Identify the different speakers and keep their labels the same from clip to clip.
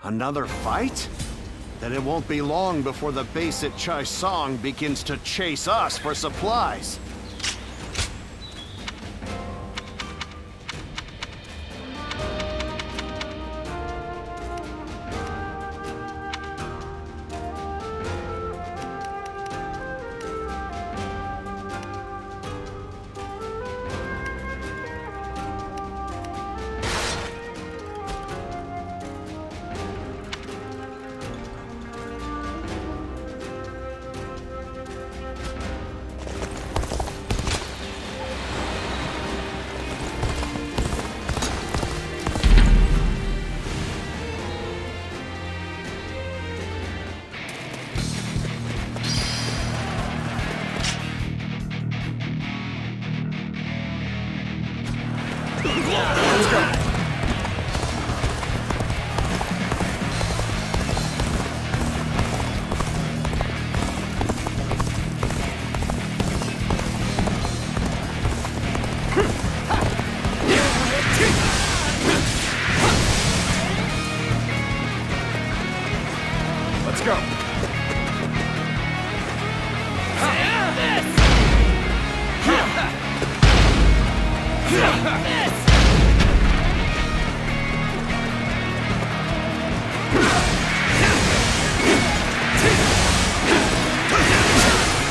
Speaker 1: Another fight? Then it won't be long before the base at Chai Song begins to chase us for supplies.
Speaker 2: Let's go. Let's go.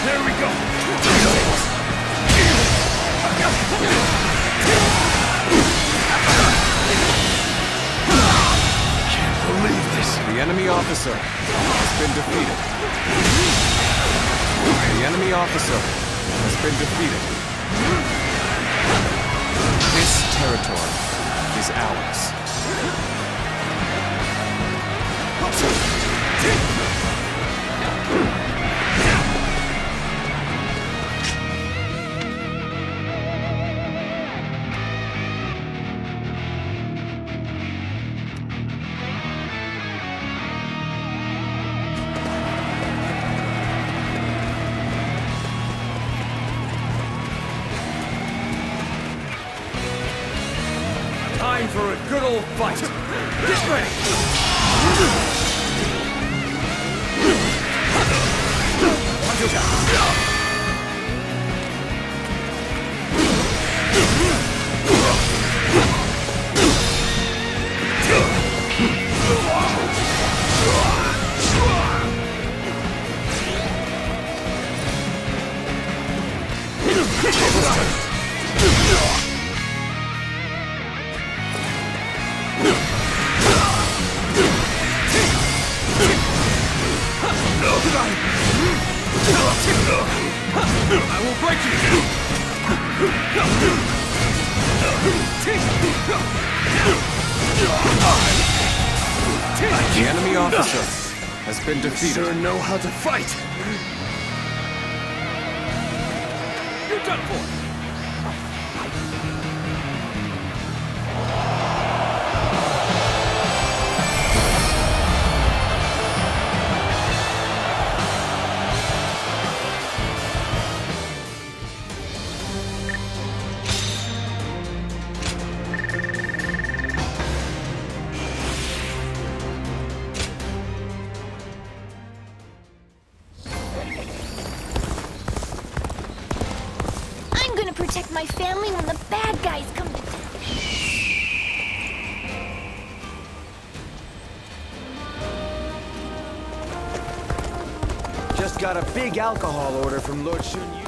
Speaker 2: There we go. Can't believe this.
Speaker 3: The enemy officer has been defeated. The enemy officer has been defeated. This territory is ours.
Speaker 2: Time for a good old fight. Get ready. I will break you!
Speaker 3: The enemy officer has been defeated.
Speaker 2: You sure know how to fight! You're done for!
Speaker 4: I'm gonna protect my family when the bad guys come to town.
Speaker 5: Just got a big alcohol order from Lord Shun Yu.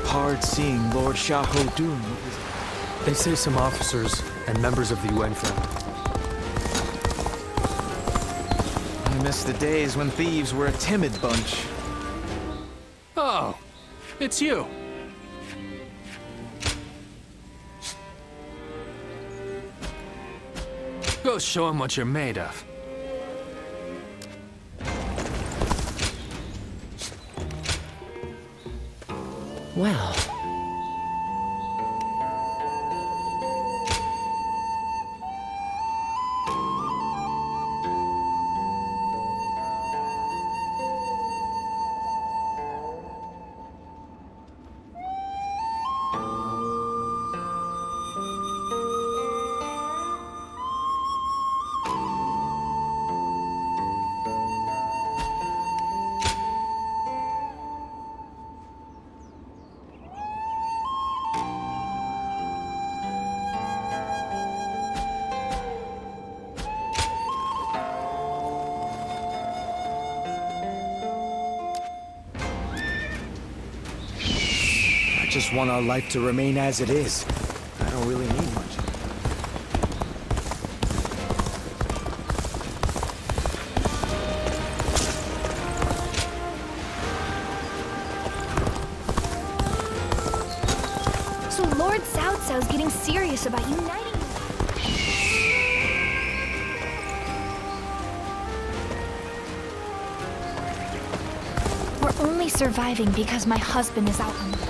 Speaker 5: Hard seeing Lord Xiahou Dun.
Speaker 6: They say some officers and members of the UN family.
Speaker 5: I miss the days when thieves were a timid bunch.
Speaker 6: Oh, it's you. Go show him what you're made of.
Speaker 7: Well,
Speaker 8: just want our life to remain as it is. I don't really need much.
Speaker 4: So Lord South-South's getting serious about uniting. We're only surviving because my husband is out on the boat.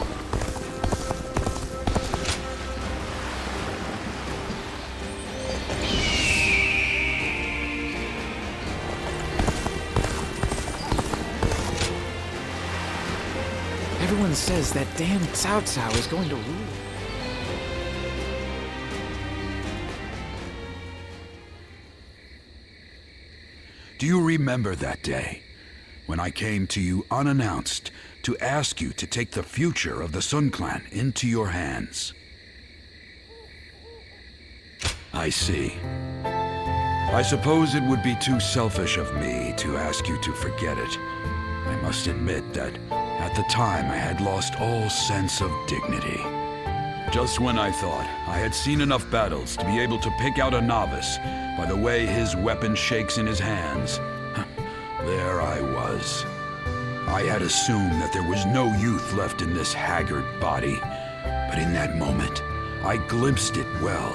Speaker 5: Everyone says that damn Cao Cao is going to rule.
Speaker 9: Do you remember that day, when I came to you unannounced to ask you to take the future of the Sun Clan into your hands? I see. I suppose it would be too selfish of me to ask you to forget it. I must admit that at the time I had lost all sense of dignity. Just when I thought I had seen enough battles to be able to pick out a novice by the way his weapon shakes in his hands, there I was. I had assumed that there was no youth left in this haggard body, but in that moment, I glimpsed it well.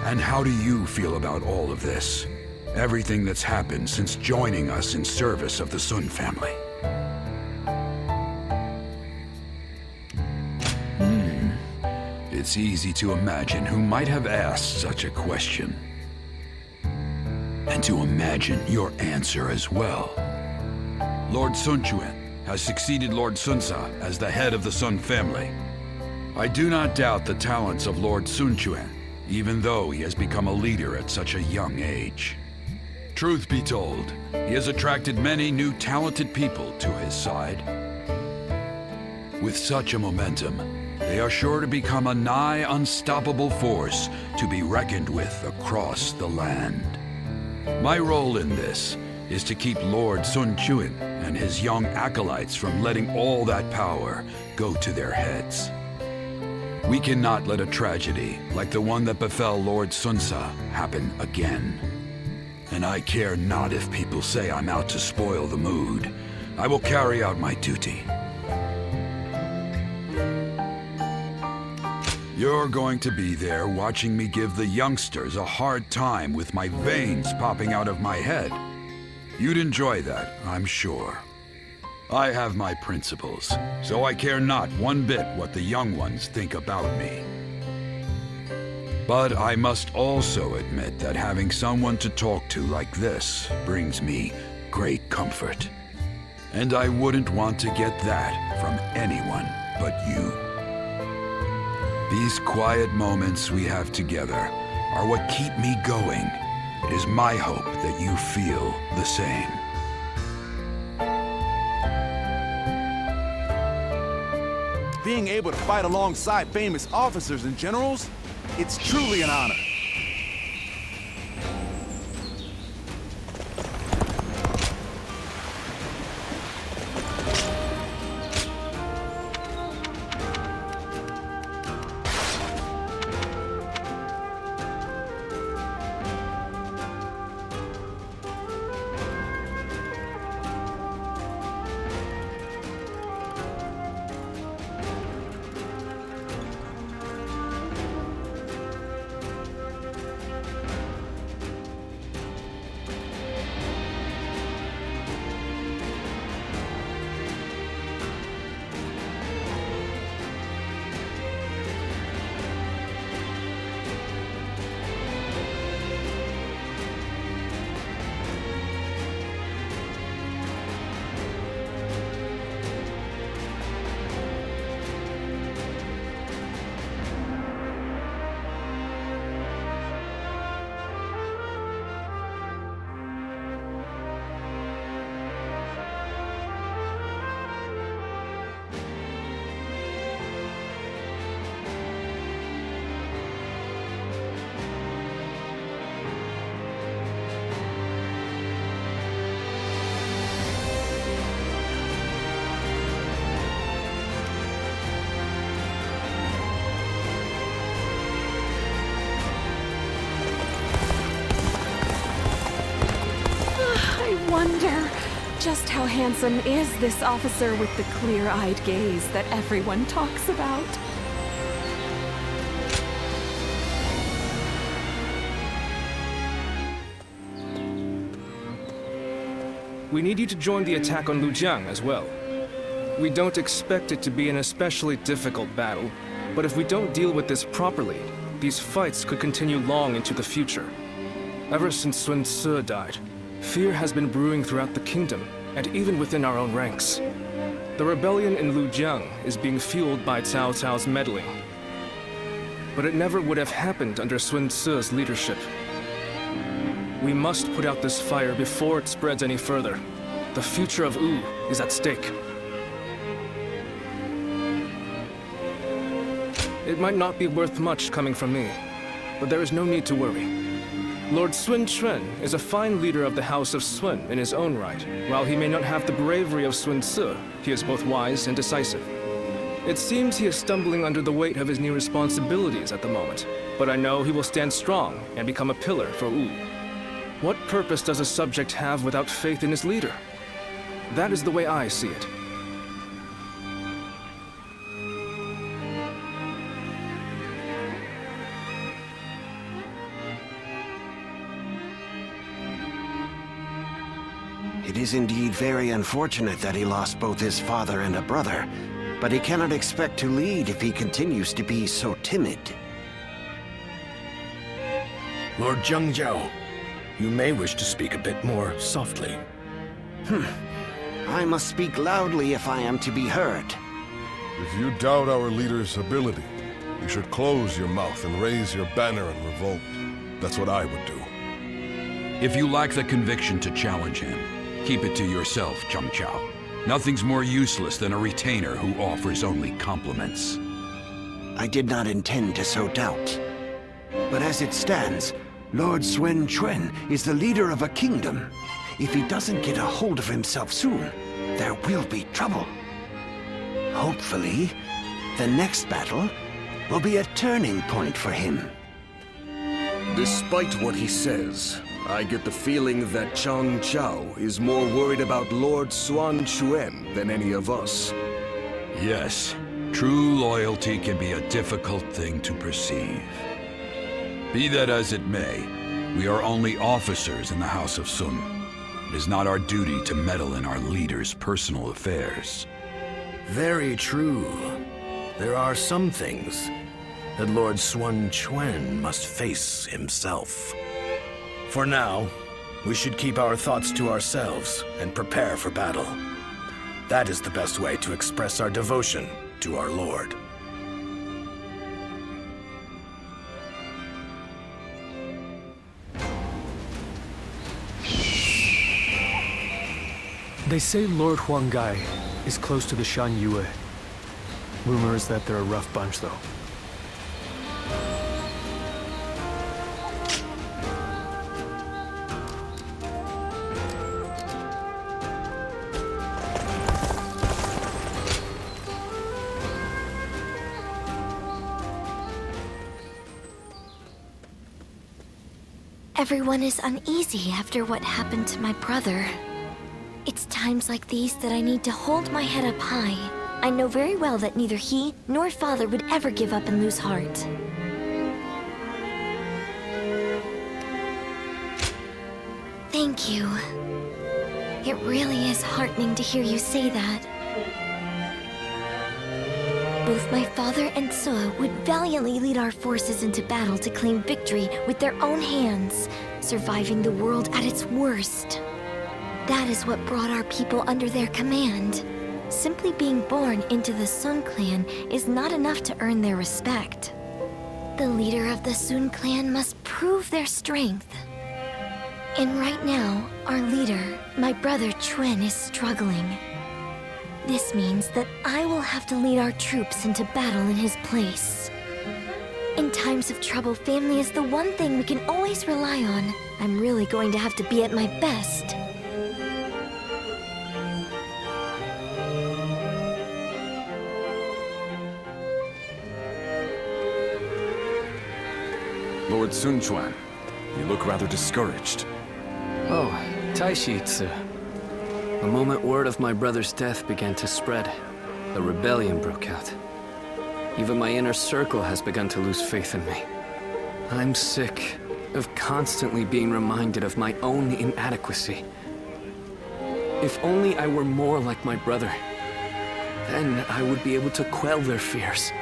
Speaker 9: And how do you feel about all of this? Everything that's happened since joining us in service of the Sun family? It's easy to imagine who might have asked such a question. And to imagine your answer as well. Lord Sun Quan has succeeded Lord Sun Ca as the head of the Sun family. I do not doubt the talents of Lord Sun Quan, even though he has become a leader at such a young age. Truth be told, he has attracted many new talented people to his side. With such a momentum, they are sure to become a nigh unstoppable force to be reckoned with across the land. My role in this is to keep Lord Sun Quan and his young acolytes from letting all that power go to their heads. We cannot let a tragedy like the one that befell Lord Sun Ca happen again. And I care not if people say I'm out to spoil the mood. I will carry out my duty. You're going to be there watching me give the youngsters a hard time with my veins popping out of my head. You'd enjoy that, I'm sure. I have my principles, so I care not one bit what the young ones think about me. But I must also admit that having someone to talk to like this brings me great comfort. And I wouldn't want to get that from anyone but you. These quiet moments we have together are what keep me going. It is my hope that you feel the same.
Speaker 10: Being able to fight alongside famous officers and generals, it's truly an honor.
Speaker 11: wonder, just how handsome is this officer with the clear-eyed gaze that everyone talks about?
Speaker 12: We need you to join the attack on Lujiang as well. We don't expect it to be an especially difficult battle, but if we don't deal with this properly, these fights could continue long into the future. Ever since Sun Ce died, fear has been brewing throughout the kingdom, and even within our own ranks. The rebellion in Lujiang is being fueled by Cao Cao's meddling. But it never would have happened under Sun Ce's leadership. We must put out this fire before it spreads any further. The future of Wu is at stake. It might not be worth much coming from me, but there is no need to worry. Lord Sun Quan is a fine leader of the House of Sun in his own right. While he may not have the bravery of Sun Ce, he is both wise and decisive. It seems he is stumbling under the weight of his new responsibilities at the moment, but I know he will stand strong and become a pillar for Wu. What purpose does a subject have without faith in his leader? That is the way I see it.
Speaker 1: It is indeed very unfortunate that he lost both his father and a brother, but he cannot expect to lead if he continues to be so timid.
Speaker 2: Lord Zhengjiao, you may wish to speak a bit more softly.
Speaker 1: I must speak loudly if I am to be heard.
Speaker 13: If you doubt our leader's ability, you should close your mouth and raise your banner in revolt. That's what I would do.
Speaker 9: If you lack the conviction to challenge him, keep it to yourself, Zheng Chao. Nothing's more useless than a retainer who offers only compliments.
Speaker 1: I did not intend to sow doubt. But as it stands, Lord Sun Quan is the leader of a kingdom. If he doesn't get a hold of himself soon, there will be trouble. Hopefully, the next battle will be a turning point for him.
Speaker 2: Despite what he says, I get the feeling that Zheng Chao is more worried about Lord Sun Quan than any of us.
Speaker 9: Yes, true loyalty can be a difficult thing to perceive. Be that as it may, we are only officers in the House of Sun. It is not our duty to meddle in our leader's personal affairs.
Speaker 2: Very true. There are some things that Lord Sun Quan must face himself. For now, we should keep our thoughts to ourselves and prepare for battle. That is the best way to express our devotion to our Lord.
Speaker 6: They say Lord Huanggai is close to the Shan Yue. Rumor is that they're a rough bunch, though.
Speaker 4: Everyone is uneasy after what happened to my brother. It's times like these that I need to hold my head up high. I know very well that neither he nor father would ever give up and lose heart. Thank you. It really is heartening to hear you say that. Both my father and Suo would valiantly lead our forces into battle to claim victory with their own hands, surviving the world at its worst. That is what brought our people under their command. Simply being born into the Sun clan is not enough to earn their respect. The leader of the Sun clan must prove their strength. And right now, our leader, my brother Quan, is struggling. This means that I will have to lead our troops into battle in his place. In times of trouble, family is the one thing we can always rely on. I'm really going to have to be at my best.
Speaker 3: Lord Sun Quan, you look rather discouraged.
Speaker 5: Oh, Taishi Tzu. The moment word of my brother's death began to spread, a rebellion broke out. Even my inner circle has begun to lose faith in me. I'm sick of constantly being reminded of my own inadequacy. If only I were more like my brother, then I would be able to quell their fears.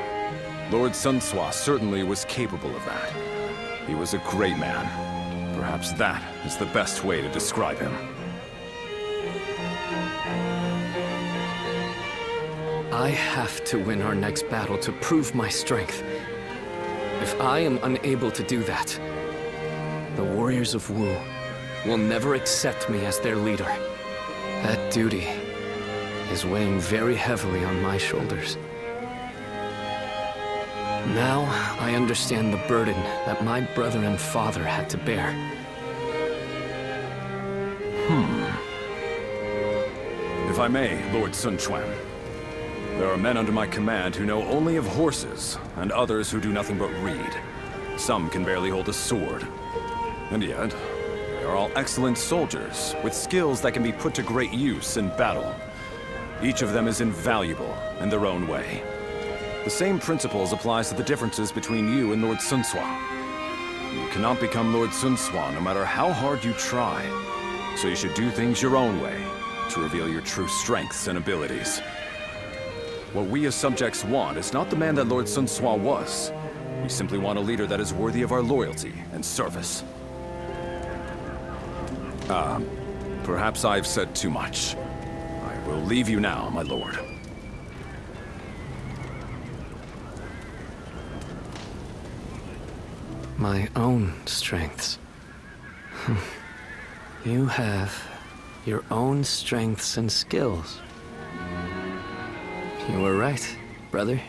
Speaker 3: Lord Sun Tzu certainly was capable of that. He was a great man. Perhaps that is the best way to describe him.
Speaker 5: I have to win our next battle to prove my strength. If I am unable to do that, the warriors of Wu will never accept me as their leader. That duty is weighing very heavily on my shoulders. Now I understand the burden that my brother and father had to bear.
Speaker 3: If I may, Lord Sun Quan. There are men under my command who know only of horses, and others who do nothing but read. Some can barely hold a sword. And yet, they are all excellent soldiers, with skills that can be put to great use in battle. Each of them is invaluable in their own way. The same principles applies to the differences between you and Lord Sun Tzu. You cannot become Lord Sun Tzu no matter how hard you try. So you should do things your own way, to reveal your true strengths and abilities. What we as subjects want is not the man that Lord Sun Tzu was. We simply want a leader that is worthy of our loyalty and service. Perhaps I've said too much. I will leave you now, my lord.
Speaker 5: My own strengths. You have your own strengths and skills. You were right, brother.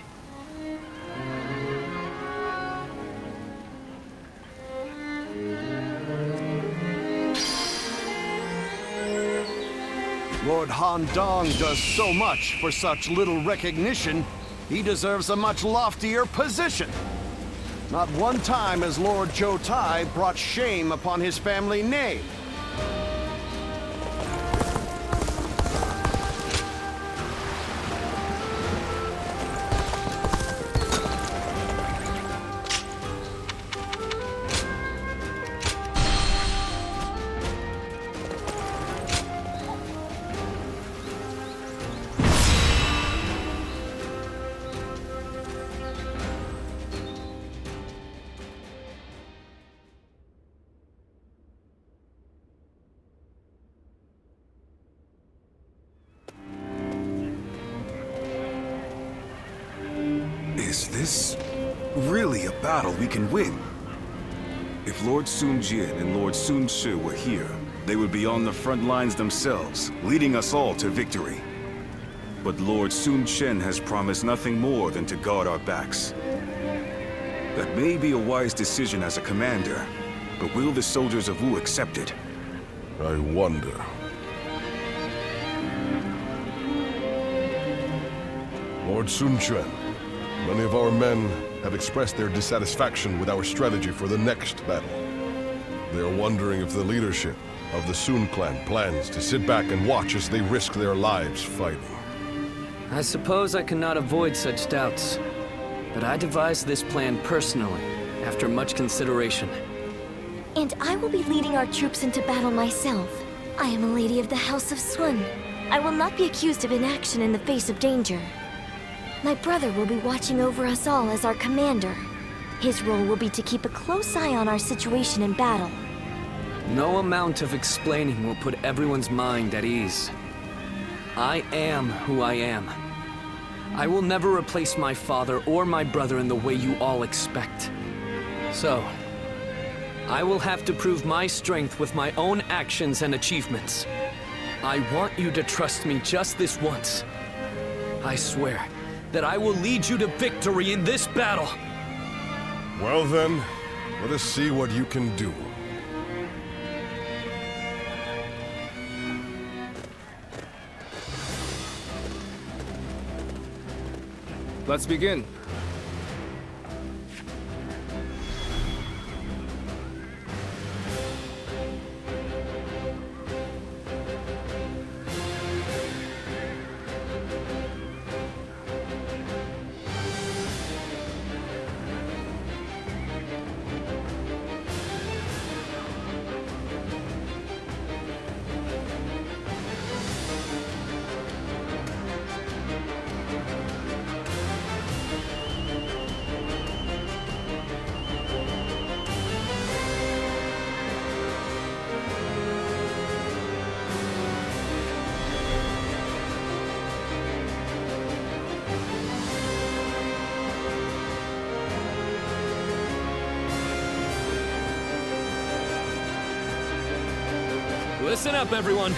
Speaker 1: Lord Han Dong does so much for such little recognition, he deserves a much loftier position. Not one time has Lord Zhou Tai brought shame upon his family name.
Speaker 10: Is this really a battle we can win? If Lord Sun Jian and Lord Sun Shi were here, they would be on the front lines themselves, leading us all to victory. But Lord Sun Chen has promised nothing more than to guard our backs. That may be a wise decision as a commander, but will the soldiers of Wu accept it?
Speaker 13: I wonder. Lord Sun Quan, many of our men have expressed their dissatisfaction with our strategy for the next battle. They are wondering if the leadership of the Sun clan plans to sit back and watch as they risk their lives fighting.
Speaker 5: I suppose I cannot avoid such doubts, but I devised this plan personally, after much consideration.
Speaker 4: And I will be leading our troops into battle myself. I am a lady of the House of Sun. I will not be accused of inaction in the face of danger. My brother will be watching over us all as our commander. His role will be to keep a close eye on our situation in battle.
Speaker 5: No amount of explaining will put everyone's mind at ease. I am who I am. I will never replace my father or my brother in the way you all expect. So, I will have to prove my strength with my own actions and achievements. I want you to trust me just this once. I swear that I will lead you to victory in this battle.
Speaker 13: Well then, let us see what you can do.
Speaker 12: Let's begin.
Speaker 5: Listen up, everyone.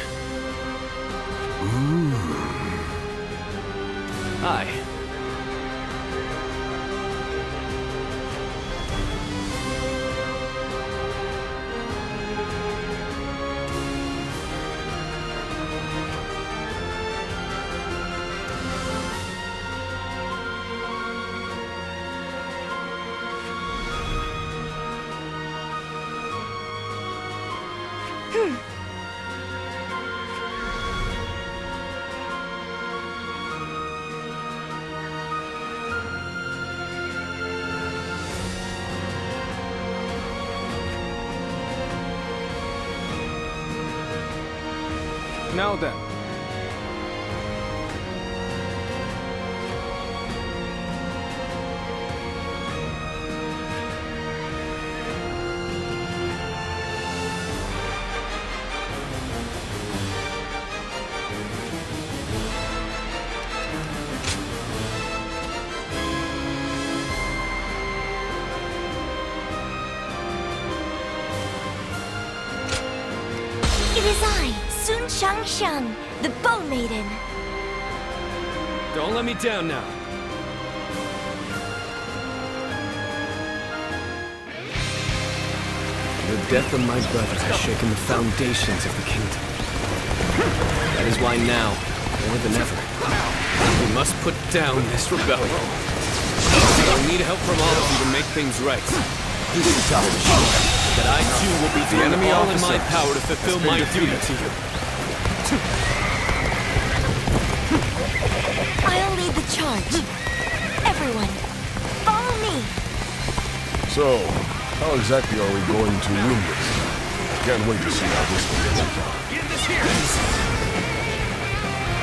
Speaker 5: Hi.
Speaker 12: Now then.
Speaker 4: It is I, Sun Shang, the Bow Maiden.
Speaker 5: Don't let me down now. The death of my brother has shaken the foundations of the kingdom. That is why now, more than ever, we must put down this rebellion. I need help from all of you to make things right. That I too will be doing all in my power to fulfill my duty to you.
Speaker 4: I'll lead the charge. Everyone, follow me.
Speaker 13: So, how exactly are we going to win this? Can't wait to see how this will work out.
Speaker 14: Get this here!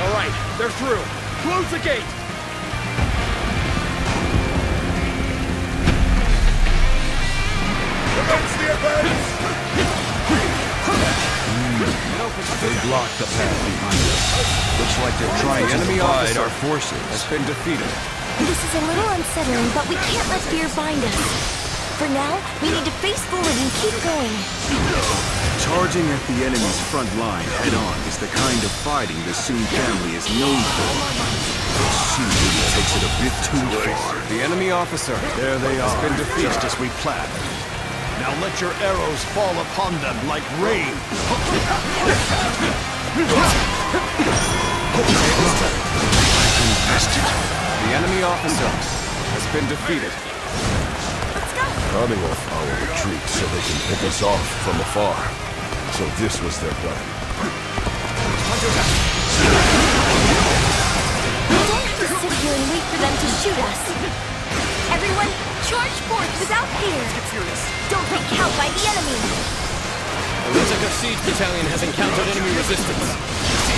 Speaker 14: All right, they're through. Close the gate!
Speaker 9: They blocked the path behind us. Looks like they're trying to divide our forces.
Speaker 3: Has been defeated.
Speaker 4: This is a little unsettling, but we can't let fear bind us. For now, we need to face forward and keep going.
Speaker 10: Charging at the enemy's front line head-on is the kind of fighting the Sun family is known for. But she really takes it a bit too far.
Speaker 3: The enemy officer,
Speaker 10: There they are,
Speaker 3: has been defeated.
Speaker 10: just as we planned. Now let your arrows fall upon them like rain.
Speaker 3: Infested. The enemy officer has been defeated.
Speaker 13: Cutting off our retreat so they can pick us off from afar. So this was their plan.
Speaker 4: We don't have to sit here and wait for them to shoot us. Everyone, charge forth without fear. Don't be cowed by the enemy.
Speaker 5: The Rizika Siege Battalion has encountered enemy resistance.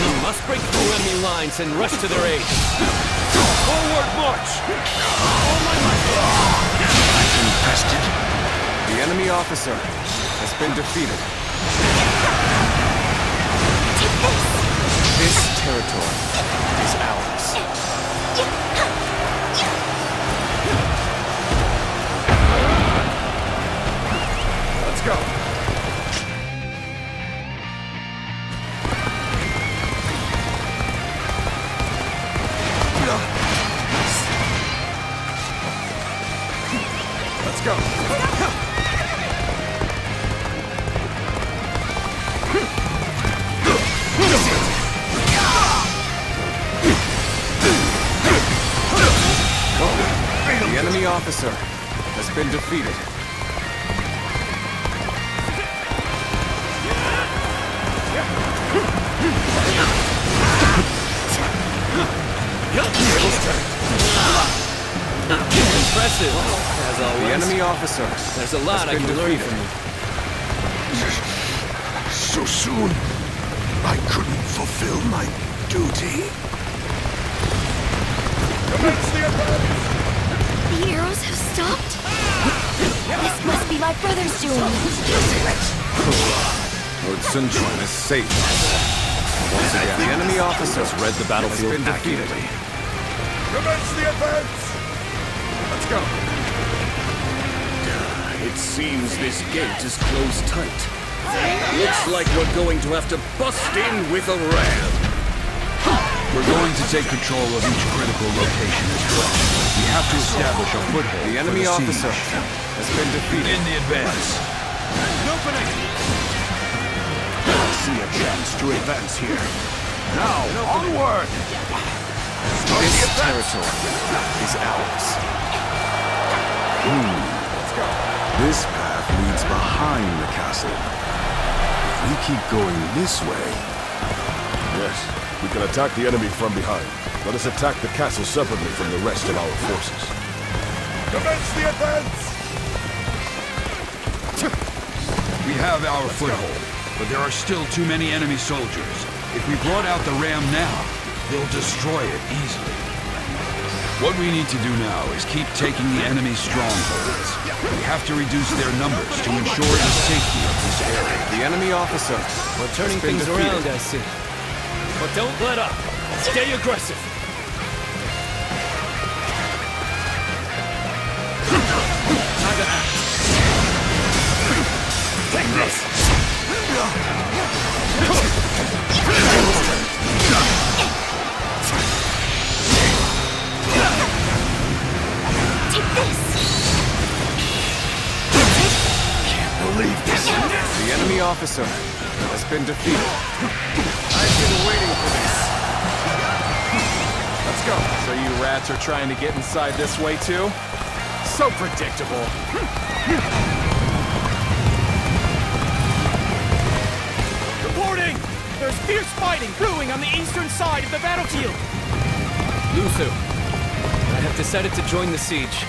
Speaker 5: We must break through enemy lines and rush to their aid. Forward march!
Speaker 3: Infested. The enemy officer has been defeated.
Speaker 4: Take this.
Speaker 3: This territory is ours.
Speaker 14: Let's go. Let's go.
Speaker 3: The enemy officer has been defeated.
Speaker 5: Impressive, as always.
Speaker 3: The enemy officer.
Speaker 5: There's a lot I can learn from you.
Speaker 1: So soon, I couldn't fulfill my duty.
Speaker 4: The arrows have stopped? This must be my brother's doing.
Speaker 3: Lord Sun Quan is safe. Once again, the enemy officer has read the battlefield accurately.
Speaker 14: Commence the advance! Let's go.
Speaker 10: It seems this gate is closed tight.
Speaker 2: Looks like we're going to have to bust in with a ram.
Speaker 9: We're going to take control of each critical location as well. We have to establish a foothold.
Speaker 3: The enemy
Speaker 9: for the
Speaker 3: officer
Speaker 9: siege.
Speaker 3: has been defeated.
Speaker 9: In the advance.
Speaker 1: I see a chance to advance here. Now, onward!
Speaker 3: This territory is ours.
Speaker 10: Let's go. This path leads behind the castle. If we keep going this way...
Speaker 13: Yes, we can attack the enemy from behind. Let us attack the castle separately from the rest of our forces.
Speaker 14: Commence the advance!
Speaker 9: We have our foothold, but there are still too many enemy soldiers. If we brought out the ram now, they'll destroy it easily. What we need to do now is keep taking the enemy's strongholds. We have to reduce their numbers to ensure the safety of this area.
Speaker 3: The enemy officer
Speaker 5: We're turning
Speaker 3: has been
Speaker 5: things
Speaker 3: defeated.
Speaker 5: around, I see. But don't let up. Stay aggressive. Time to act. Take this.
Speaker 4: Take this!
Speaker 3: Can't believe this. The enemy officer has been defeated. I've been waiting for this. Let's go. So you rats are trying to get inside this way too? So predictable.
Speaker 15: Reporting! There's fierce fighting brewing on the eastern side of the battlefield.
Speaker 5: Luthu, I have decided to join the siege.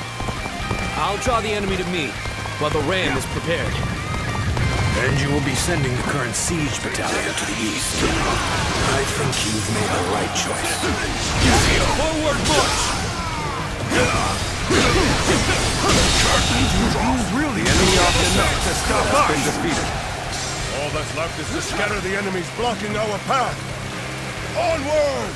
Speaker 5: I'll draw the enemy to me, while the ram is prepared.
Speaker 2: And you will be sending the current siege battalion to the east. I think you've made the right choice.
Speaker 15: Forward march!
Speaker 3: The enemy officer has been defeated.
Speaker 14: All that's left is to scatter the enemies blocking our path. Onward!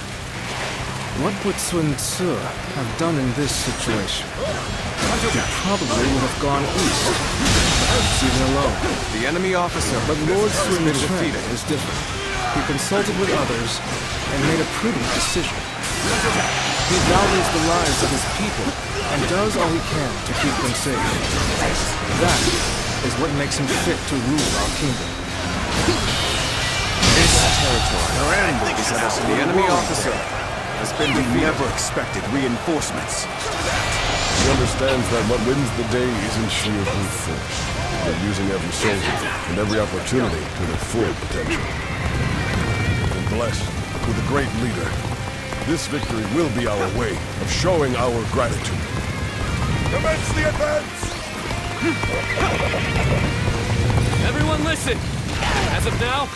Speaker 12: What would Sun Tzu have done in this situation? He probably would have gone east, perhaps even alone.
Speaker 3: The enemy officer
Speaker 12: But Lord
Speaker 3: has
Speaker 12: Sun
Speaker 3: been
Speaker 12: Tzu
Speaker 3: defeated.
Speaker 12: is different. He consulted with others and made a prudent decision. He values the lives of his people and does all he can to keep them safe. That is what makes him fit to rule our kingdom.
Speaker 3: This territory is at us. The enemy officer has been defeated.
Speaker 10: We never expected reinforcements.
Speaker 13: He understands that what wins the day isn't sheer brute force, but using every soldier and every opportunity to their full potential. And blessed with a great leader, this victory will be our way of showing our gratitude.
Speaker 14: Commence the advance!
Speaker 5: Everyone listen! As of now,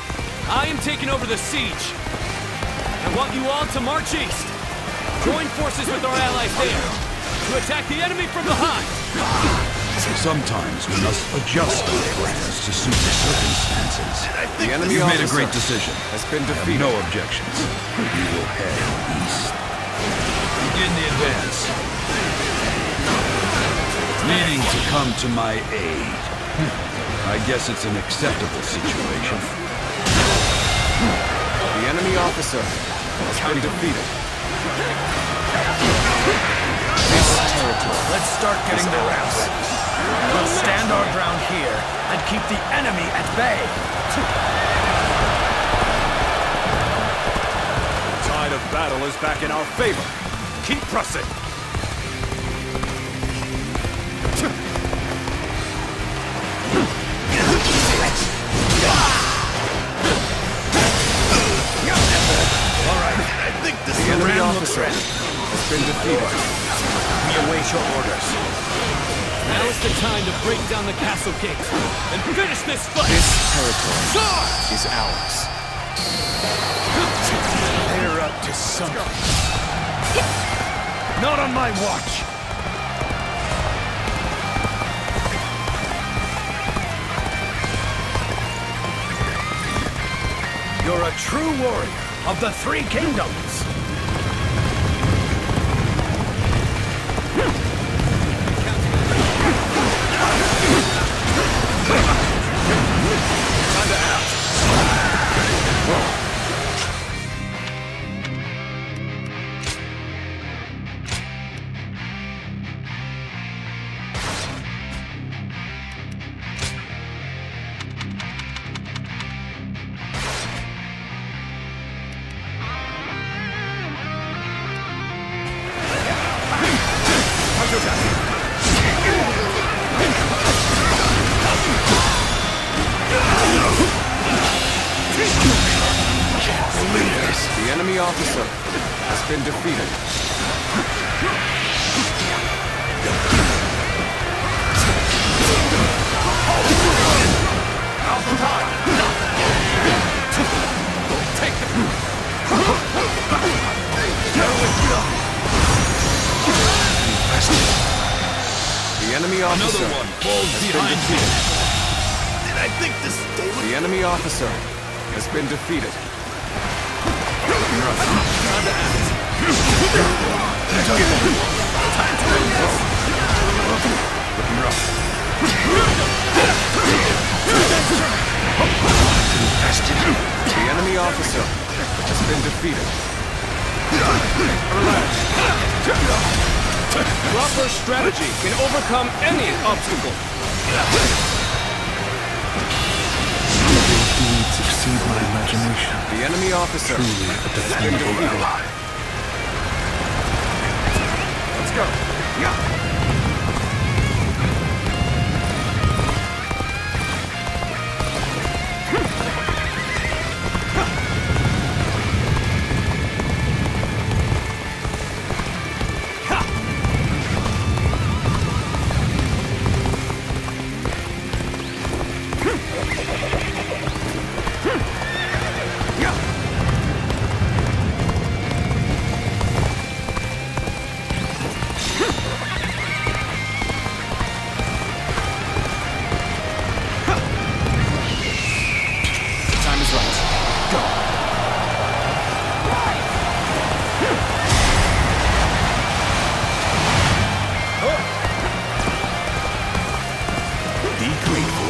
Speaker 5: I am taking over the siege. I want you all to march east. Join forces with our allies there to attack the enemy from behind.
Speaker 9: Sometimes we must adjust our plans to suit the circumstances.
Speaker 3: The enemy
Speaker 9: You've made a
Speaker 3: officer
Speaker 9: great decision.
Speaker 3: has been
Speaker 9: I have
Speaker 3: defeated.
Speaker 9: no objections. We will head east. Begin the advance. Needing to come to my aid. I guess it's an acceptable situation.
Speaker 3: The enemy officer has been defeated. This territory.
Speaker 2: Let's start getting the rest. We'll stand our ground here and keep the enemy at bay.
Speaker 3: The tide of battle is back in our favor. Keep pressing.
Speaker 2: All right, I think this
Speaker 3: The enemy
Speaker 2: ram looks
Speaker 3: officer
Speaker 2: ready.
Speaker 3: has been defeated.
Speaker 2: We await your orders.
Speaker 5: Now is the time to break down the castle gate and finish this fight!
Speaker 3: This territory is ours.
Speaker 2: They're up to something. Not on my watch. You're a true warrior of the Three Kingdoms. Time
Speaker 3: The enemy officer has been defeated. The enemy officer has been defeated.
Speaker 14: Did I think this day would...
Speaker 3: The enemy officer has been defeated. The enemy officer has been defeated.
Speaker 12: Proper strategy can overcome any obstacle.
Speaker 6: Deeds exceed my imagination.
Speaker 3: The enemy officer has been defeated. Let's go. Yeah.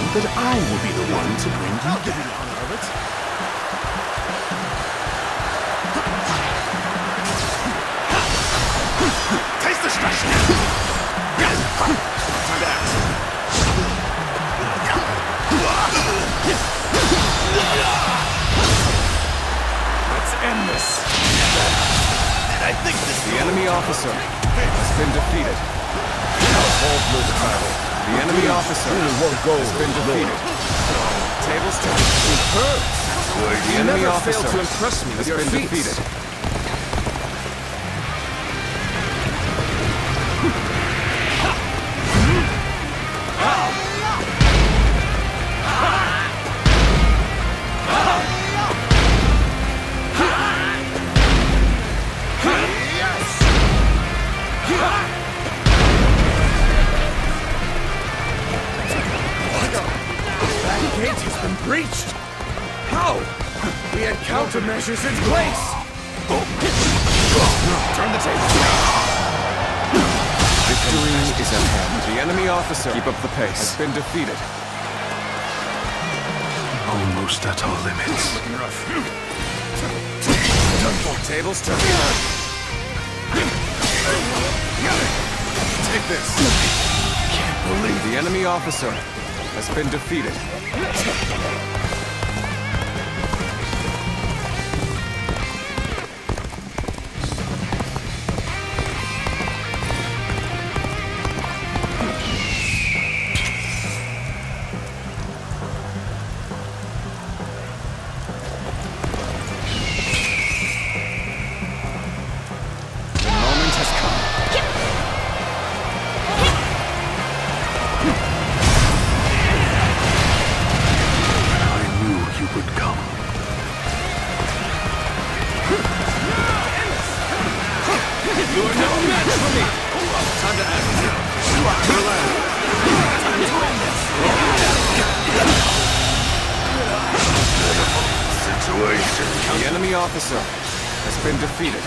Speaker 14: That I will be the one to bring you the honor of it. Taste the stress now! Time to act. Let's end this. Did I think this...
Speaker 3: The enemy officer has been defeated. The enemy officer has been defeated. Tables turned. Superb! The enemy officer
Speaker 12: to impress me with
Speaker 3: has
Speaker 12: your
Speaker 3: been
Speaker 12: feats.
Speaker 3: defeated.
Speaker 14: Gate has been breached! How? We had countermeasures in place! Turn the table!
Speaker 3: Victory is at hand. The enemy officer, keep up the pace, has been defeated.
Speaker 6: Almost at our limits.
Speaker 3: Looking rough. Tables turned. Take this.
Speaker 14: Can't believe
Speaker 3: the enemy officer has been defeated. The moment has come.
Speaker 6: Would come.
Speaker 12: You are no match for me! Time to act. To the land. Time to end this.
Speaker 14: situation.
Speaker 3: The enemy officer has been defeated.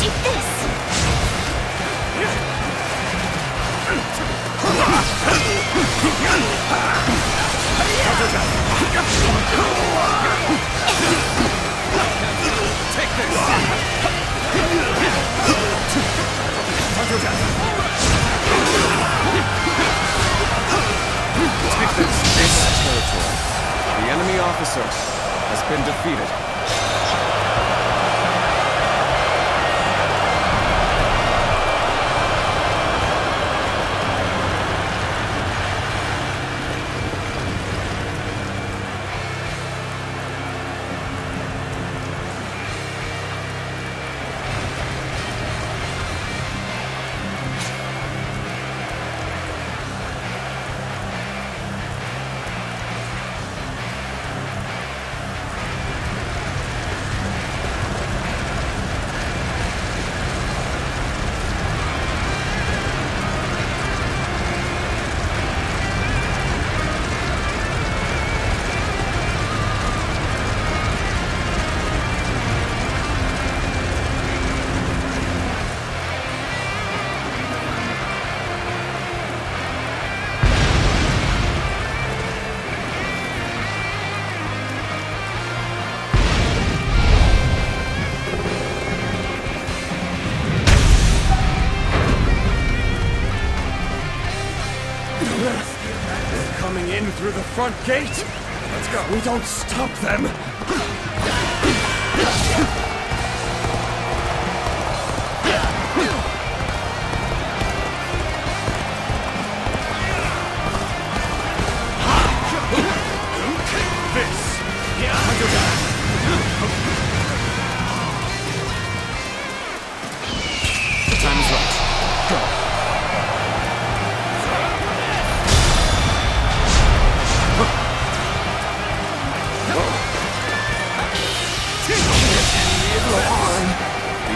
Speaker 4: Take this!
Speaker 3: Take this! Take this! This territory. The enemy officer has been defeated. They're coming in through the front gate! Let's go! We don't stop them!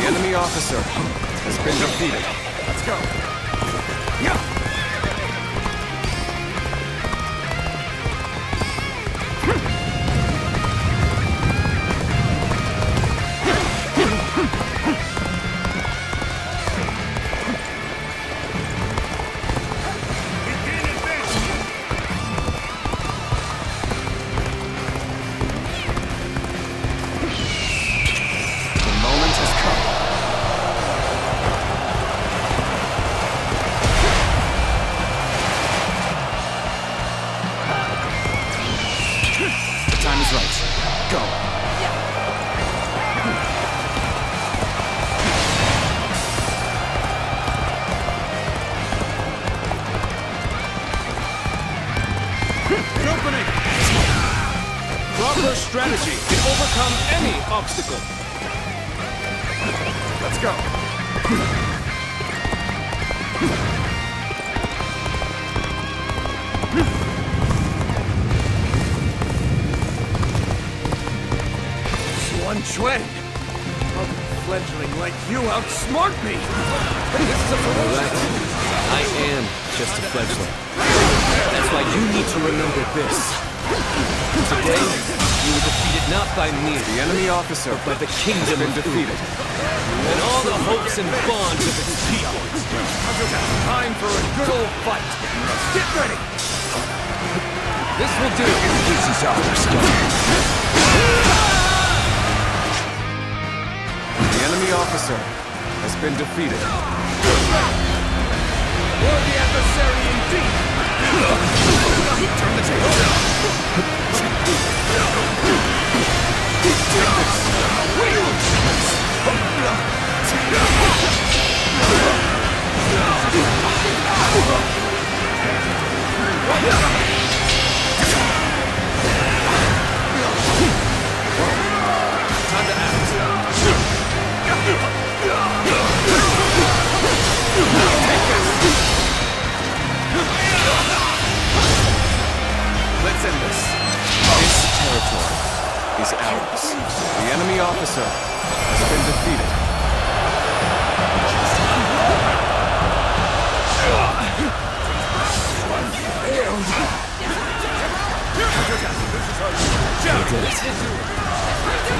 Speaker 16: The enemy officer has been defeated.
Speaker 3: Let's go! Yeah!
Speaker 12: Proper strategy can overcome any obstacle.
Speaker 3: Let's go! Xuan, how can a fledgling like you outsmart me? This is a
Speaker 5: Alright, I am just a fledgling. That's why you need to remember this. Today, you were defeated not by me,
Speaker 16: The enemy officer
Speaker 5: but by the kingdom
Speaker 16: has been
Speaker 5: of
Speaker 16: defeated.
Speaker 5: and all the hopes and bonds of its people.
Speaker 3: time for a good old fight. Get ready!
Speaker 5: This will do.
Speaker 9: This is ours.
Speaker 16: The enemy officer has been defeated.
Speaker 3: Worthy adversary indeed! Turn the table.
Speaker 5: Time to act.
Speaker 16: Let's end this. This territory is ours. The enemy officer has been defeated.
Speaker 5: I did it.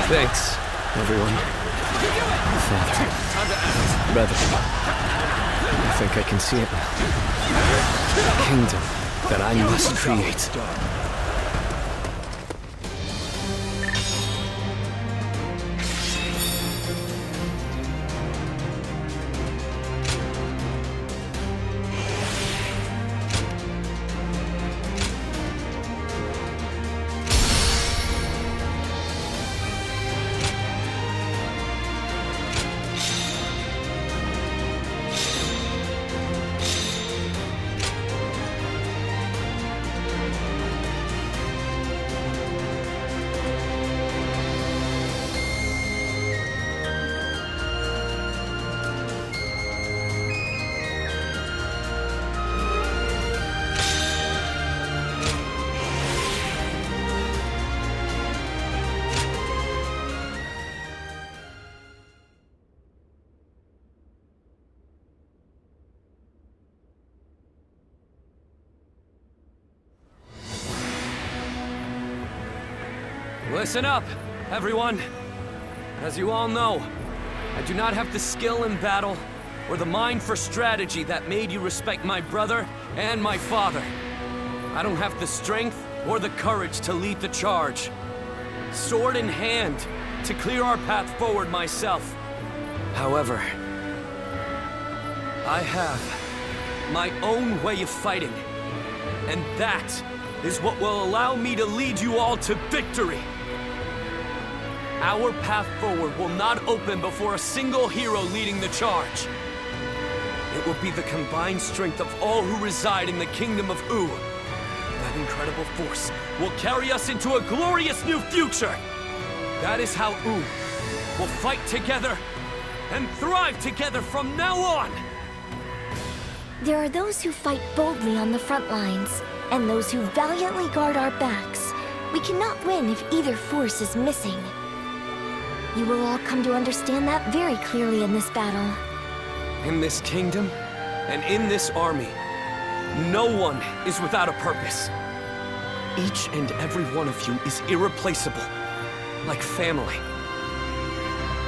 Speaker 5: Thanks, everyone. Father. Brother. I think I can see it now. A kingdom that I must create. Listen up, everyone. As you all know, I do not have the skill in battle or the mind for strategy that made you respect my brother and my father. I don't have the strength or the courage to lead the charge. Sword in hand, to clear our path forward myself. However, I have my own way of fighting, And that is what will allow me to lead you all to victory. Our path forward will not open before a single hero leading the charge. It will be the combined strength of all who reside in the kingdom of U. That incredible force will carry us into a glorious new future. That is how U will fight together and thrive together from now on.
Speaker 4: There are those who fight boldly on the front lines, and those who valiantly guard our backs. We cannot win if either force is missing. You will all come to understand that very clearly in this battle.
Speaker 5: In this kingdom, and in this army, no one is without a purpose. Each and every one of you is irreplaceable, like family.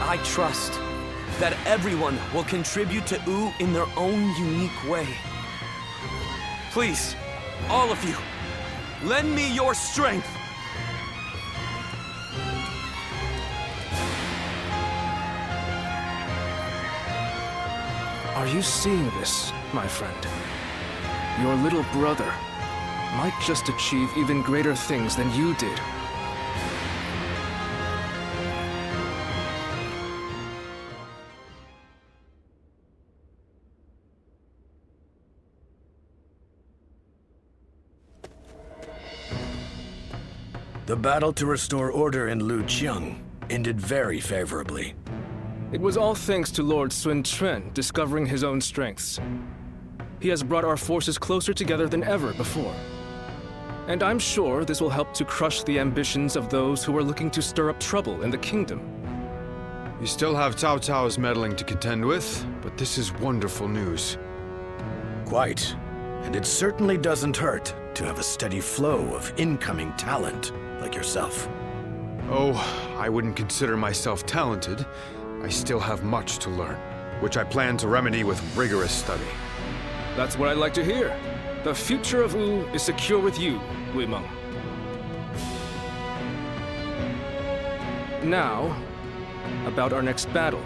Speaker 5: I trust that everyone will contribute to U in their own unique way. Please, all of you, lend me your strength.
Speaker 12: Are you seeing this, my friend? Your little brother might just achieve even greater things than you did.
Speaker 2: The battle to restore order in Lujiang ended very favorably.
Speaker 12: It was all thanks to Lord Sun Quan discovering his own strengths. He has brought our forces closer together than ever before. And I'm sure this will help to crush the ambitions of those who are looking to stir up trouble in the kingdom.
Speaker 17: You still have Cao Cao's meddling to contend with, but this is wonderful news.
Speaker 2: Quite. And it certainly doesn't hurt to have a steady flow of incoming talent like yourself.
Speaker 17: Oh, I wouldn't consider myself talented. I still have much to learn, which I plan to remedy with rigorous study.
Speaker 12: That's what I'd like to hear. The future of U is secure with you, Wei Meng. Now, about our next battle.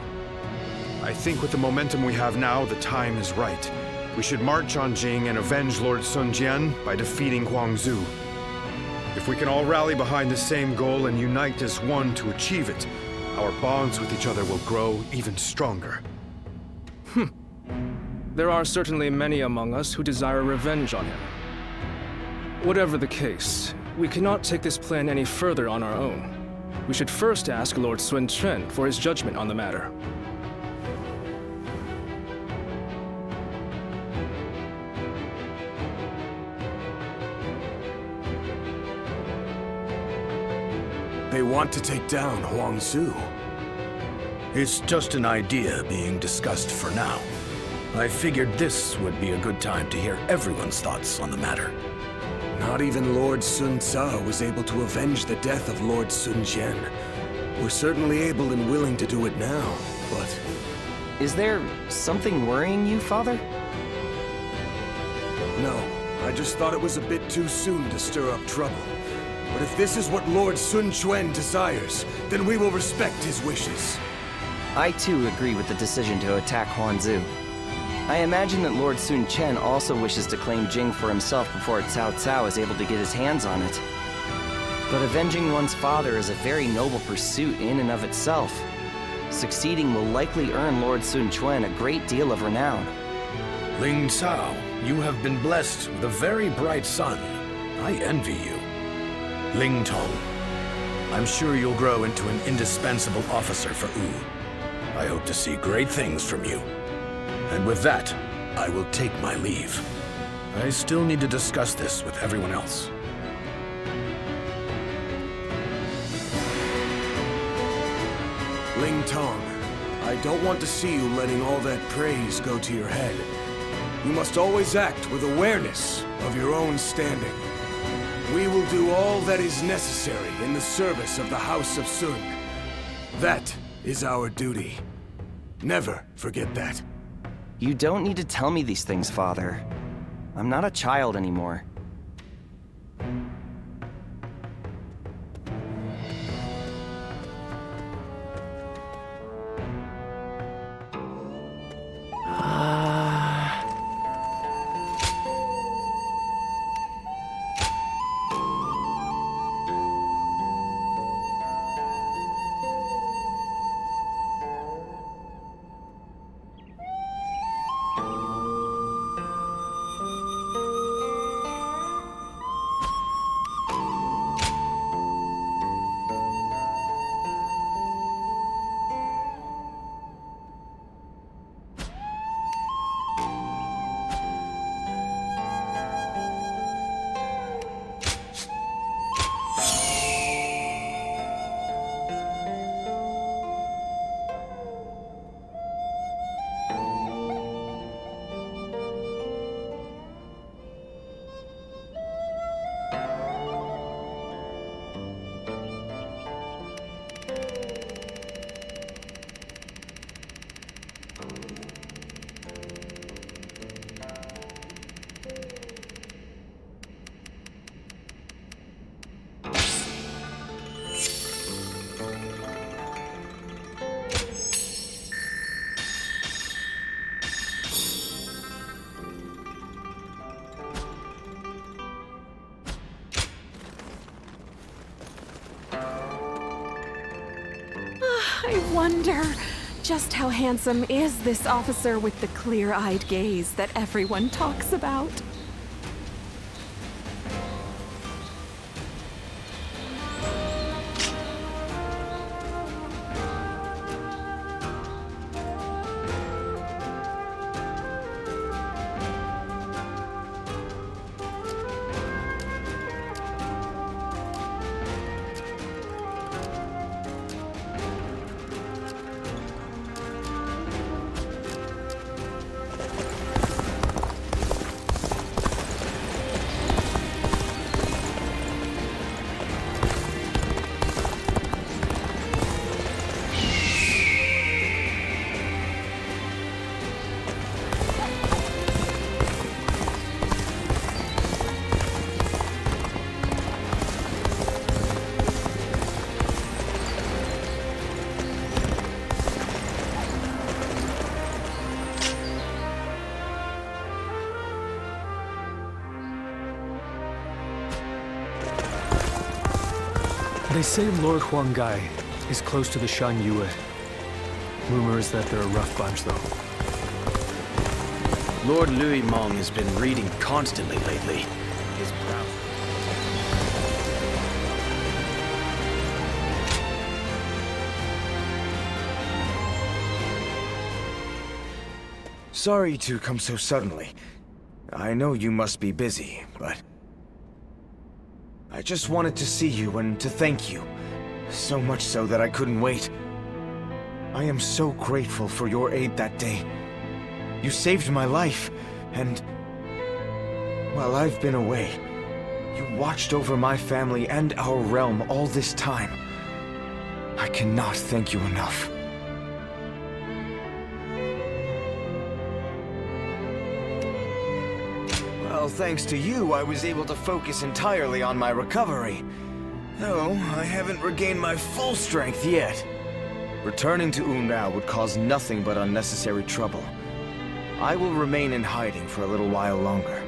Speaker 17: I think with the momentum we have now, the time is right. We should march on Jing and avenge Lord Sun Jian by defeating Huangzu. If we can all rally behind the same goal and unite as one to achieve it, our bonds with each other will grow even stronger.
Speaker 12: There are certainly many among us who desire revenge on him. Whatever the case, we cannot take this plan any further on our own. We should first ask Lord Sun Quan for his judgment on the matter.
Speaker 2: They want to take down Huangzu. It's just an idea being discussed for now. I figured this would be a good time to hear everyone's thoughts on the matter.
Speaker 18: Not even Lord Sun Ca was able to avenge the death of Lord Sun Jian. We're certainly able and willing to do it now, but...
Speaker 19: Is there something worrying you, Father?
Speaker 18: No, I just thought it was a bit too soon to stir up trouble. But if this is what Lord Sun Quan desires, then we will respect his wishes.
Speaker 19: I too agree with the decision to attack Huangzu. I imagine that Lord Sun Quan also wishes to claim Jing for himself before Cao Cao is able to get his hands on it. But avenging one's father is a very noble pursuit in and of itself. Succeeding will likely earn Lord Sun Quan a great deal of renown.
Speaker 2: Ling Cao, you have been blessed with a very bright son. I envy you. Ling Tong, I'm sure you'll grow into an indispensable officer for U. I hope to see great things from you. And with that, I will take my leave. I still need to discuss this with everyone else.
Speaker 18: Ling Tong, I don't want to see you letting all that praise go to your head. You must always act with awareness of your own standing. We will do all that is necessary in the service of the House of Sun. That is our duty. Never forget that.
Speaker 19: You don't need to tell me these things, Father. I'm not a child anymore.
Speaker 11: wonder just how handsome is this officer with the clear-eyed gaze that everyone talks about.
Speaker 6: They say Lord Huanggai is close to the Shan Yue. Rumor is that they're a rough bunch, though.
Speaker 8: Lord Louis Mong has been reading constantly lately. His brow... Sorry to come so suddenly. I know you must be busy, but... I just wanted to see you and to thank you. So much so that I couldn't wait. I am so grateful for your aid that day. You saved my life, and... while I've been away, you watched over my family and our realm all this time. I cannot thank you enough. Well, thanks to you, I was able to focus entirely on my recovery. Though, I haven't regained my full strength yet. Returning to Unrao would cause nothing but unnecessary trouble. I will remain in hiding for a little while longer.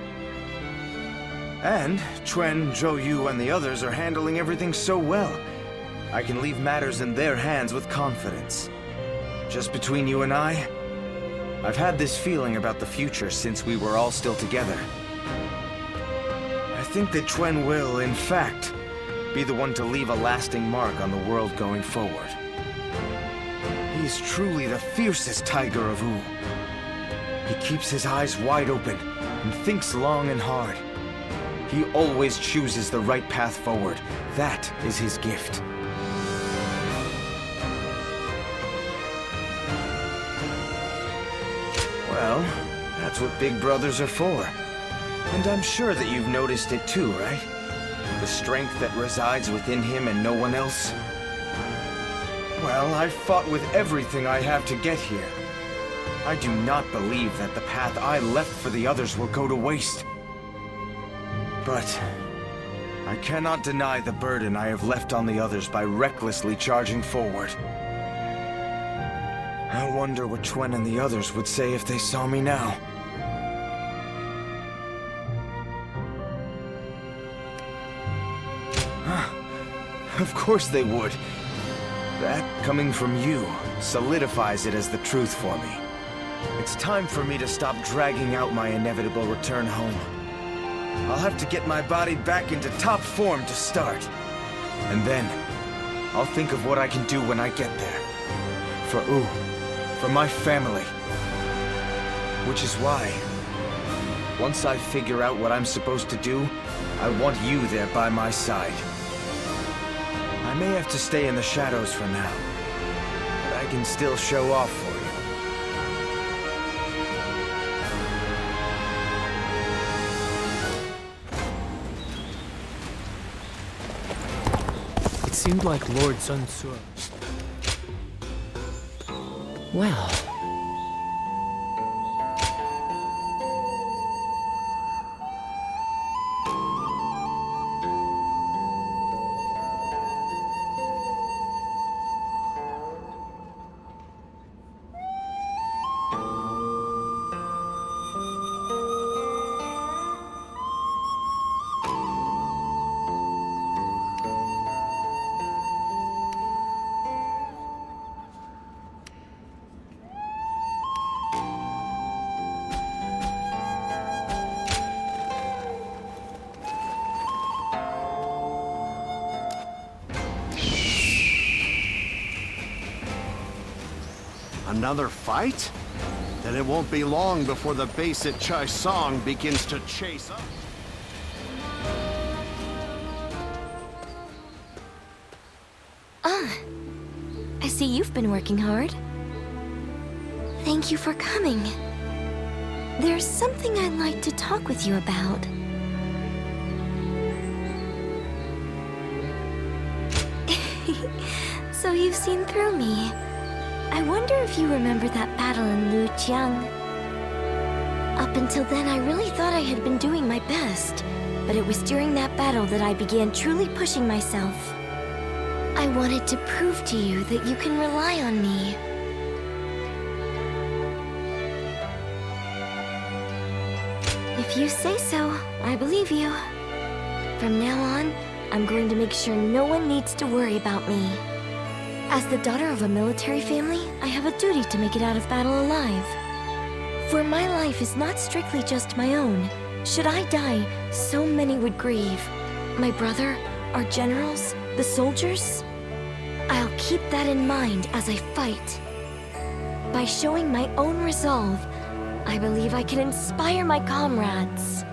Speaker 8: And Chuen, Zhou Yu, and the others are handling everything so well. I can leave matters in their hands with confidence. Just between you and I've had this feeling about the future since we were all still together. I think that Chuen will, in fact, be the one to leave a lasting mark on the world going forward. He's truly the fiercest tiger of Wu. He keeps his eyes wide open and thinks long and hard. He always chooses the right path forward. That is his gift. Well, that's what big brothers are for. And I'm sure that you've noticed it too, right? The strength that resides within him and no one else. Well, I've fought with everything I have to get here. I do not believe that the path I left for the others will go to waste. But I cannot deny the burden I have left on the others by recklessly charging forward. I wonder what Chuen and the others would say if they saw me now. Of course they would. That, coming from you, solidifies it as the truth for me. It's time for me to stop dragging out my inevitable return home. I'll have to get my body back into top form to start. And then, I'll think of what I can do when I get there. For Wu, for my family. Which is why, once I figure out what I'm supposed to do, I want you there by my side. I may have to stay in the shadows for now, but I can still show off for you.
Speaker 6: It seemed like Lord Sun Tzu.
Speaker 7: Well...
Speaker 1: Another fight? Then it won't be long before the base at Chai Song begins to chase up.
Speaker 4: Ah, I see you've been working hard. Thank you for coming. There's something I'd like to talk with you about. So you've seen through me. I wonder if you remember that battle in Lujiang. Up until then, I really thought I had been doing my best, but it was during that battle that I began truly pushing myself. I wanted to prove to you that you can rely on me. If you say so, I believe you. From now on, I'm going to make sure no one needs to worry about me. As the daughter of a military family, I have a duty to make it out of battle alive. For my life is not strictly just my own. Should I die, so many would grieve. My brother, our generals, the soldiers. I'll keep that in mind as I fight. By showing my own resolve, I believe I can inspire my comrades.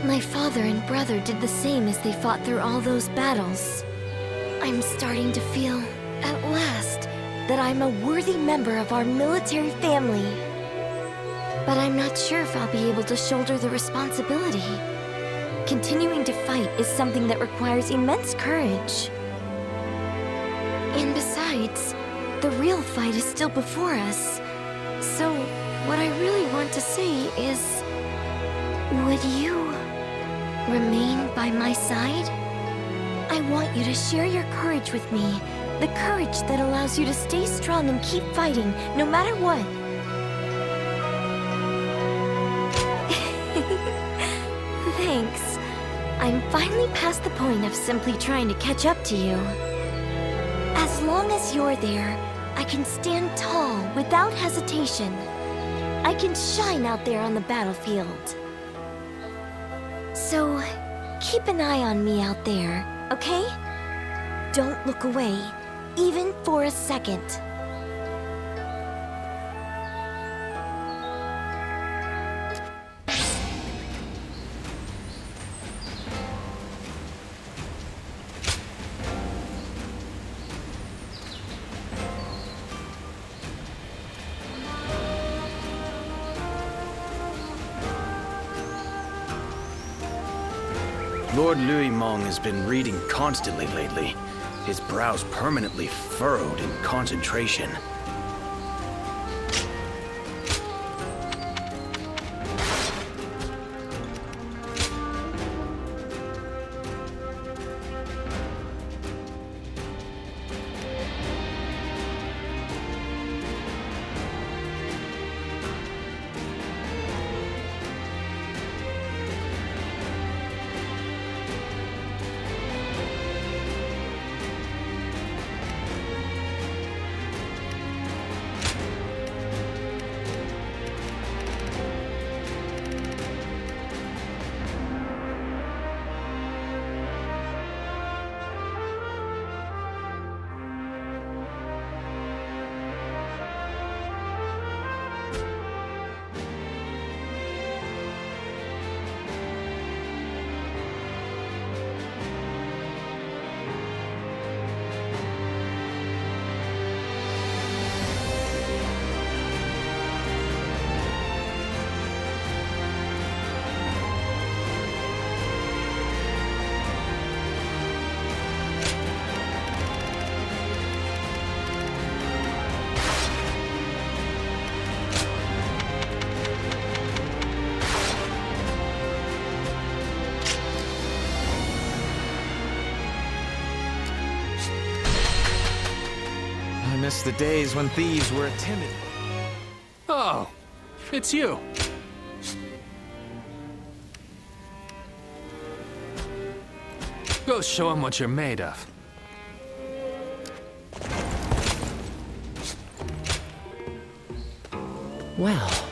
Speaker 4: My father and brother did the same as they fought through all those battles. I'm starting to feel, at last, that I'm a worthy member of our military family. But I'm not sure if I'll be able to shoulder the responsibility. Continuing to fight is something that requires immense courage. And besides, the real fight is still before us. So, what I really want to say is, would you remain by my side? I want you to share your courage with me. The courage that allows you to stay strong and keep fighting, no matter what. Thanks. I'm finally past the point of simply trying to catch up to you. As long as you're there, I can stand tall without hesitation. I can shine out there on the battlefield. So, keep an eye on me out there, okay? Don't look away, even for a second.
Speaker 2: Lord Louis Mong has been reading constantly lately, his brows permanently furrowed in concentration.
Speaker 8: I miss the days when thieves were a timid.
Speaker 5: It's you.
Speaker 6: Go show him what you're made of.
Speaker 7: Well.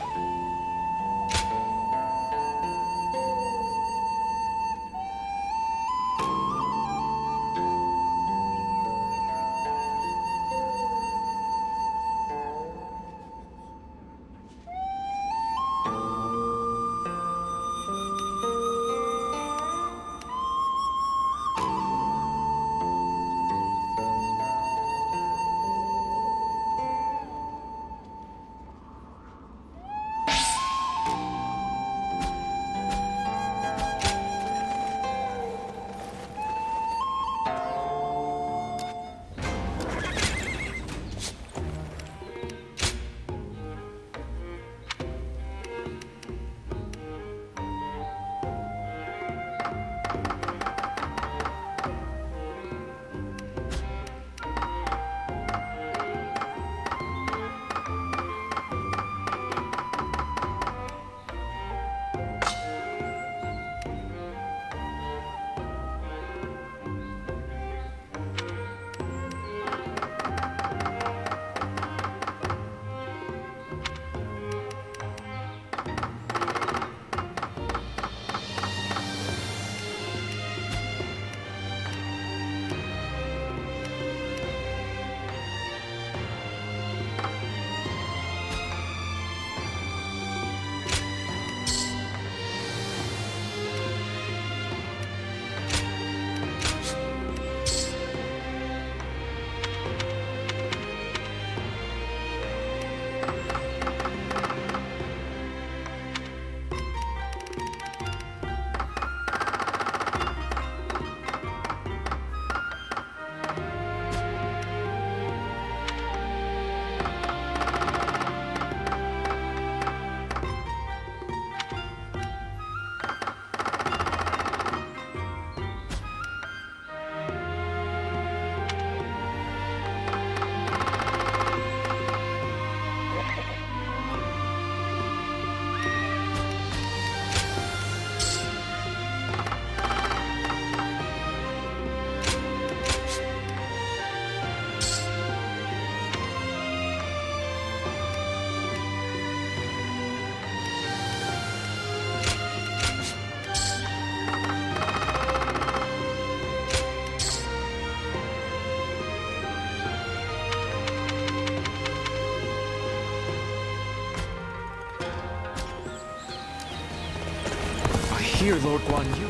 Speaker 5: Here, Lord Guan Yu.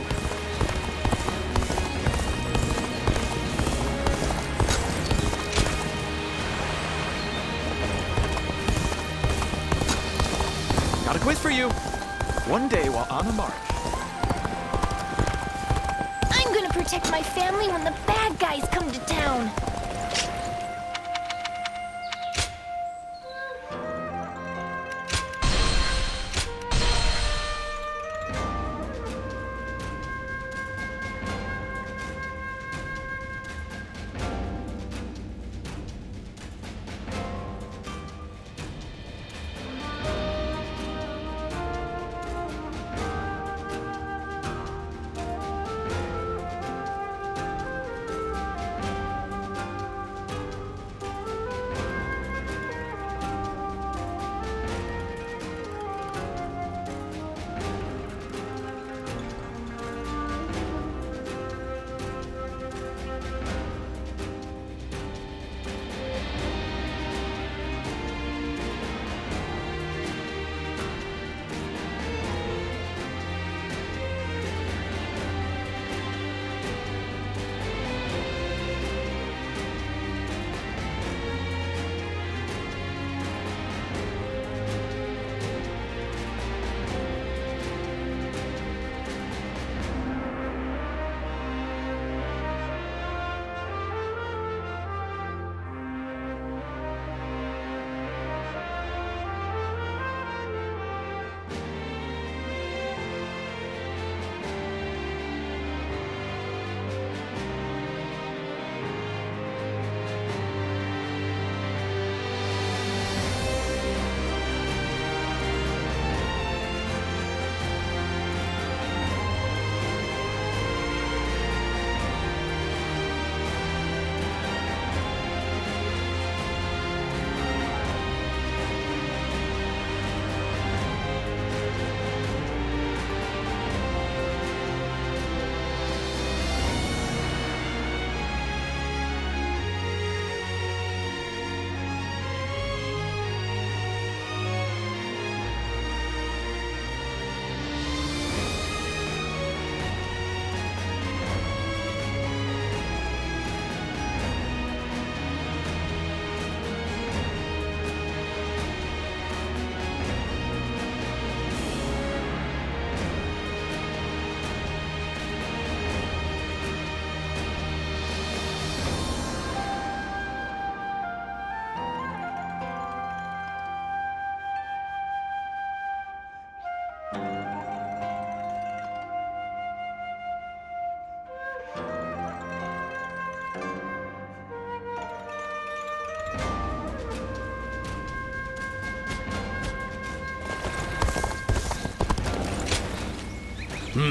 Speaker 15: Got a quiz for you. One day while on the march.
Speaker 4: I'm gonna protect my family when the bad guys come to town.
Speaker 16: Take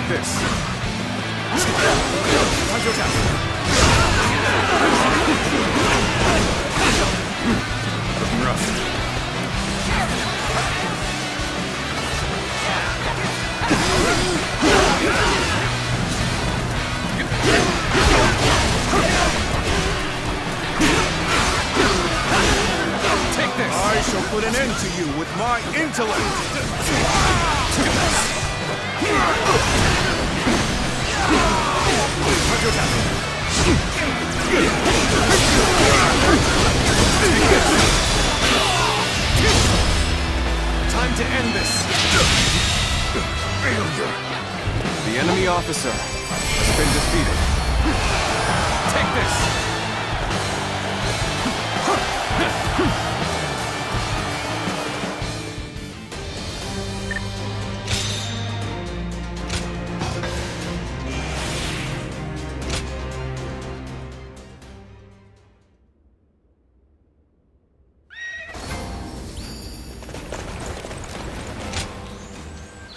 Speaker 16: this.
Speaker 3: Looking rough.
Speaker 16: Take this.
Speaker 18: I shall put an end to you with my intellect.
Speaker 16: Time to end this. Failure. The enemy officer has been defeated. Take this.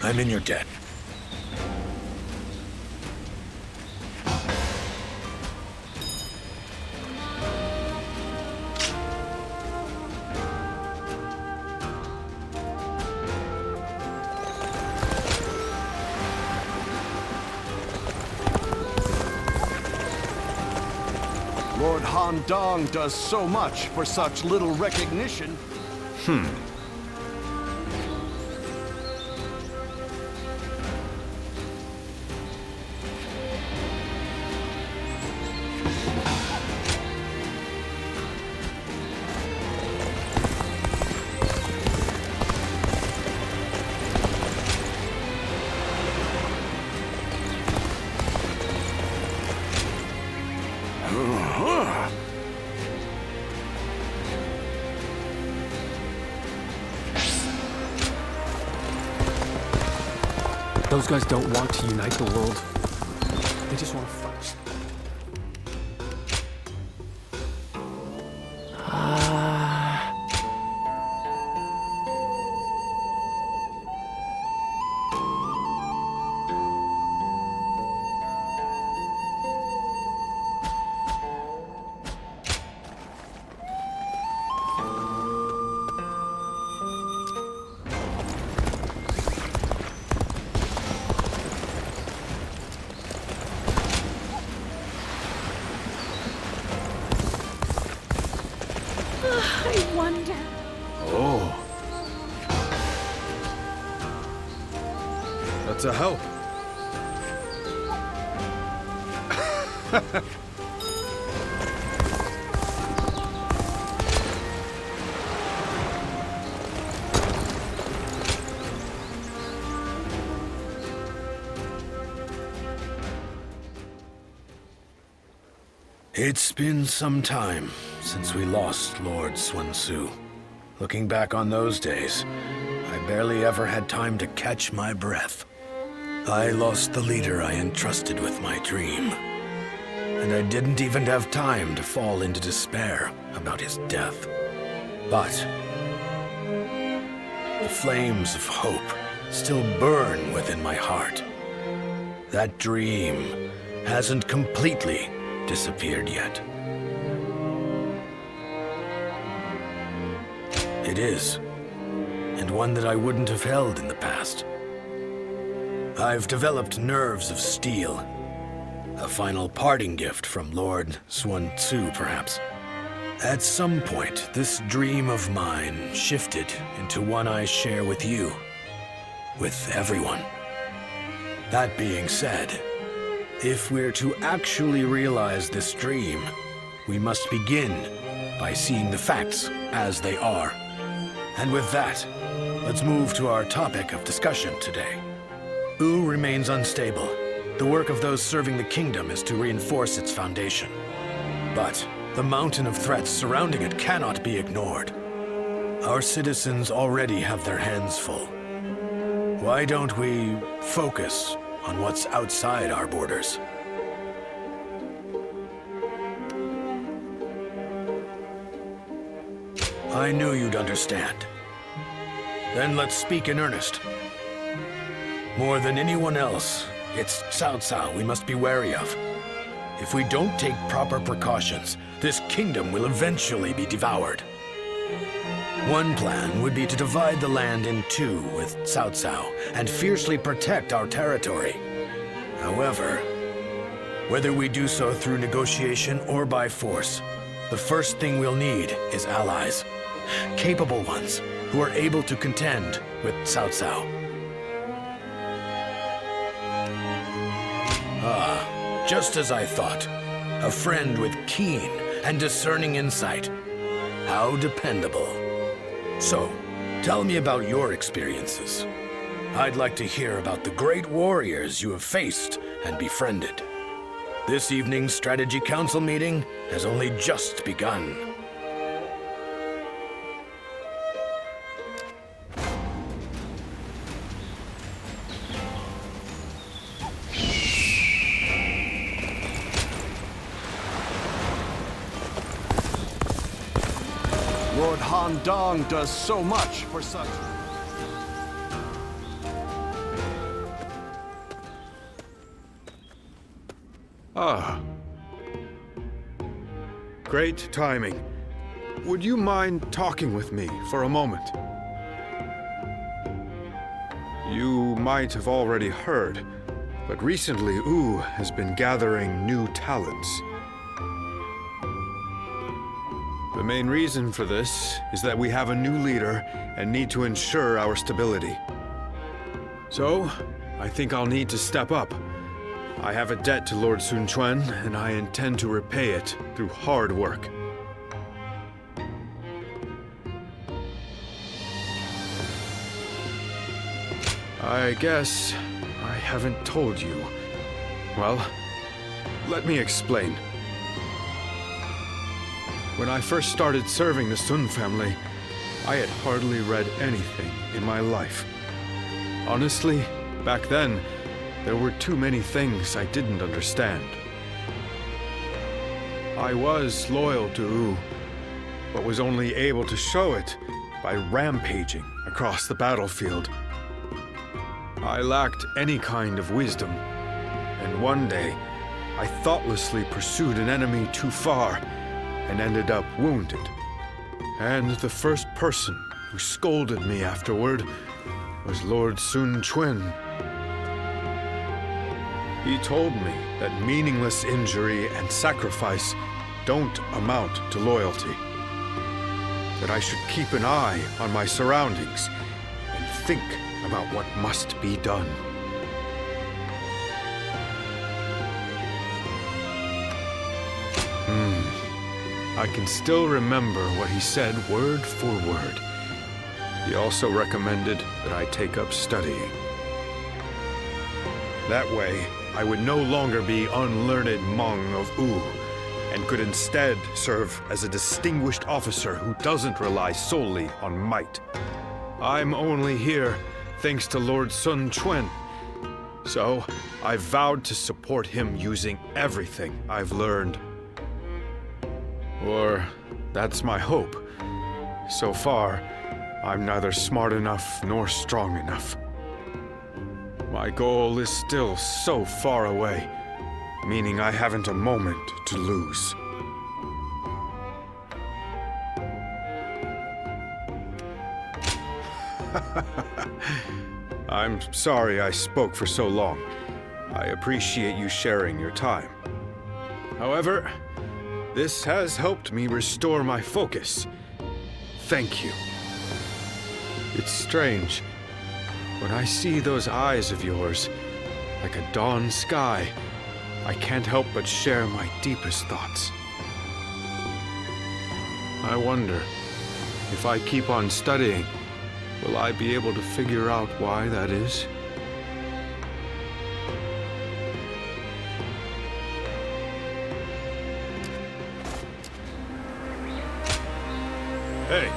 Speaker 2: I'm in your debt.
Speaker 1: Lord Han Dong does so much for such little recognition.
Speaker 6: Those guys don't want to unite the world. They just want to fight.
Speaker 11: I wonder.
Speaker 17: Oh. That's a help.
Speaker 2: It's been some time since we lost Lord Sun Tzu. Looking back on those days, I barely ever had time to catch my breath. I lost the leader I entrusted with my dream. And I didn't even have time to fall into despair about his death. But the flames of hope still burn within my heart. That dream hasn't completely disappeared yet. It is, and one that I wouldn't have held in the past. I've developed nerves of steel, a final parting gift from Lord Sun Tzu, perhaps. At some point, this dream of mine shifted into one I share with you, with everyone. That being said, if we're to actually realize this dream, we must begin by seeing the facts as they are. And with that, let's move to our topic of discussion today. Wu remains unstable, The work of those serving the kingdom is to reinforce its foundation. But the mountain of threats surrounding it cannot be ignored. Our citizens already have their hands full. Why don't we focus on what's outside our borders? I knew you'd understand. Then let's speak in earnest. More than anyone else, it's Cao Cao we must be wary of. If we don't take proper precautions, this kingdom will eventually be devoured. One plan would be to divide the land in two with Cao Cao and fiercely protect our territory. However, whether we do so through negotiation or by force, the first thing we'll need is allies. Capable ones who are able to contend with Cao Cao. Ah, just as I thought. A friend with keen and discerning insight. How dependable. So, tell me about your experiences. I'd like to hear about the great warriors you have faced and befriended. This evening's Strategy Council meeting has only just begun.
Speaker 1: Lord Han Dong does so much for such...
Speaker 17: Ah. Great timing. Would you mind talking with me for a moment? You might have already heard, but recently Wu has been gathering new talents. The main reason for this is that we have a new leader and need to ensure our stability. So, I think I'll need to step up. I have a debt to Lord Sun Quan, and I intend to repay it through hard work. I guess I haven't told you. Well, let me explain. When I first started serving the Sun family, I had hardly read anything in my life. Honestly, back then, there were too many things I didn't understand. I was loyal to Wu, but was only able to show it by rampaging across the battlefield. I lacked any kind of wisdom, and one day, I thoughtlessly pursued an enemy too far and ended up wounded. And the first person who scolded me afterward was Lord Sun Quan. He told me that meaningless injury and sacrifice don't amount to loyalty. That I should keep an eye on my surroundings and think about what must be done. I can still remember what he said word for word. He also recommended that I take up studying. That way, I would no longer be unlearned Hmong of Wu, and could instead serve as a distinguished officer who doesn't rely solely on might. I'm only here thanks to Lord Sun Quan, so I vowed to support him using everything I've learned. Or that's my hope. So far, I'm neither smart enough nor strong enough. My goal is still so far away, meaning I haven't a moment to lose. I'm sorry I spoke for so long. I appreciate you sharing your time. However, this has helped me restore my focus. Thank you. It's strange. When I see those eyes of yours, like a dawn sky, I can't help but share my deepest thoughts. I wonder, if I keep on studying, will I be able to figure out why that is?
Speaker 13: Hey!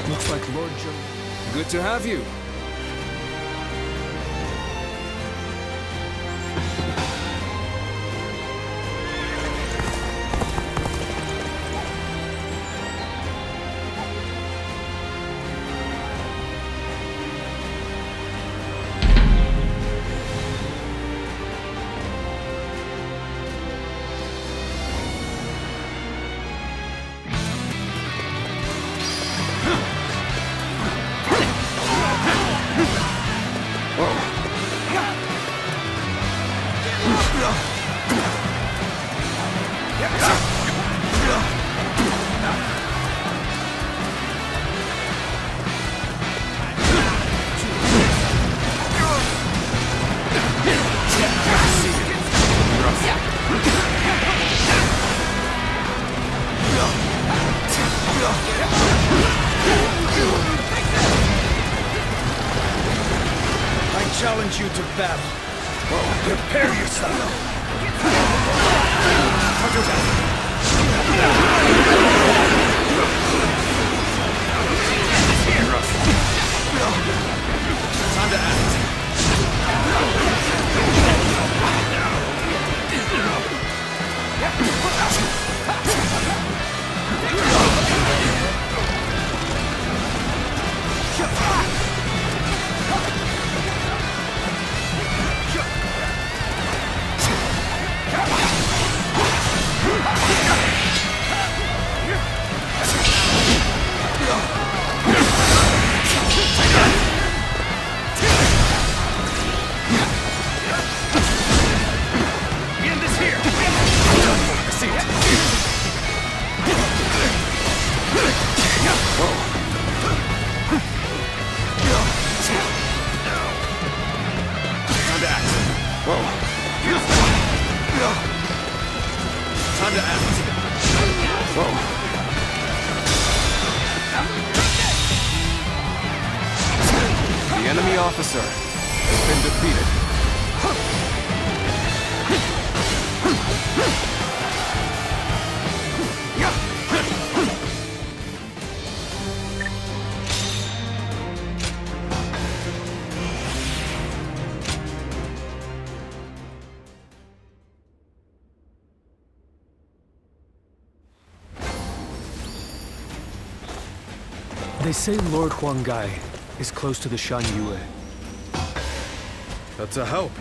Speaker 12: Looks like Lord Joe. Good to have you.
Speaker 18: I challenge you to battle. Prepare yourself.
Speaker 2: Time to act.
Speaker 18: Time to act.
Speaker 16: The enemy officer has been defeated.
Speaker 6: They say Lord Huanggai is close to the Shan Yue.
Speaker 17: That's a help.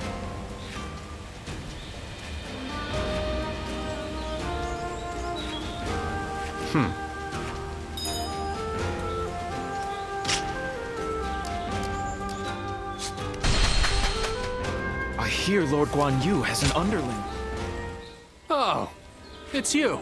Speaker 15: I hear Lord Guan Yu has an underling.
Speaker 5: Oh, it's you.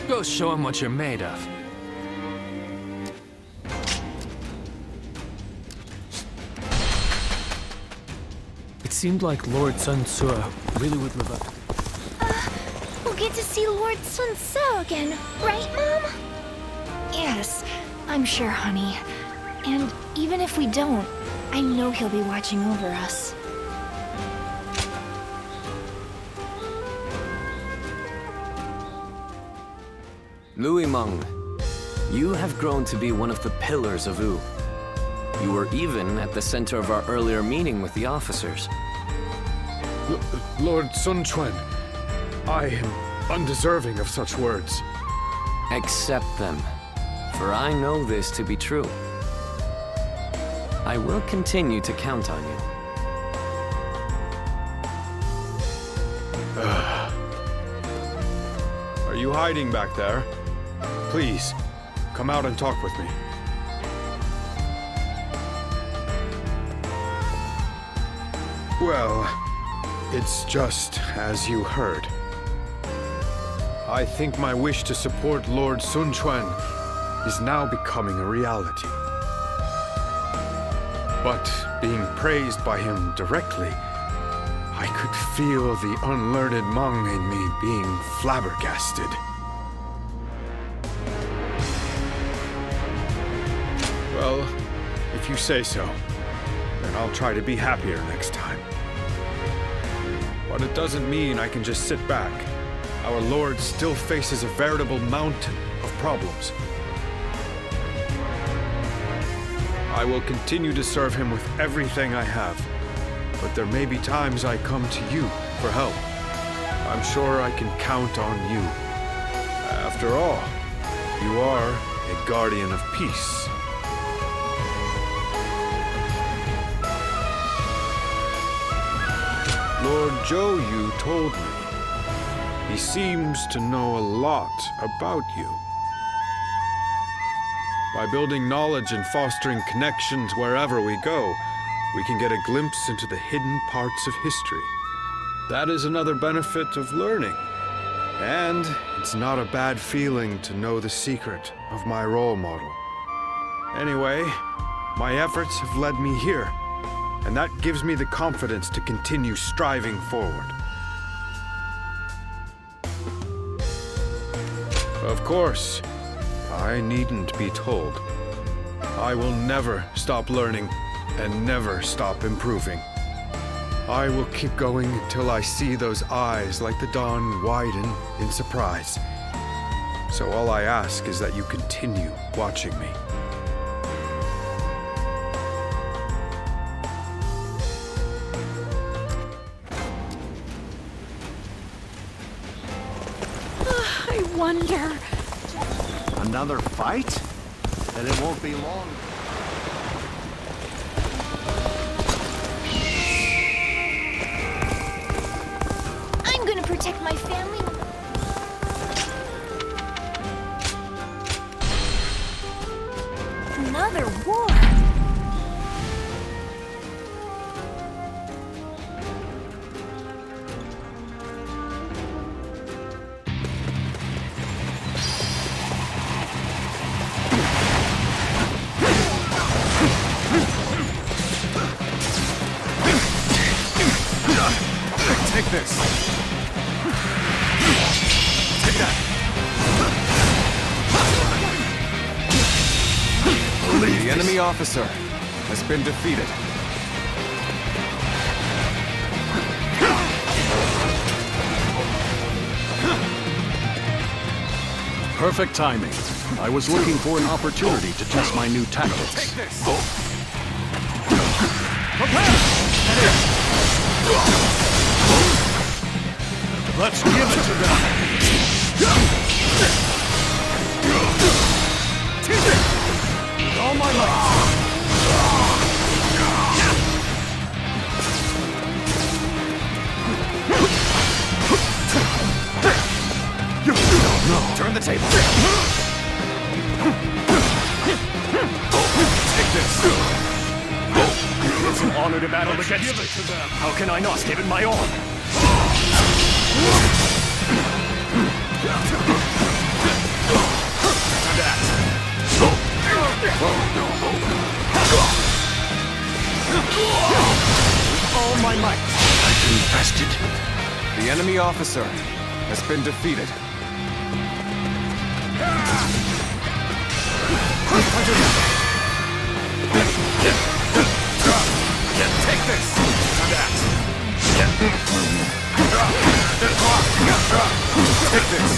Speaker 5: Go show him what you're made of.
Speaker 6: It seemed like Lord Sun Ce really would live up.
Speaker 4: We'll get to see Lord Sun Ce again, right, Mom? Yes, I'm sure, honey. And even if we don't, I know he'll be watching over us.
Speaker 5: Louis Meng, you have grown to be one of the pillars of Wu. You were even at the center of our earlier meeting with the officers.
Speaker 17: Lord Sun Quan, I am undeserving of such words.
Speaker 5: Accept them, for I know this to be true. I will continue to count on you.
Speaker 17: Are you hiding back there? Please, come out and talk with me. Well, It's just as you heard. I think my wish to support Lord Sun Quan is now becoming a reality. But being praised by him directly, I could feel the unlearned Hmong in me being flabbergasted. Well, if you say so, then I'll try to be happier next time. But it doesn't mean I can just sit back. Our Lord still faces a veritable mountain of problems. I will continue to serve him with everything I have, but there may be times I come to you for help. I'm sure I can count on you. After all, you are a guardian of peace. Lord Zhou Yu told me. He seems to know a lot about you. By building knowledge and fostering connections wherever we go, we can get a glimpse into the hidden parts of history. That is another benefit of learning. And it's not a bad feeling to know the secret of my role model. Anyway, my efforts have led me here, and that gives me the confidence to continue striving forward. Of course, I needn't be told. I will never stop learning and never stop improving. I will keep going until I see those eyes like the dawn widen in surprise. So all I ask is that you continue watching me.
Speaker 11: I wonder...
Speaker 1: Another fight? Then it won't be long.
Speaker 4: I'm gonna protect my family. Another war.
Speaker 16: Take this. Take that. The enemy officer has been defeated.
Speaker 3: Perfect timing. I was looking for an opportunity to test my new tactics.
Speaker 16: Take this.
Speaker 3: Let's give it to them. With all my might. You don't know.
Speaker 16: Turn the table. Take this.
Speaker 3: It's an honor to battle against you. How can I not give it my all?
Speaker 16: All my might.
Speaker 1: I confessed it.
Speaker 16: The enemy officer has been defeated. Take this. Take this.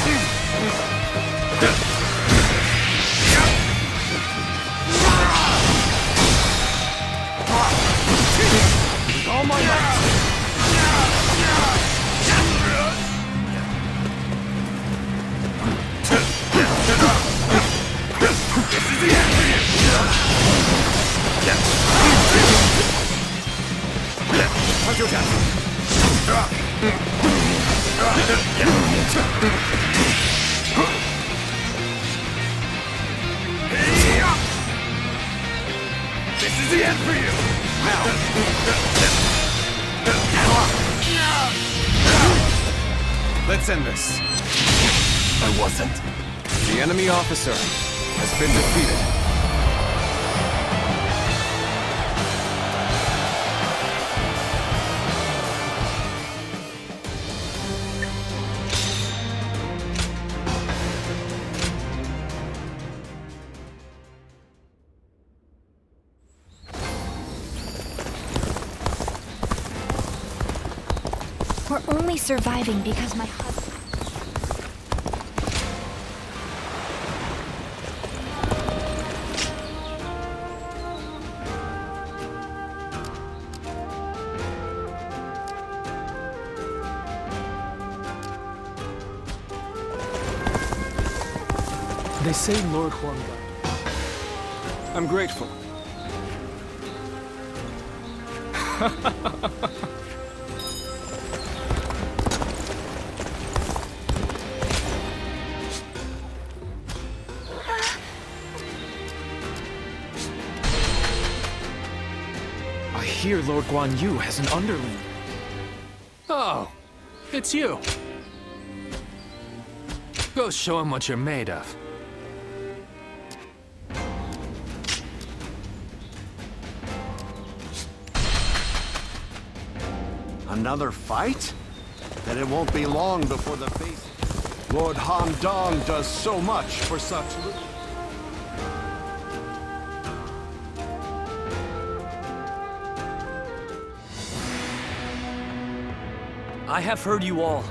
Speaker 16: With all my might. This is the end for you. How's your attack? This is the end for you. Now. Let's end this.
Speaker 3: I wasn't.
Speaker 16: The enemy officer has been defeated.
Speaker 4: We're only surviving because my husband...
Speaker 6: They say Lord Huang.
Speaker 12: I'm grateful.
Speaker 15: I hear Lord Guan Yu has an underling.
Speaker 5: Oh, it's you. Go show him what you're made of.
Speaker 1: Another fight? Then it won't be long before the face... Lord Han Dong does so much for such little...
Speaker 5: I have heard you all.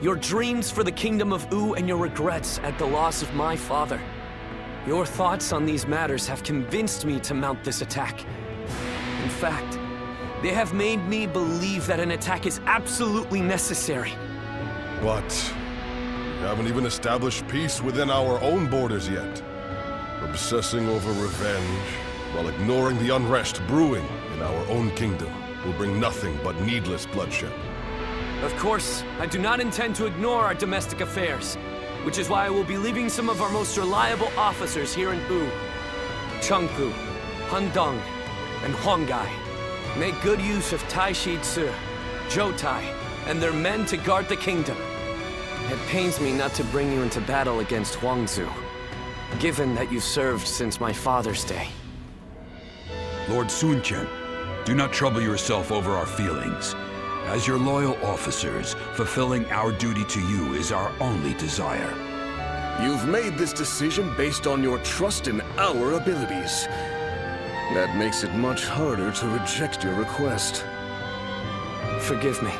Speaker 5: Your dreams for the kingdom of Wu and your regrets at the loss of my father. Your thoughts on these matters have convinced me to mount this attack. In fact, they have made me believe that an attack is absolutely necessary.
Speaker 13: But we haven't even established peace within our own borders yet. Obsessing over revenge while ignoring the unrest brewing in our own kingdom will bring nothing but needless bloodshed.
Speaker 5: Of course, I do not intend to ignore our domestic affairs, which is why I will be leaving some of our most reliable officers here in Wu. Chengpu, Handong, and Huanggai. Make good use of Tai Shi Tzu, Zhou Tai, and their men to guard the kingdom. It pains me not to bring you into battle against Huangzu, given that you served since my father's day.
Speaker 9: Lord Sun Chen, do not trouble yourself over our feelings. As your loyal officers, fulfilling our duty to you is our only desire.
Speaker 14: You've made this decision based on your trust in our abilities. That makes it much harder to reject your request.
Speaker 5: Forgive me.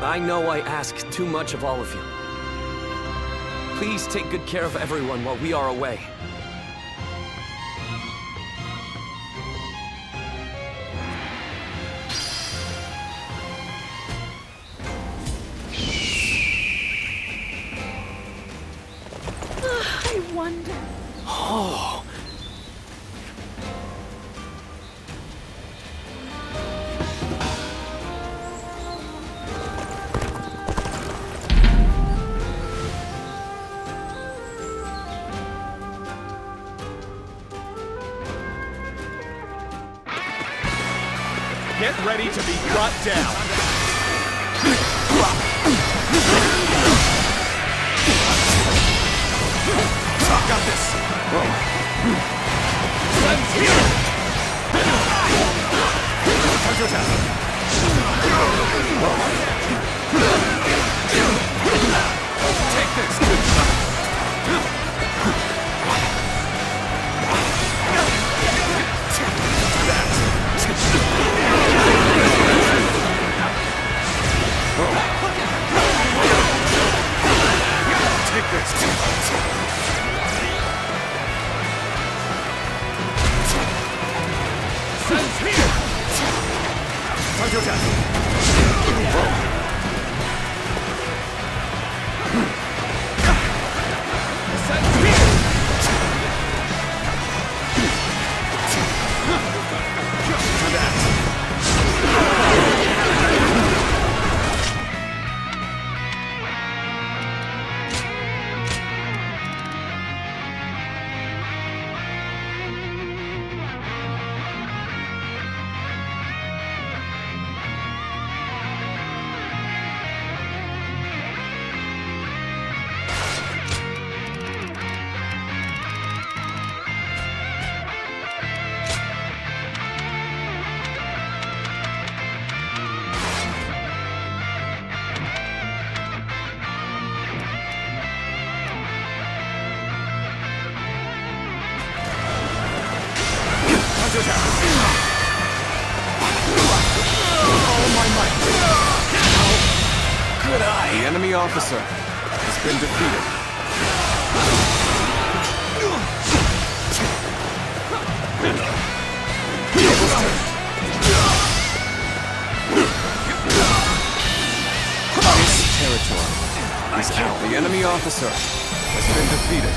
Speaker 5: I know I ask too much of all of you. Please take good care of everyone while we are away.
Speaker 11: I wonder...
Speaker 5: Oh.
Speaker 15: Get ready to be brought down.
Speaker 16: Got this.
Speaker 15: Sun's here. Time to attack.
Speaker 16: Take this. Take this.
Speaker 15: Sun's here. Time to attack. Sun's here. Time to act.
Speaker 16: Good eye. The enemy officer has been defeated. This territory is out. The enemy officer has been defeated.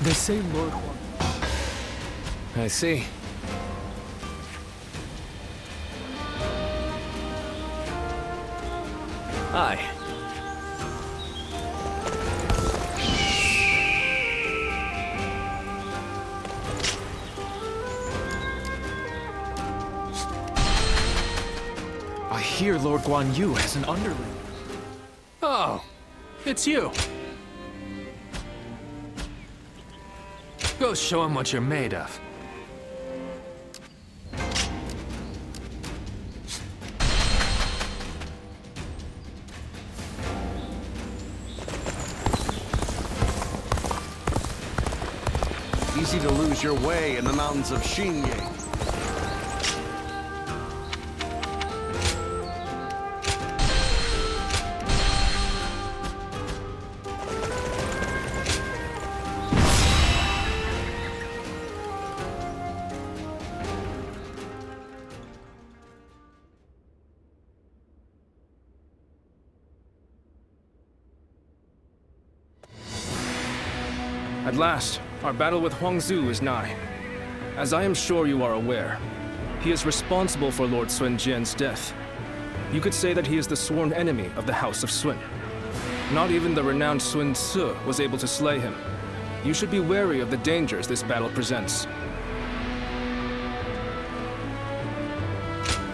Speaker 6: They say Lord Huang...
Speaker 5: I see. Aye.
Speaker 12: I hear Lord Guan Yu has an underling.
Speaker 6: Oh, it's you. Go show him what you're made of.
Speaker 1: Easy to lose your way in the mountains of Xinye.
Speaker 12: At last, our battle with Huangzu is nigh. As I am sure you are aware, he is responsible for Lord Sun Jian's death. You could say that he is the sworn enemy of the House of Sun. Not even the renowned Sun Tzu was able to slay him. You should be wary of the dangers this battle presents.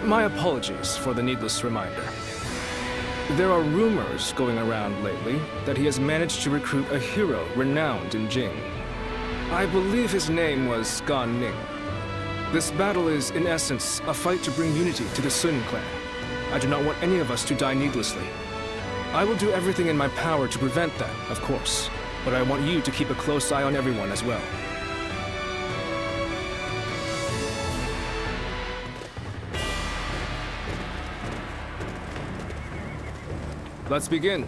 Speaker 12: My apologies for the needless reminder. There are rumors going around lately that he has managed to recruit a hero renowned in Jing. I believe his name was Gan Ning. This battle is, in essence, a fight to bring unity to the Sun clan. I do not want any of us to die needlessly. I will do everything in my power to prevent that, of course, but I want you to keep a close eye on everyone as well. Let's begin.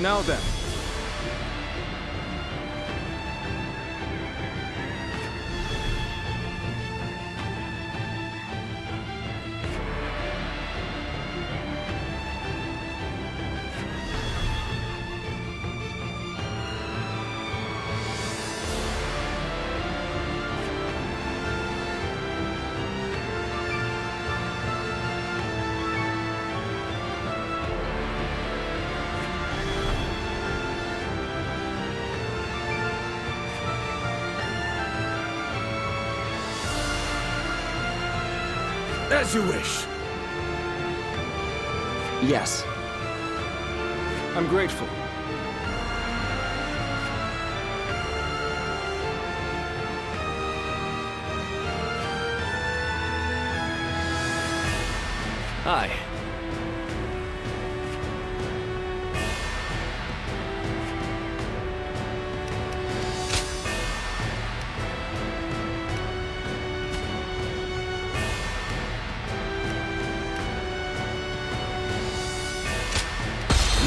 Speaker 12: Now then.
Speaker 18: As you wish.
Speaker 19: Yes.
Speaker 12: I'm grateful.
Speaker 5: Aye.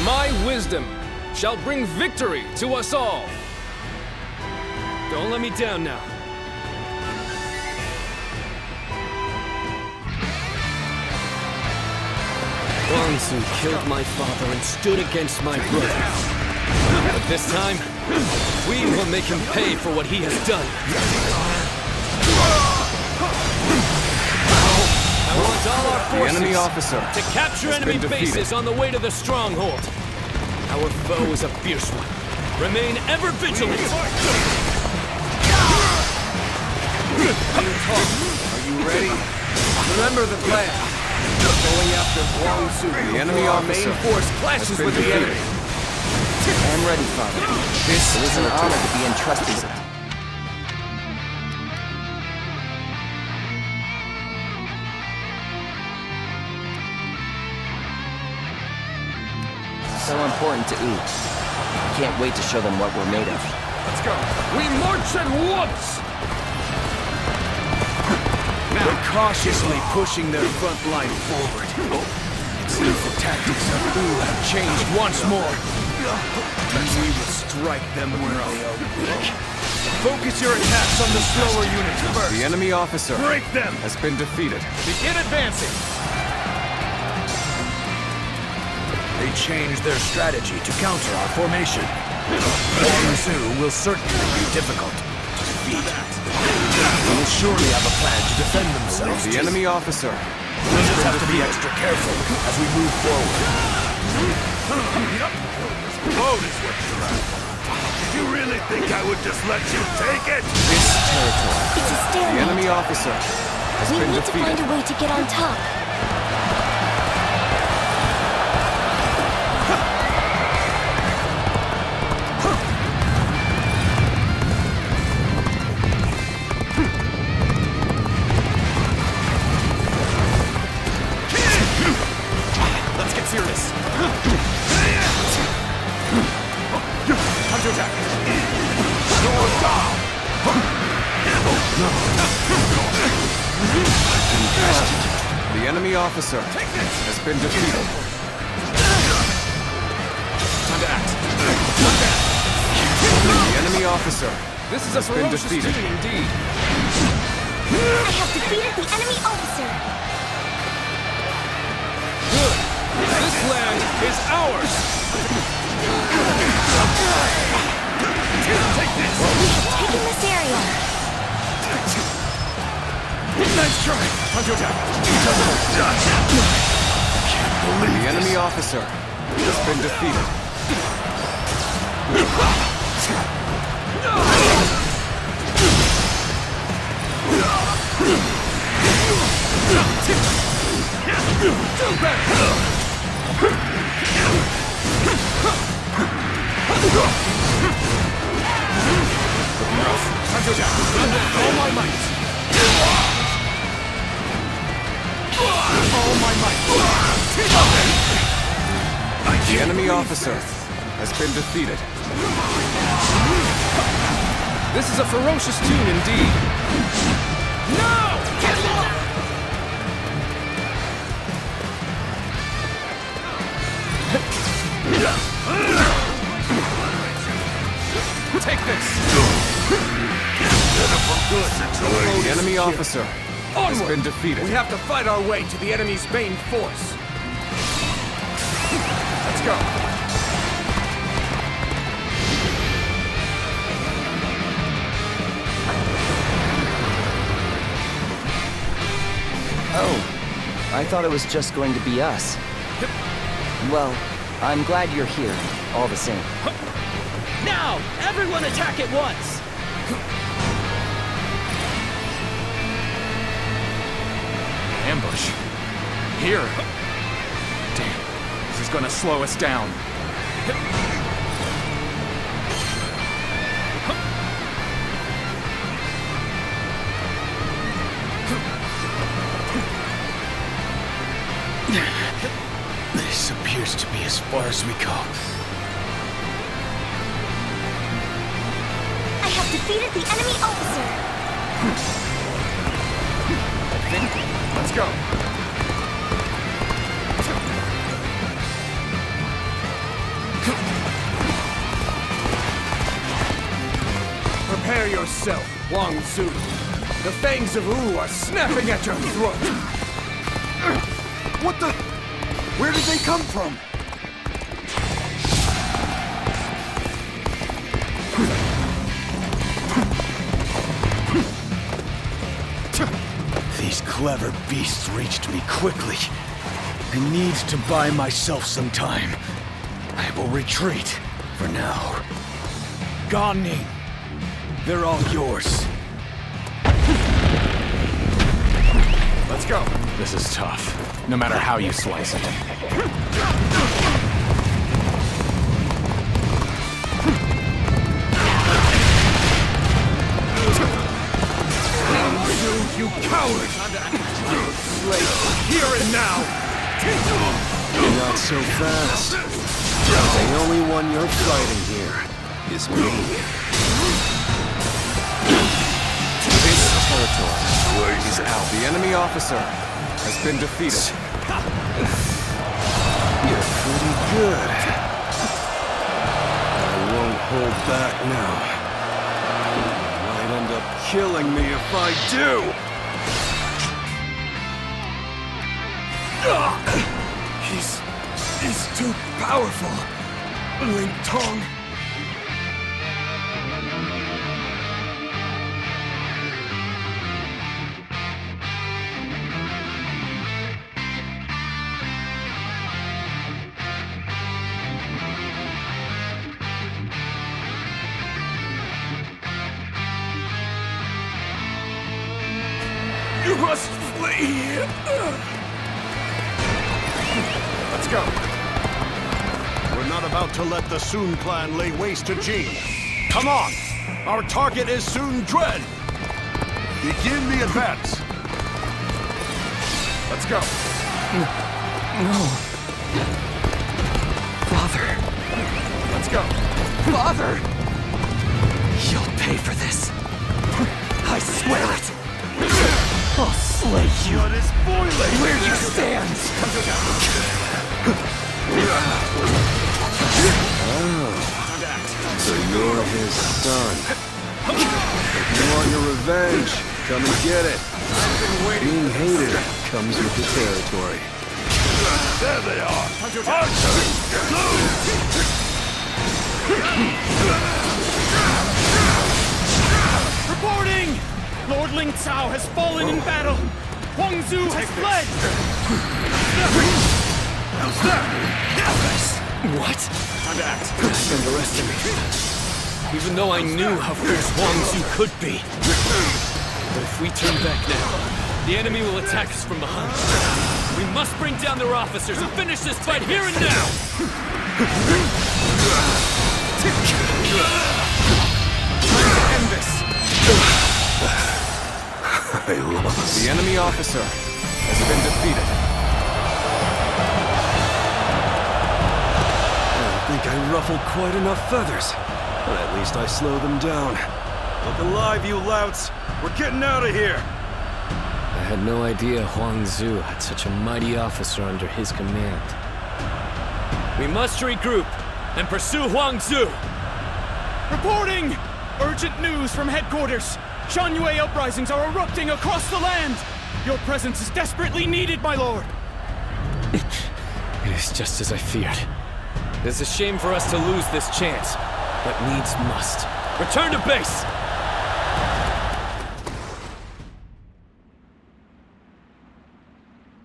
Speaker 12: My wisdom shall bring victory to us all.
Speaker 5: Don't let me down now. Huang Zu killed my father and stood against my brother. But this time, we will make him pay for what he has done. I want all our forces
Speaker 16: the enemy officer
Speaker 5: to capture enemy bases on the way to the stronghold. Our foe is a fierce one. Remain ever vigilant.
Speaker 18: Are you ready? Remember the plan. Going after Huang Zu.
Speaker 16: The enemy
Speaker 18: Main
Speaker 16: officer
Speaker 18: force clashes with the enemy.
Speaker 19: I am ready, Father. It is an honor to be entrusted with it. So important to Wu. I can't wait to show them what we're made of.
Speaker 15: Let's go. We march at once!
Speaker 18: They're cautiously pushing their front line forward. It seems the tactics of Wu have changed once more. We will strike them where they are weak. Focus your attacks on the slower units first.
Speaker 16: The enemy officer
Speaker 18: Break them!
Speaker 16: has been defeated.
Speaker 15: Begin advancing!
Speaker 2: They changed their strategy to counter our formation. Huang Zu will certainly be difficult to defeat. They will surely have a plan to defend themselves.
Speaker 16: The enemy officer.
Speaker 2: We'll just have to be extra careful as we move forward.
Speaker 15: Road is what you're after. Did you really think I would just let you take it?
Speaker 16: This territory.
Speaker 4: It's a
Speaker 16: The
Speaker 4: stalemate.
Speaker 16: enemy officer has
Speaker 4: We
Speaker 16: been
Speaker 4: need to
Speaker 16: defeated.
Speaker 4: find a way to get on top.
Speaker 15: Let's get serious. Time to attack.
Speaker 16: The enemy officer has been defeated.
Speaker 15: Time to act.
Speaker 16: The enemy officer
Speaker 12: This is a
Speaker 16: has been
Speaker 12: ferocious
Speaker 16: defeated.
Speaker 12: tune indeed.
Speaker 4: I have defeated the enemy officer.
Speaker 12: Good. This land is ours. Take this.
Speaker 4: We have taken this area.
Speaker 15: Nice try. Time to attack.
Speaker 16: The enemy officer has been defeated.
Speaker 15: Do better. Time to attack. All my might. All my might.
Speaker 16: The enemy officer has been defeated.
Speaker 12: This is a ferocious tune indeed.
Speaker 15: No!
Speaker 12: Take this.
Speaker 16: The enemy officer has been defeated.
Speaker 18: We have to fight our way to the enemy's main force. Let's go.
Speaker 19: Oh, I thought it was just going to be us. Well, I'm glad you're here, all the same.
Speaker 20: Now, everyone attack at once!
Speaker 15: Ambush. Here. Damn. This is gonna slow us down.
Speaker 1: This appears to be as far as we go.
Speaker 4: I have defeated the enemy officer.
Speaker 15: Let's go.
Speaker 18: Prepare yourself, Huang Zu. The fangs of Wu are snapping at your throat.
Speaker 10: What the? Where did they come from?
Speaker 18: These clever beasts reached me quickly. I need to buy myself some time. I will retreat for now. Gan Ning, they're all yours.
Speaker 15: Let's go. This is tough, no matter how you slice it.
Speaker 18: You coward! Slave, here and now!
Speaker 1: Not so fast. The only one you're fighting here is me.
Speaker 16: This territory is out. The enemy officer has been defeated.
Speaker 1: You're pretty good. I won't hold back now. You might end up killing me if I do!
Speaker 18: He's too powerful. Ling Tong. You must flee!
Speaker 10: Let's go. We're not about to let the Sun clan lay waste to Jing. Come on! Our target is Sun Quan! Begin the advance! Let's go!
Speaker 5: No. Father.
Speaker 10: Let's go!
Speaker 5: Father! You'll pay for this. I swear it. I'll slay you.
Speaker 10: Blood is boiling!
Speaker 5: Where you stand!
Speaker 1: So you're his son. If you want your revenge, come and get it. Being hated comes with the territory.
Speaker 10: There they are!
Speaker 15: Reporting! Lord Ling Cao has fallen in battle. Huang Zu has fled.
Speaker 5: What?
Speaker 15: Time to act.
Speaker 5: I underestimated. Even though I knew how fierce Huang Zu could be. But if we turn back now, the enemy will attack us from behind. We must bring down their officers and finish this fight here and now!
Speaker 18: Time to end this!
Speaker 1: I lost.
Speaker 16: The enemy officer has been defeated.
Speaker 1: I think I ruffled quite enough feathers. But at least I slowed them down. Look alive, you louts! We're getting out of here!
Speaker 5: I had no idea Huang Zu had such a mighty officer under his command. We must regroup and pursue Huang Zu!
Speaker 15: Reporting! Urgent news from headquarters! Shanyue uprisings are erupting across the land! Your presence is desperately needed, my lord!
Speaker 5: It is just as I feared. It is a shame for us to lose this chance, but needs must. Return to base!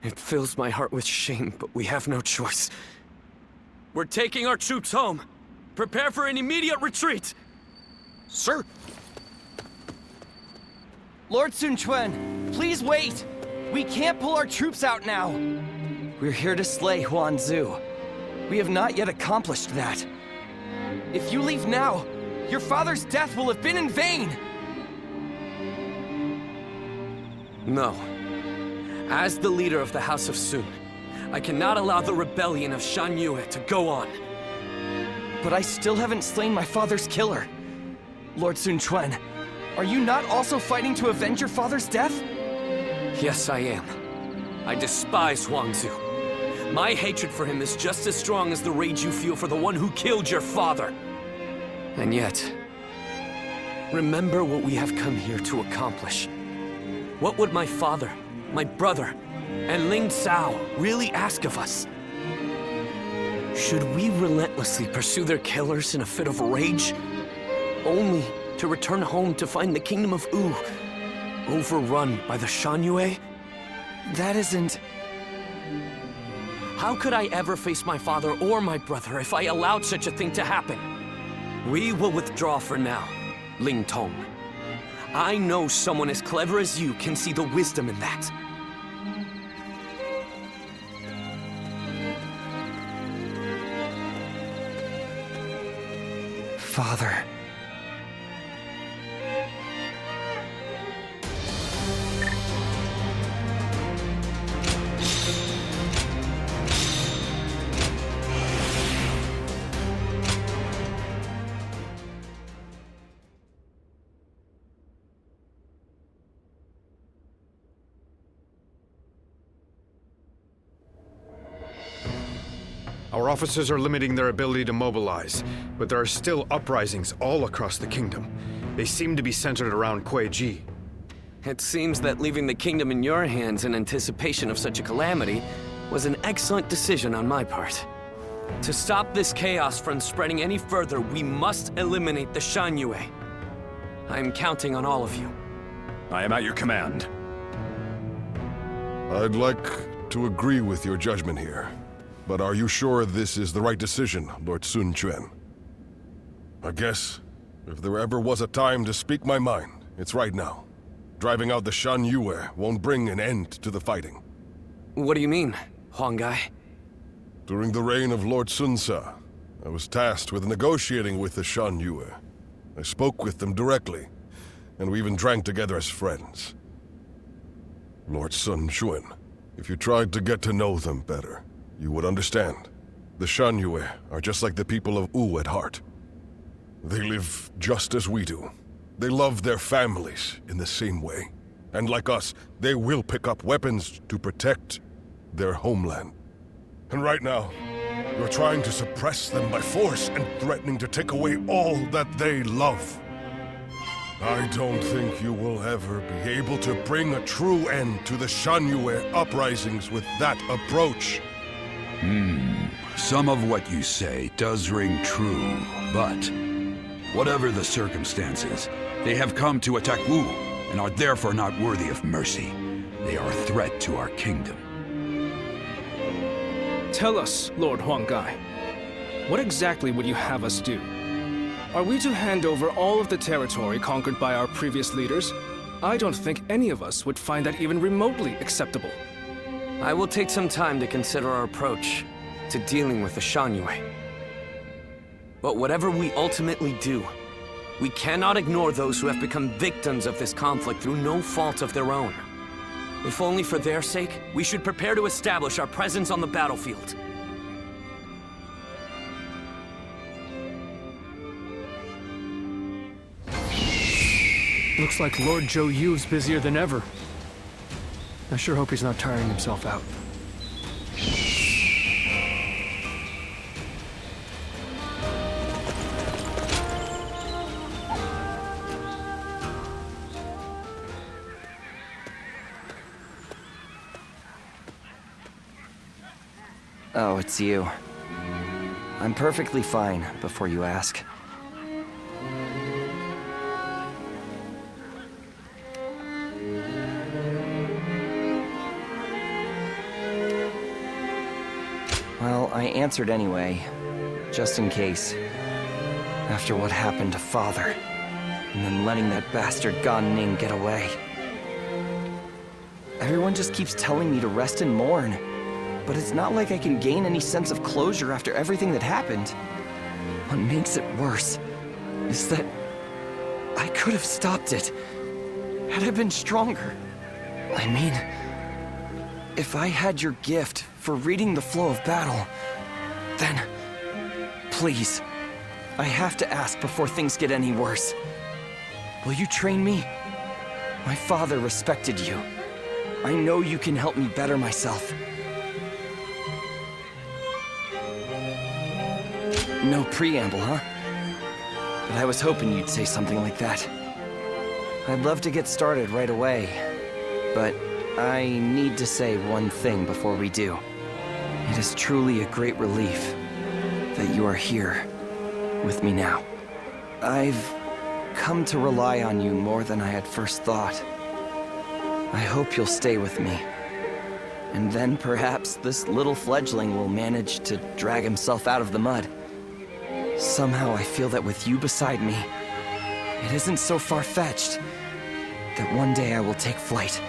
Speaker 5: It fills my heart with shame, but we have no choice. We're taking our troops home. Prepare for an immediate retreat!
Speaker 15: Sir!
Speaker 19: Lord Sun Quan, please wait! We can't pull our troops out now! We're here to slay Huang Zu. We have not yet accomplished that. If you leave now, your father's death will have been in vain!
Speaker 5: No. As the leader of the House of Sun, I cannot allow the rebellion of Shanyue to go on.
Speaker 19: But I still haven't slain my father's killer. Lord Sun Quan, are you not also fighting to avenge your father's death?
Speaker 5: Yes, I am. I despise Huang Zu. My hatred for him is just as strong as the rage you feel for the one who killed your father. And yet, Remember what we have come here to accomplish. What would my father, my brother, and Ling Cao really ask of us? Should we relentlessly pursue their killers in a fit of rage, only to return home to find the Kingdom of Wu overrun by the Shanyue?
Speaker 19: That isn't...
Speaker 5: How could I ever face my father or my brother if I allowed such a thing to happen? We will withdraw for now, Ling Tong. I know someone as clever as you can see the wisdom in that.
Speaker 19: Father...
Speaker 17: Our officers are limiting their ability to mobilize, but there are still uprisings all across the kingdom. They seem to be centered around Kuei-ji.
Speaker 5: It seems that leaving the kingdom in your hands in anticipation of such a calamity was an excellent decision on my part. To stop this chaos from spreading any further, we must eliminate the Shanyue. I am counting on all of you.
Speaker 3: I am at your command.
Speaker 13: I'd like to agree with your judgment here. But are you sure this is the right decision, Lord Sun Quan? I guess, if there ever was a time to speak my mind, it's right now. Driving out the Shanyue won't bring an end to the fighting.
Speaker 5: What do you mean, Huang Gai?
Speaker 13: During the reign of Lord Sun Ca, I was tasked with negotiating with the Shanyue. I spoke with them directly, and we even drank together as friends. Lord Sun Quan, if you tried to get to know them better, you would understand. The Shanyue are just like the people of Wu at heart. They live just as we do. They love their families in the same way. And like us, they will pick up weapons to protect their homeland. And right now, you're trying to suppress them by force and threatening to take away all that they love. I don't think you will ever be able to bring a true end to the Shanyue uprisings with that approach.
Speaker 9: Some of what you say does ring true, but whatever the circumstances, they have come to attack Wu and are therefore not worthy of mercy. They are a threat to our kingdom.
Speaker 12: Tell us, Lord Huang Gai, what exactly would you have us do? Are we to hand over all of the territory conquered by our previous leaders? I don't think any of us would find that even remotely acceptable.
Speaker 5: I will take some time to consider our approach to dealing with the Shanyue. But whatever we ultimately do, we cannot ignore those who have become victims of this conflict through no fault of their own. If only for their sake, we should prepare to establish our presence on the battlefield.
Speaker 6: Looks like Lord Zhou Yu's busier than ever. I sure hope he's not tiring himself out.
Speaker 19: Oh, it's you. I'm perfectly fine, before you ask. Well, I answered anyway, just in case. After what happened to Father, and then letting that bastard Gan Ning get away. Everyone just keeps telling me to rest and mourn, but it's not like I can gain any sense of closure after everything that happened. What makes it worse is that I could have stopped it, had I been stronger. I mean, if I had your gift for reading the flow of battle, then please, I have to ask before things get any worse. Will you train me? My father respected you. I know you can help me better myself. No preamble, huh? But I was hoping you'd say something like that. I'd love to get started right away, but I need to say one thing before we do. It is truly a great relief that you are here with me now. I've come to rely on you more than I had first thought. I hope you'll stay with me. And then perhaps this little fledgling will manage to drag himself out of the mud. Somehow I feel that with you beside me, it isn't so far-fetched that one day I will take flight.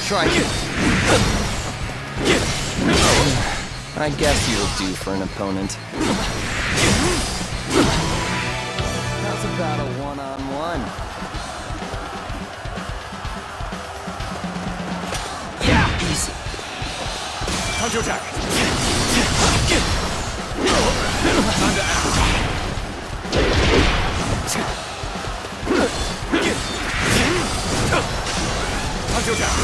Speaker 19: Try it. I guess you'll do for an opponent. How's about a one-on-one? Yeah, easy.
Speaker 3: Time to attack. Time to act. Time to attack.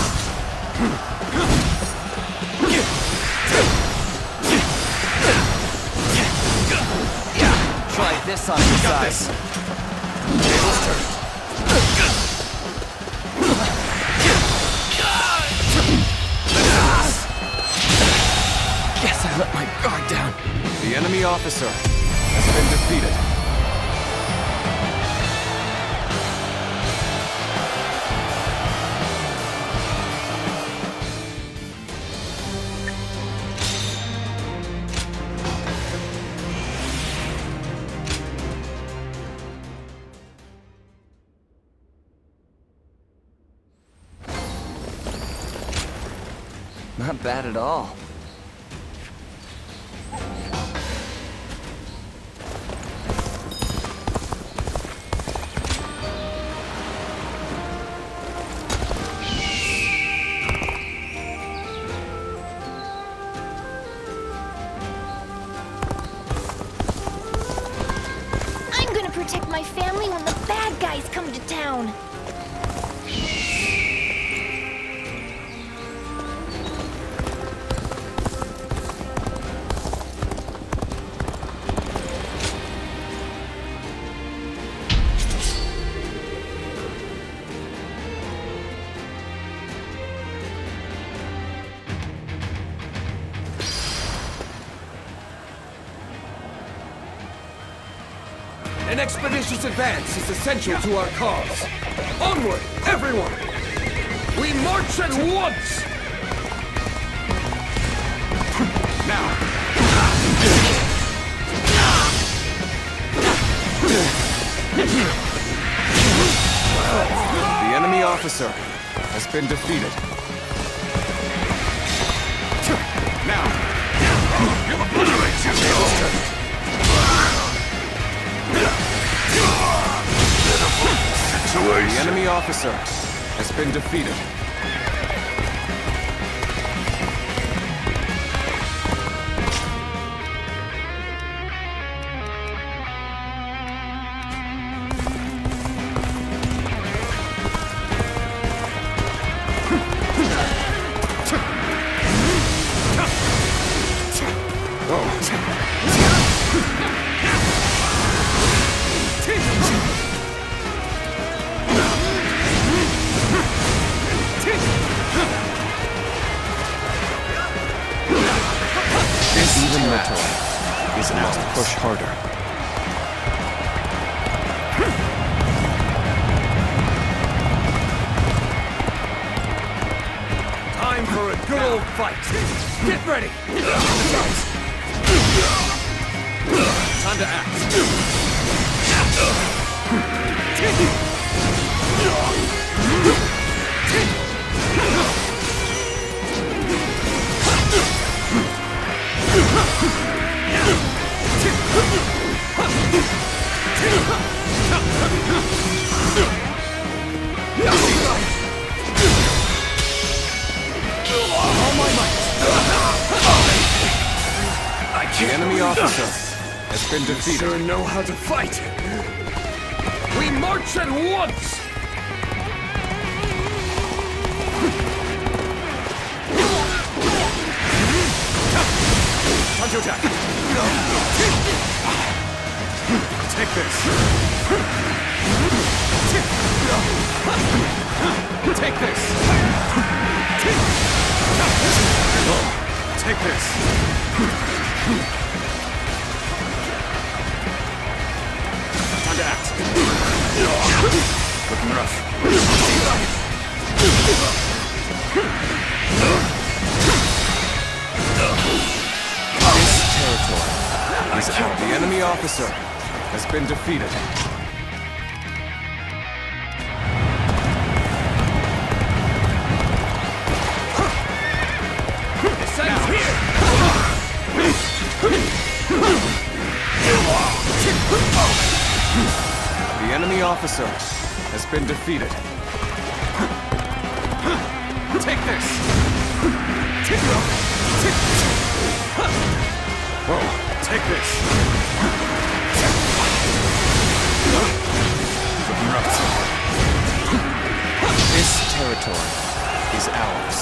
Speaker 19: Try this on your side.
Speaker 3: Tables turned.
Speaker 19: Guess I let my guard down.
Speaker 16: The enemy officer has been defeated.
Speaker 19: Not bad at all.
Speaker 4: I'm gonna protect my family when the bad guys come to town.
Speaker 18: An expeditious advance is essential to our cause. Onward, everyone! We march at once! Now!
Speaker 16: The enemy officer has been defeated.
Speaker 18: Now!
Speaker 3: Obliterate you!
Speaker 16: The enemy officer has been defeated. Is must push harder.
Speaker 18: Time for a good old fight. Get ready.
Speaker 3: Time to act.
Speaker 16: officer has been defeated.
Speaker 14: You sure know how to fight. We march at once!
Speaker 16: Time to attack! Take this! Take this! Take this! Time to act! Looking rough. This territory is out. The enemy officer has been defeated. The enemy officer has been defeated. Take this! Whoa, take this! This territory is ours.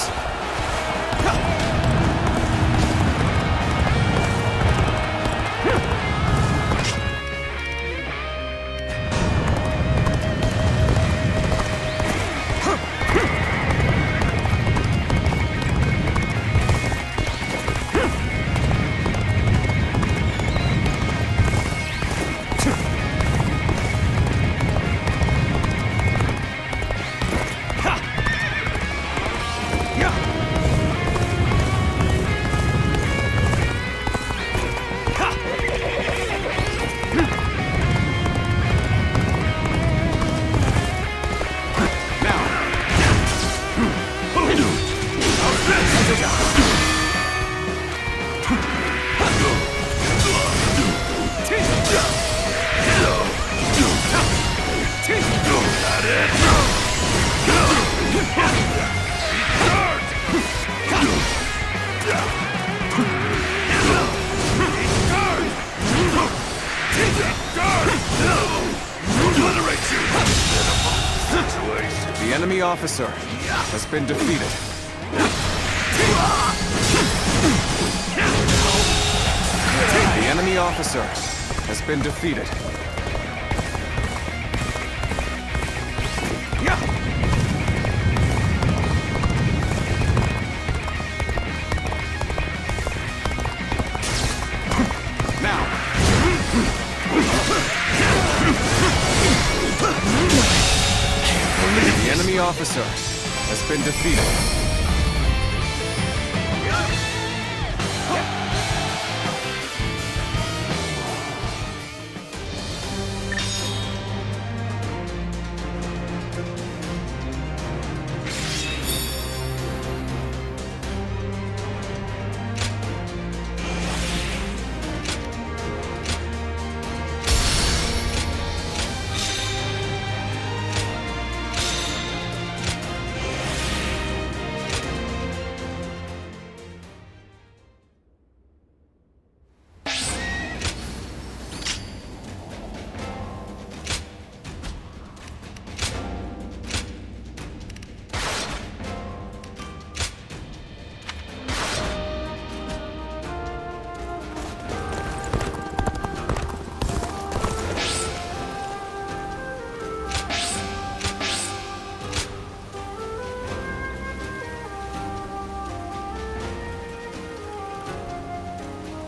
Speaker 16: The enemy officer has been defeated. The enemy officer has been defeated. The enemy officer has been defeated.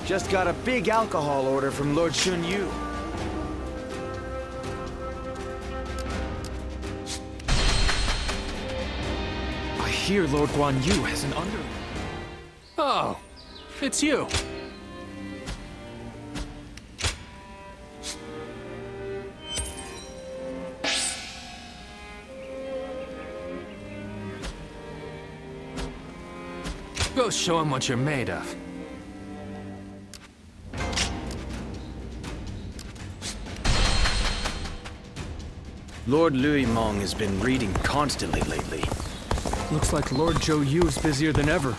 Speaker 8: Just got a big alcohol order from Lord Shun Yu.
Speaker 6: I hear Lord Guan Yu has an under...
Speaker 5: Oh, it's you. Go show him what you're made of.
Speaker 15: Lord Louis Mong has been reading constantly lately.
Speaker 6: Looks like Lord Zhou Yu is busier than ever.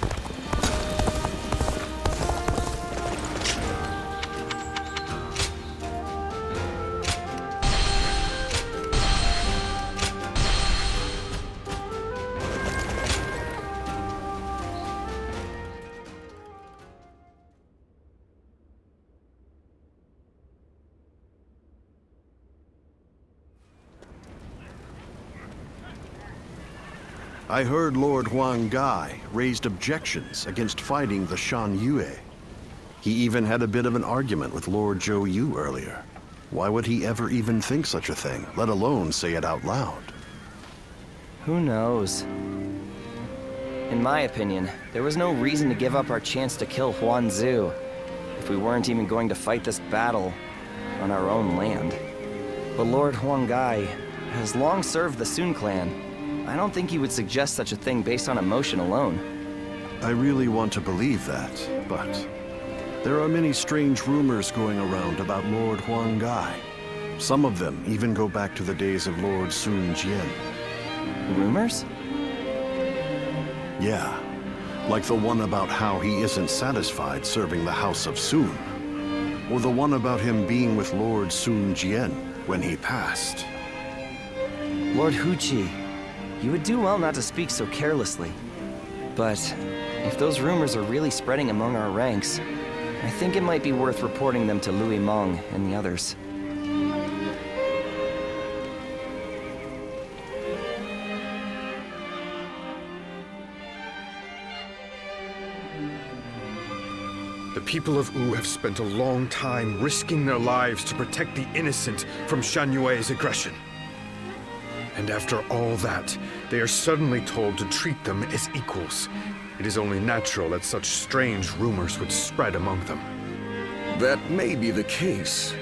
Speaker 21: I heard Lord Huang Gai raised objections against fighting the Shan Yue. He even had a bit of an argument with Lord Zhou Yu earlier. Why would he ever even think such a thing, let alone say it out loud?
Speaker 19: Who knows? In my opinion, there was no reason to give up our chance to kill Huanzu if we weren't even going to fight this battle on our own land. But Lord Huang Gai has long served the Sun clan. I don't think he would suggest such a thing based on emotion alone.
Speaker 21: I really want to believe that, but there are many strange rumors going around about Lord Huang Gai. Some of them even go back to the days of Lord Sun Jian.
Speaker 19: Rumors?
Speaker 21: Yeah, like the one about how he isn't satisfied serving the House of Sun. Or the one about him being with Lord Sun Jian when he passed.
Speaker 19: Lord Huqi, you would do well not to speak so carelessly. But if those rumors are really spreading among our ranks, I think it might be worth reporting them to Louis Meng and the others.
Speaker 17: The people of Wu have spent a long time risking their lives to protect the innocent from Shan Yue's aggression. And after all that, they are suddenly told to treat them as equals. It is only natural that such strange rumors would spread among them.
Speaker 14: That may be the case,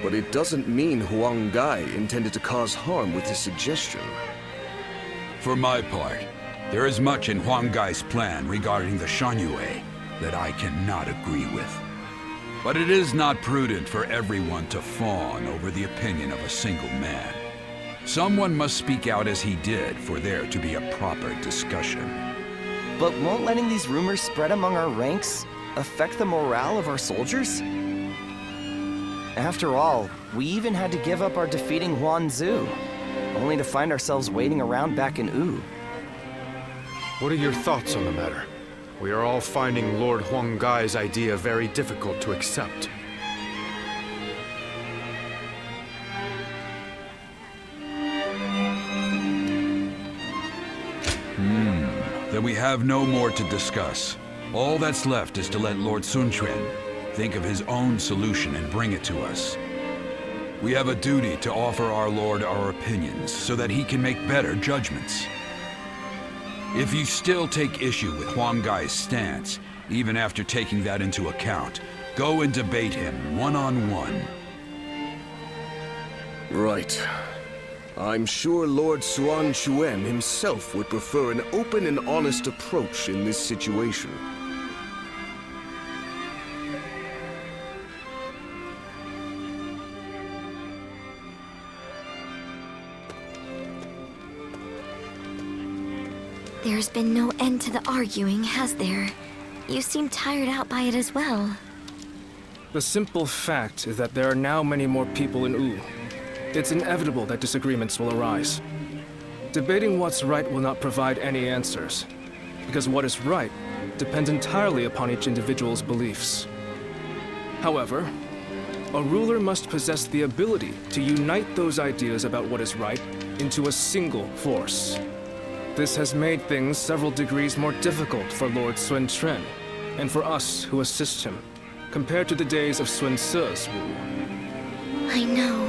Speaker 14: but it doesn't mean Huang Gai intended to cause harm with his suggestion.
Speaker 9: For my part, there is much in Huang Gai's plan regarding the Shan Yue that I cannot agree with. But it is not prudent for everyone to fawn over the opinion of a single man. Someone must speak out as he did for there to be a proper discussion.
Speaker 19: But won't letting these rumors spread among our ranks affect the morale of our soldiers? After all, we even had to give up our defeating Huanzu, only to find ourselves waiting around back in Wu.
Speaker 17: What are your thoughts on the matter? We are all finding Lord Huang Gai's idea very difficult to accept.
Speaker 9: Then we have no more to discuss. All that's left is to let Lord Sun Quan think of his own solution and bring it to us. We have a duty to offer our Lord our opinions so that he can make better judgments. If you still take issue with Huang Gai's stance, even after taking that into account, go and debate him one-on-one.
Speaker 14: Right. I'm sure Lord Suan Chuen himself would prefer an open and honest approach in this situation.
Speaker 4: There's been no end to the arguing, has there? You seem tired out by it as well.
Speaker 12: The simple fact is that there are now many more people in Wu. It's inevitable that disagreements will arise. Debating what's right will not provide any answers, because what is right depends entirely upon each individual's beliefs. However, a ruler must possess the ability to unite those ideas about what is right into a single force. This has made things several degrees more difficult for Lord Sun Quan, and for us who assist him, compared to the days of Sun Ce's Wu.
Speaker 4: I know.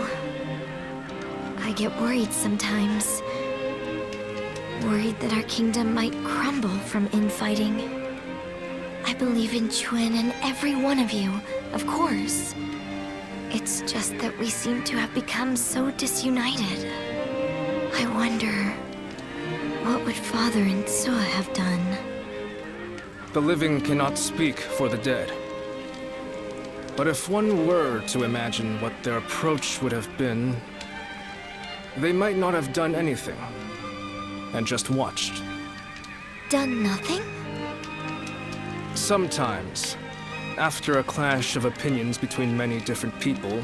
Speaker 4: I get worried sometimes. Worried that our kingdom might crumble from infighting. I believe in Chuen and every one of you, of course. It's just that we seem to have become so disunited. I wonder, what would Father and Sua have done?
Speaker 12: The living cannot speak for the dead. But if one were to imagine what their approach would have been, they might not have done anything, and just watched.
Speaker 4: Done nothing?
Speaker 12: Sometimes, after a clash of opinions between many different people,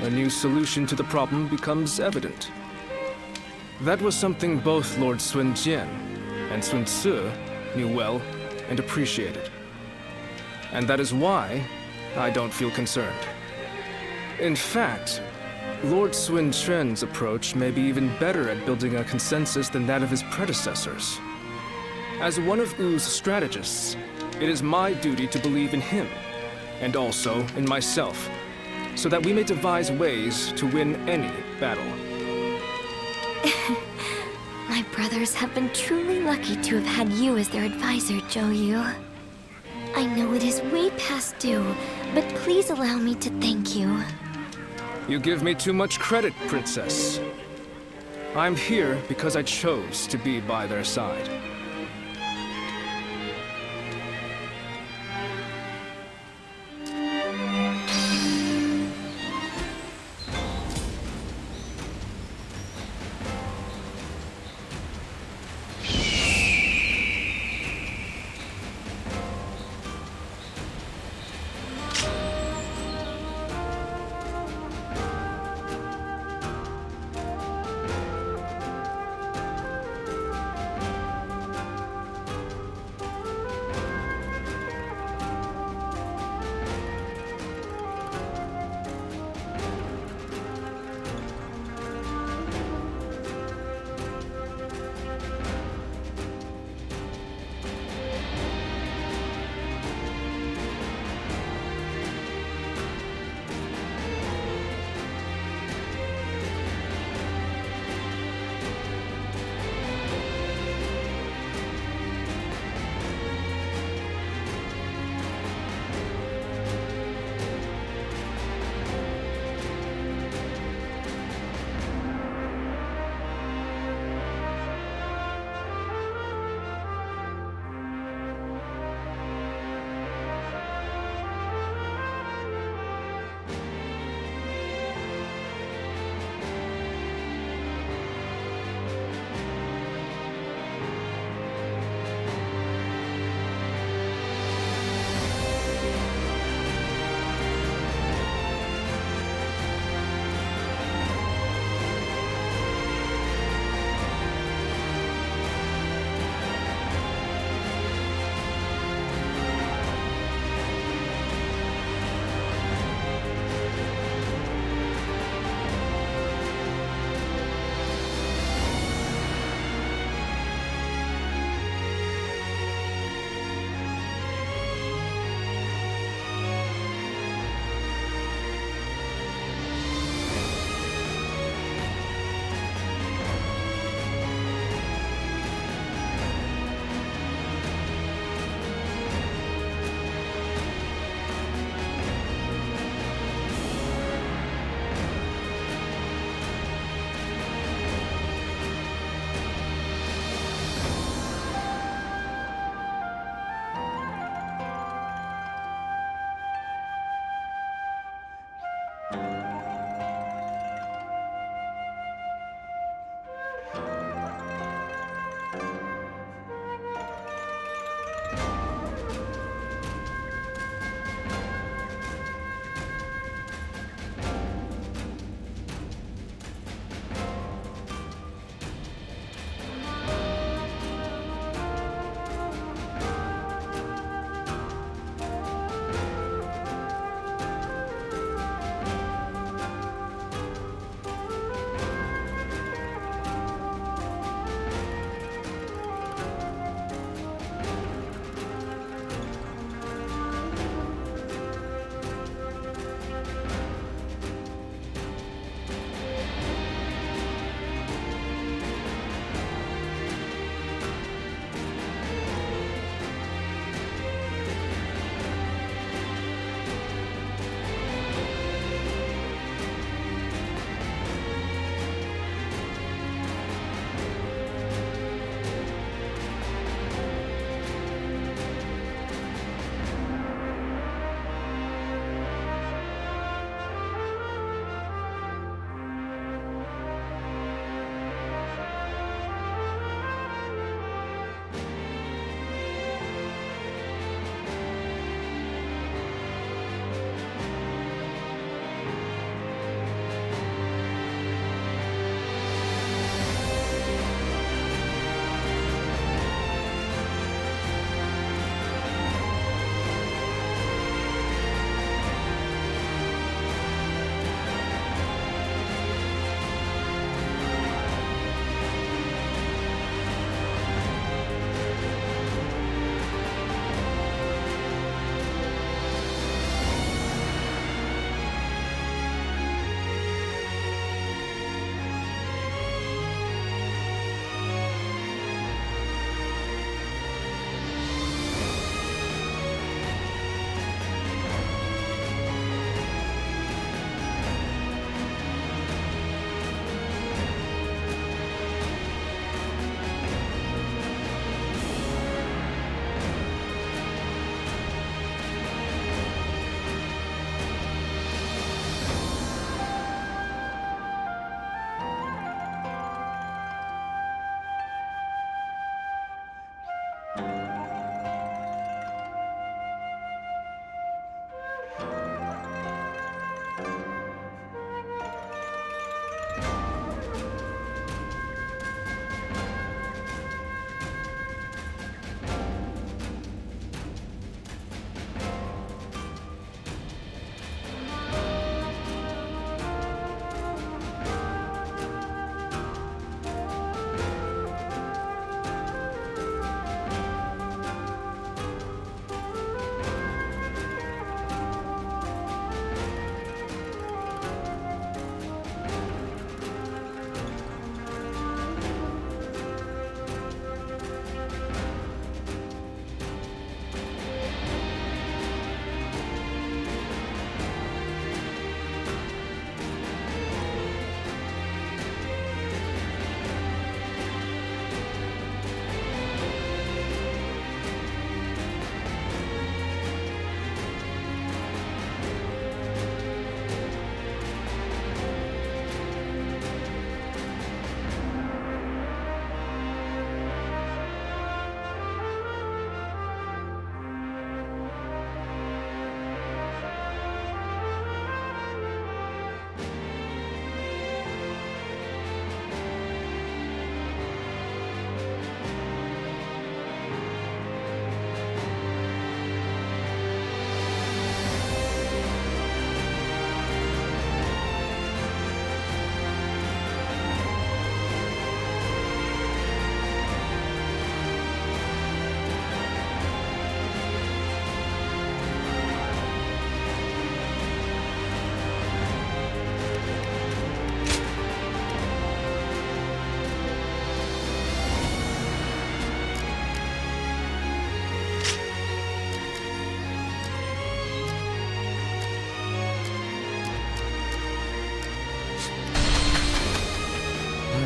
Speaker 12: a new solution to the problem becomes evident. That was something both Lord Sun Jian and Sun Ce knew well and appreciated. And that is why I don't feel concerned. In fact, Lord Sun Quan's approach may be even better at building a consensus than that of his predecessors. As one of Wu's strategists, it is my duty to believe in him, and also in myself, so that we may devise ways to win any battle.
Speaker 4: My brothers have been truly lucky to have had you as their advisor, Zhou Yu. I know it is way past due, but please allow me to thank you.
Speaker 12: You give me too much credit, Princess. I'm here because I chose to be by their side.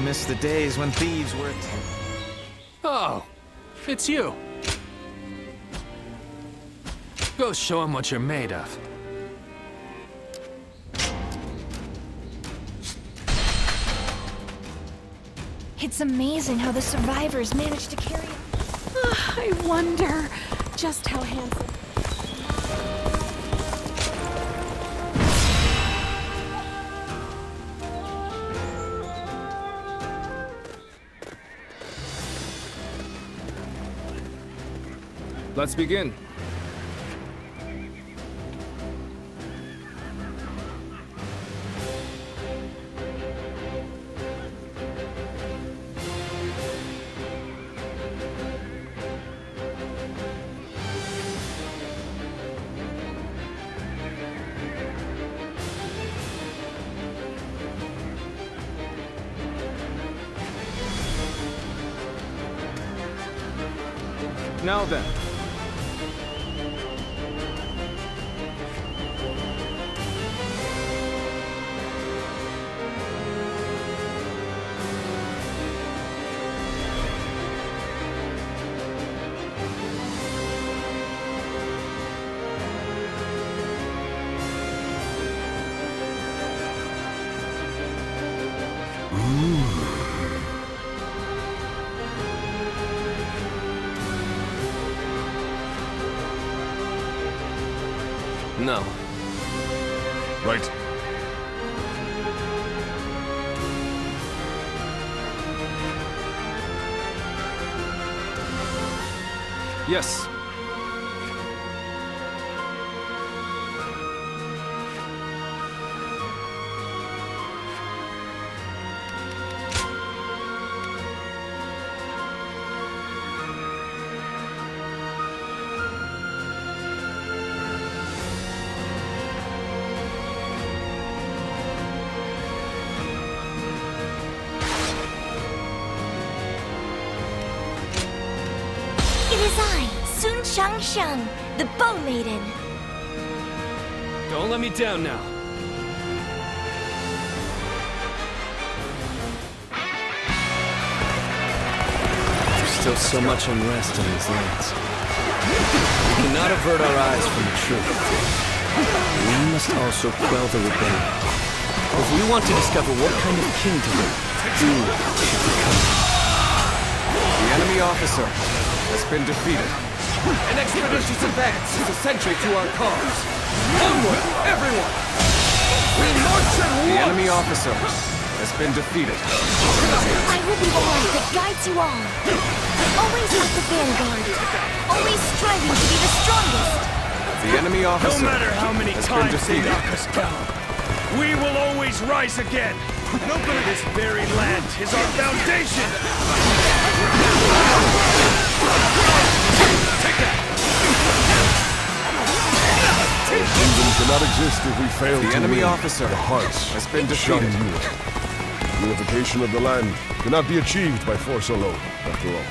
Speaker 8: miss the days when thieves were...
Speaker 6: Oh, it's you. Go show him what you're made of.
Speaker 4: It's amazing how the survivors managed to carry...
Speaker 11: I wonder just how handsome...
Speaker 12: Let's begin. Now then.
Speaker 5: No.
Speaker 13: Right.
Speaker 12: Yes.
Speaker 4: It is I, Sun Shang, the Bow Maiden.
Speaker 5: Don't let me down now. There's still so much unrest in these lands. We cannot avert our eyes from the truth. We must also quell the rebellion. If we want to discover what kind of kingdom we should become.
Speaker 16: The enemy officer has been defeated.
Speaker 20: An expeditious advance is essential to our cause. Onward, everyone! We march at once!
Speaker 16: The enemy officer has been defeated.
Speaker 4: I will be the light that guides you all. Always at the vanguard. Always striving to be the strongest.
Speaker 16: The enemy officer
Speaker 15: No matter how many
Speaker 16: has been
Speaker 15: times they
Speaker 16: defeated.
Speaker 15: knock us down, we will always rise again. This very land is our foundation.
Speaker 13: Our kingdom cannot exist if we fail
Speaker 16: The
Speaker 13: to
Speaker 16: enemy
Speaker 13: win.
Speaker 16: officer
Speaker 13: The hearts
Speaker 16: has been
Speaker 13: of
Speaker 16: defeated.
Speaker 13: Shan Yue. Unification of the land cannot be achieved by force alone, after all.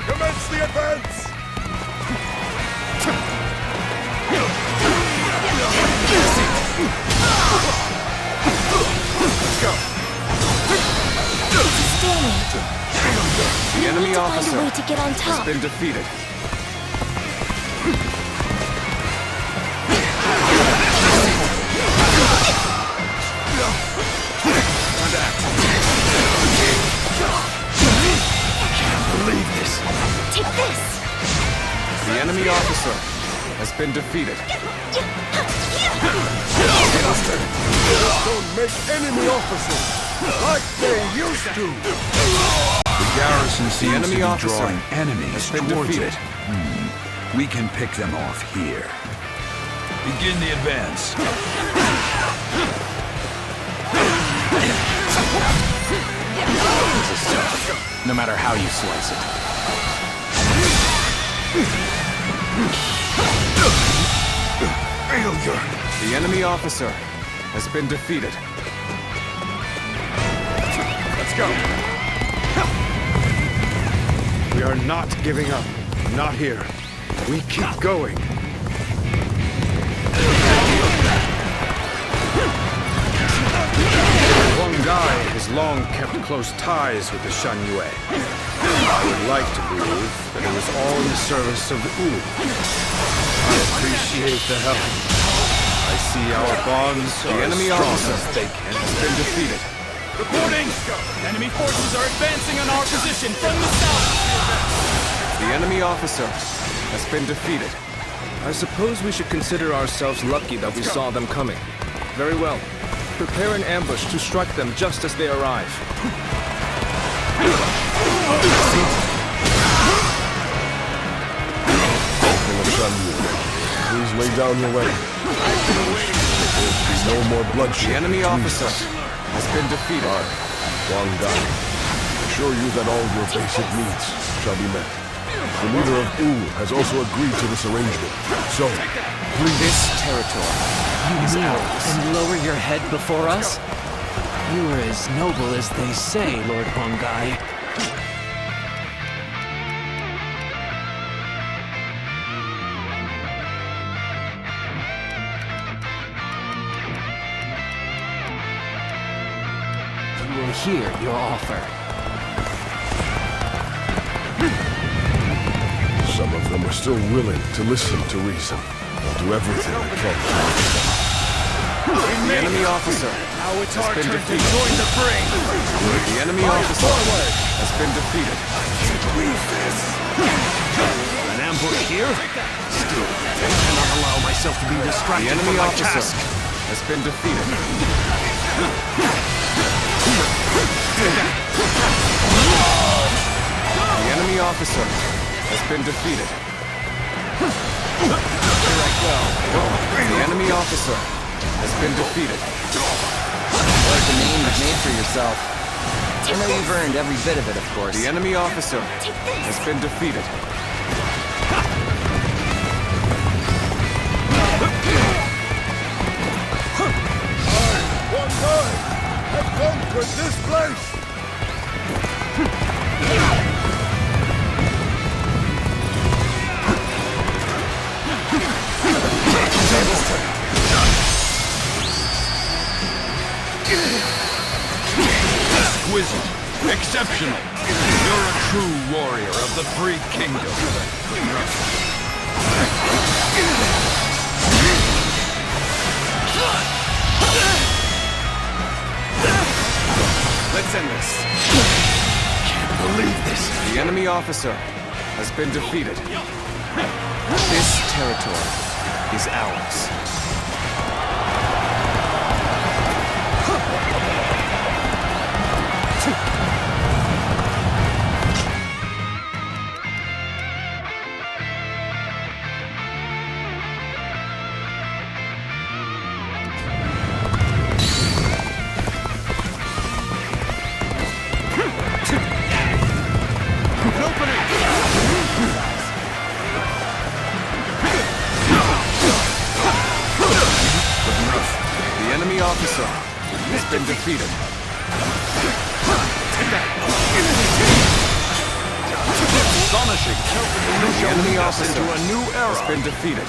Speaker 13: Commence the advance!
Speaker 16: Let's go. The enemy officer
Speaker 4: Find a way to get on top.
Speaker 16: has been defeated.
Speaker 13: Believe this.
Speaker 4: Take this.
Speaker 16: The enemy officer has been defeated.
Speaker 13: Don't make enemy officers like they used to.
Speaker 9: The garrison seems to
Speaker 16: enemy
Speaker 9: be
Speaker 16: officer
Speaker 9: drawing enemies
Speaker 16: has been
Speaker 9: towards
Speaker 16: defeated.
Speaker 9: it. We can pick them off here. Begin the advance.
Speaker 20: This is tough, no matter how you slice it.
Speaker 13: Failure.
Speaker 16: The enemy officer has been defeated.
Speaker 17: Let's go. We are not giving up. Not here. We keep going. Huang Gai is long long kept close ties with the Shan Yue. I would like to believe that it was all in the service of Wu. I appreciate the help. I see our bonds
Speaker 16: The
Speaker 17: are
Speaker 16: enemy
Speaker 17: as strong
Speaker 16: officer
Speaker 17: as they can
Speaker 16: has been defeated.
Speaker 15: Reporting! Enemy forces are advancing on our position from the south!
Speaker 16: The enemy officer has been defeated.
Speaker 12: I suppose we should consider ourselves lucky that we saw them coming. Very well. Prepare an ambush to strike them just as they arrive.
Speaker 13: Please lay down your weapon. There will be no more bloodshed.
Speaker 16: The enemy officer has been defeated.
Speaker 13: Huang Gai, assure you that all your basic needs shall be met. The leader of Wu has also agreed to this arrangement. So, please...
Speaker 16: This territory is ours.
Speaker 7: And lower your head before us? You are as noble as they say, Lord Huang Gai. You will hear your offer.
Speaker 13: Some of them are still willing to listen to reason. I'll do everything I can to reach them.
Speaker 16: The enemy officer has been defeated. The enemy officer has been defeated.
Speaker 1: An ambush here? Still, I cannot allow myself to be distracted
Speaker 16: The
Speaker 1: from
Speaker 16: enemy
Speaker 1: my
Speaker 16: officer
Speaker 1: task.
Speaker 16: has been defeated. The enemy officer has been defeated. Here I go. The enemy officer has been defeated.
Speaker 19: What a name you've made for yourself. I know you've earned every bit of it, of course.
Speaker 16: The enemy officer has been defeated.
Speaker 13: One guy has conquered this place!
Speaker 9: Exquisite. Exceptional. You're a true warrior of the Three Kingdoms.
Speaker 16: Let's end this.
Speaker 1: Can't believe this.
Speaker 16: The enemy officer has been defeated. This territory is ours. The enemy officer has been defeated.
Speaker 9: Astonishing.
Speaker 16: The enemy officer
Speaker 9: into a new era.
Speaker 16: has been defeated.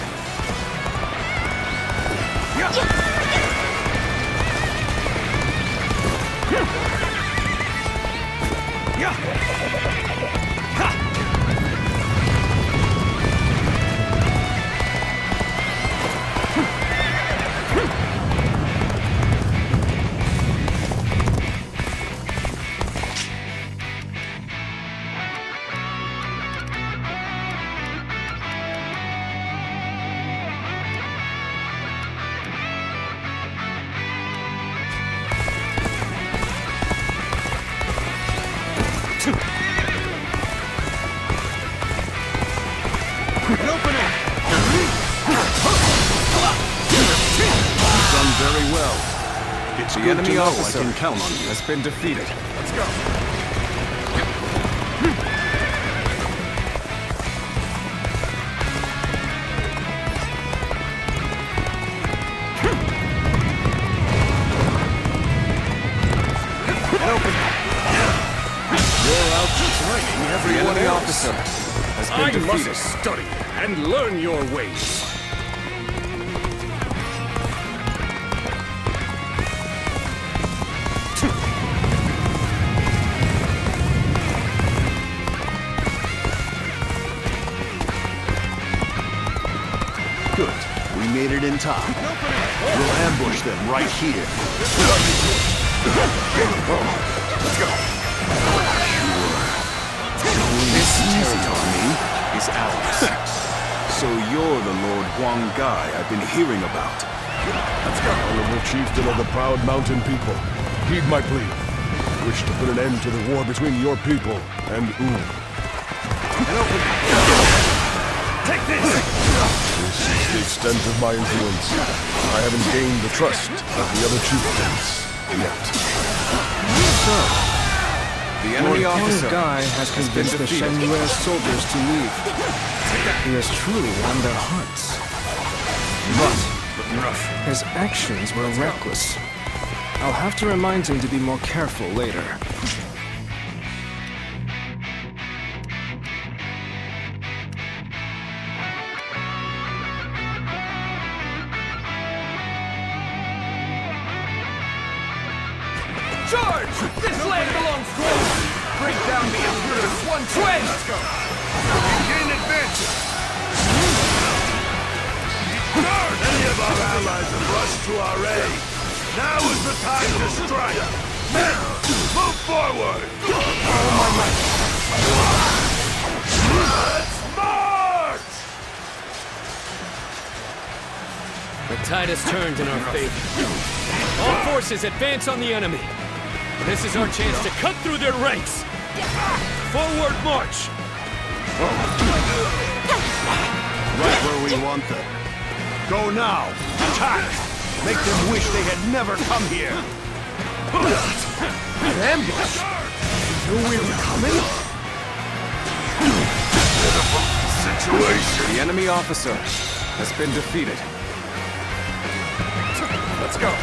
Speaker 3: Done very well. It's
Speaker 16: The
Speaker 3: good to
Speaker 16: enemy
Speaker 3: know
Speaker 16: officer
Speaker 3: I can count on you.
Speaker 16: has been defeated. Let's go.
Speaker 3: You're out training
Speaker 16: The
Speaker 3: everyone
Speaker 16: enemy
Speaker 3: else.
Speaker 16: officer has been
Speaker 3: I
Speaker 16: defeated.
Speaker 3: must study and learn your ways.
Speaker 21: in time. We'll ambush them right here.
Speaker 10: Let's go.
Speaker 21: This territory is ours.
Speaker 10: So you're the Lord Huang Gai I've been hearing about.
Speaker 13: Let's go. Honorable chieftain of the proud mountain people, heed my plea. I wish to put an end to the war between your people and Wu.
Speaker 10: Take this!
Speaker 13: This is the extent of my influence. I haven't gained the trust of the other chieftains yet.
Speaker 12: So,
Speaker 3: the enemy
Speaker 12: Lord
Speaker 3: officer
Speaker 12: Guy has convinced the Shan Yue soldiers to leave. He has truly won their hearts. But his actions were reckless. I'll have to remind him to be more careful later.
Speaker 20: Charge! This land belongs to us! Bring down the Emperor Sun Quan! Let's go! Gain advantage!
Speaker 14: Many of our allies have rushed to our aid. Now is the time to strike! Men, move forward! Let's march!
Speaker 5: The tide has turned in our favor. All forces advance on the enemy. This is our chance to cut through their ranks. Forward march!
Speaker 21: Right where we want them.
Speaker 1: Go now! Attack! Make them wish they had never come here!
Speaker 21: An ambush? You knew we were coming?
Speaker 10: Situation!
Speaker 3: The enemy officer has been defeated.
Speaker 10: Let's go!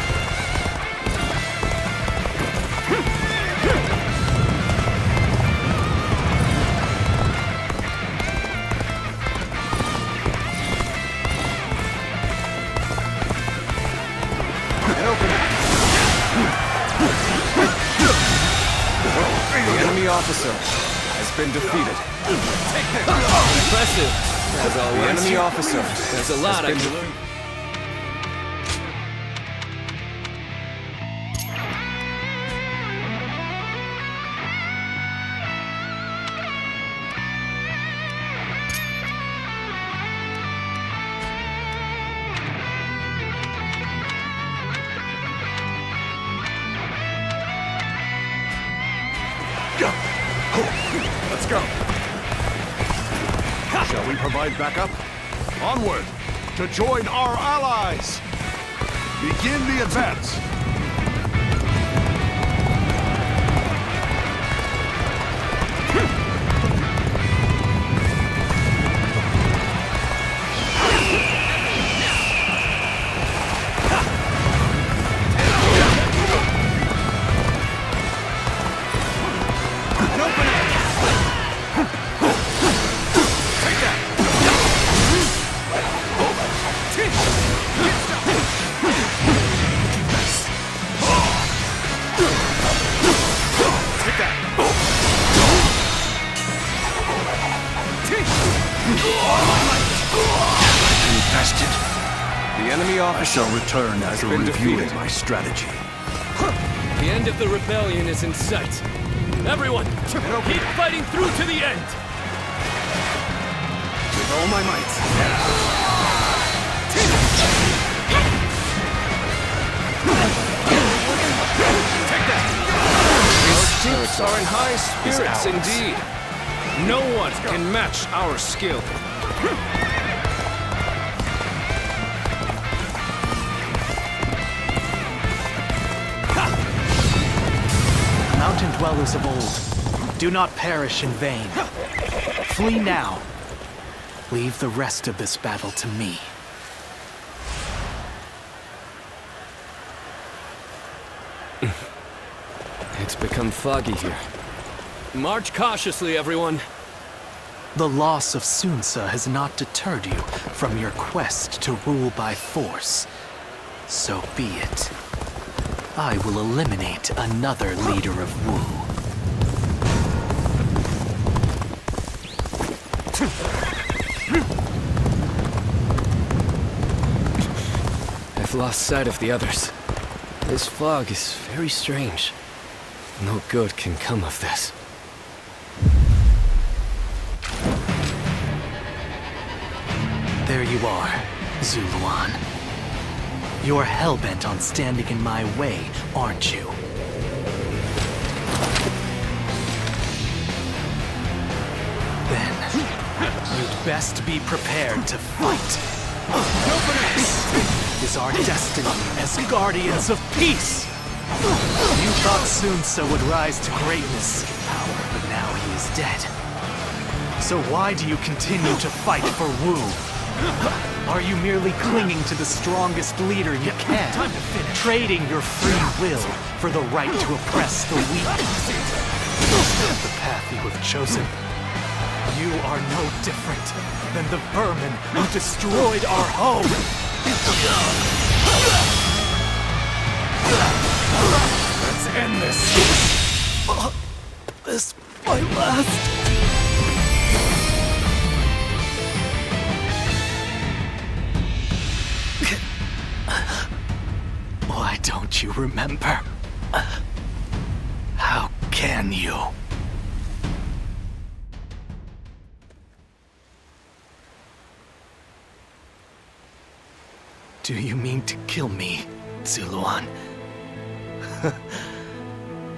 Speaker 3: The enemy officer has been defeated.
Speaker 5: Impressive, as always.
Speaker 3: The enemy officer
Speaker 5: There's a lot I can learn.
Speaker 10: Let's go!
Speaker 21: Shall we provide backup? Onward! To join our allies! Begin the advance!
Speaker 3: The enemy officer
Speaker 21: I shall return after reviewing my strategy.
Speaker 5: The end of the rebellion is in sight. Everyone, keep fighting through to the end!
Speaker 3: with all my might.
Speaker 5: Take that! Our troops are in high spirits indeed. No one can match our skill.
Speaker 7: Mountain dwellers of old, do not perish in vain. Flee now. Leave the rest of this battle to me.
Speaker 5: It's become foggy here. March cautiously, everyone.
Speaker 7: The loss of Sunsa has not deterred you from your quest to rule by force. So be it. I will eliminate another leader of Wu.
Speaker 5: I've lost sight of the others. This fog is very strange. No good can come of this.
Speaker 7: There you are, Zuluan. You're hellbent on standing in my way, aren't you? Then, you'd best be prepared to fight. This is our destiny as guardians of peace! You thought Sunsa would rise to greatness and power, but now he is dead. So why do you continue to fight for Wu? Are you merely clinging to the strongest leader you can, trading your free will for the right to oppress the weak? The path you have chosen. You are no different than the vermin who destroyed our home! Let's end this! This my last... Why don't you remember? How can you? Do you mean to kill me, Zuluan?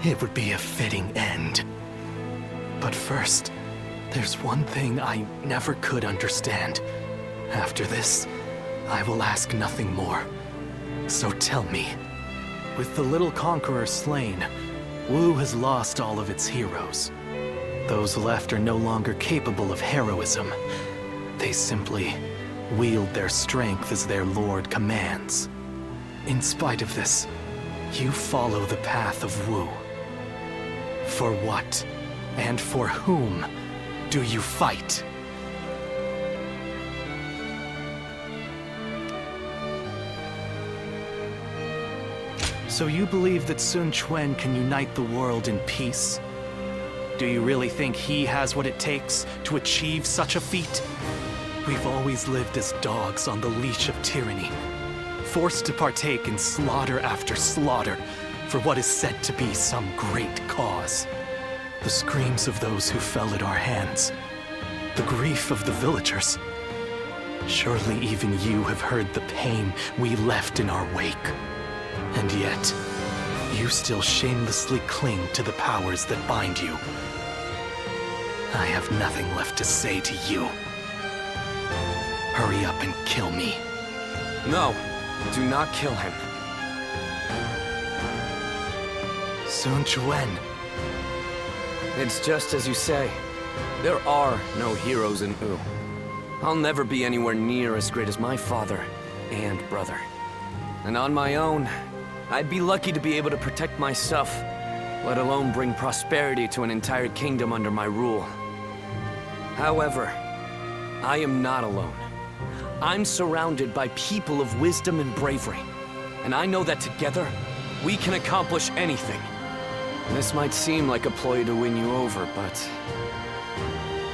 Speaker 7: It would be a fitting end. But first, there's one thing I never could understand. After this, I will ask nothing more. So tell me, with the little conqueror slain, Wu has lost all of its heroes. Those left are no longer capable of heroism. They simply wield their strength as their lord commands. In spite of this, you follow the path of Wu. For what, and for whom, do you fight? So you believe that Sun Quan can unite the world in peace? Do you really think he has what it takes to achieve such a feat? We've always lived as dogs on the leash of tyranny, forced to partake in slaughter after slaughter for what is said to be some great cause. The screams of those who fell at our hands, the grief of the villagers. Surely even you have heard the pain we left in our wake. And yet, you still shamelessly cling to the powers that bind you. I have nothing left to say to you. Hurry up and kill me.
Speaker 5: No, do not kill him.
Speaker 7: Sun Quan.
Speaker 5: It's just as you say. There are no heroes in Wu. I'll never be anywhere near as great as my father and brother. And on my own, I'd be lucky to be able to protect myself, let alone bring prosperity to an entire kingdom under my rule. However, I am not alone. I'm surrounded by people of wisdom and bravery, and I know that together, we can accomplish anything. This might seem like a ploy to win you over, but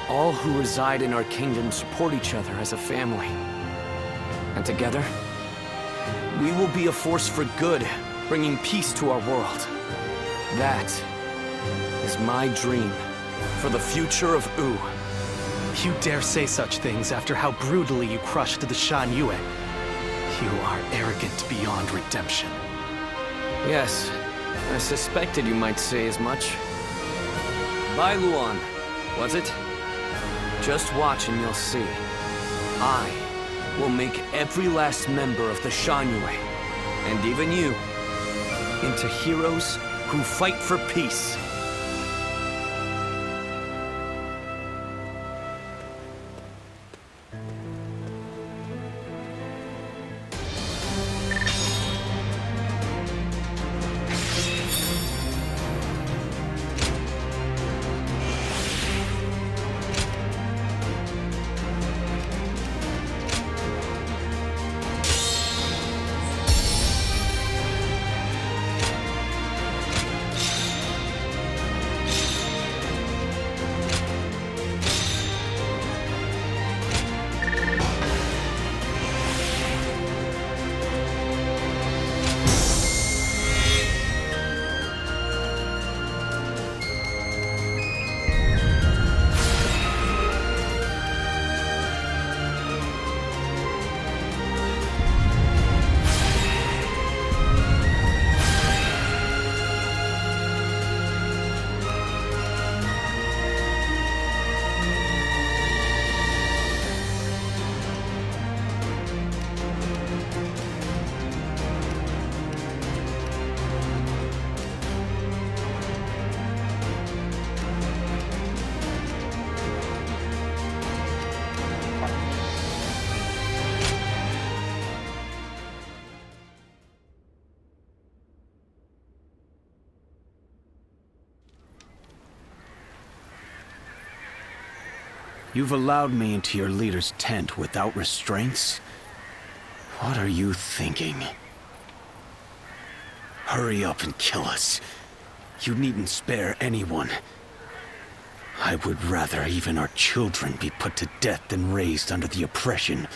Speaker 5: all who reside in our kingdom support each other as a family. And together, we will be a force for good, bringing peace to our world. That is my dream for the future of Wu.
Speaker 7: You dare say such things after how brutally you crushed the Shan Yue. You are arrogant beyond redemption.
Speaker 5: Yes, I suspected you might say as much. Bai Luan, was it? Just watch and you'll see. I will make every last member of the Shan Yue, and even you, into heroes who fight for peace.
Speaker 1: You've allowed me into your leader's tent without restraints? What are you thinking? Hurry up and kill us. You needn't spare anyone. I would rather even our children be put to death than raised under the oppression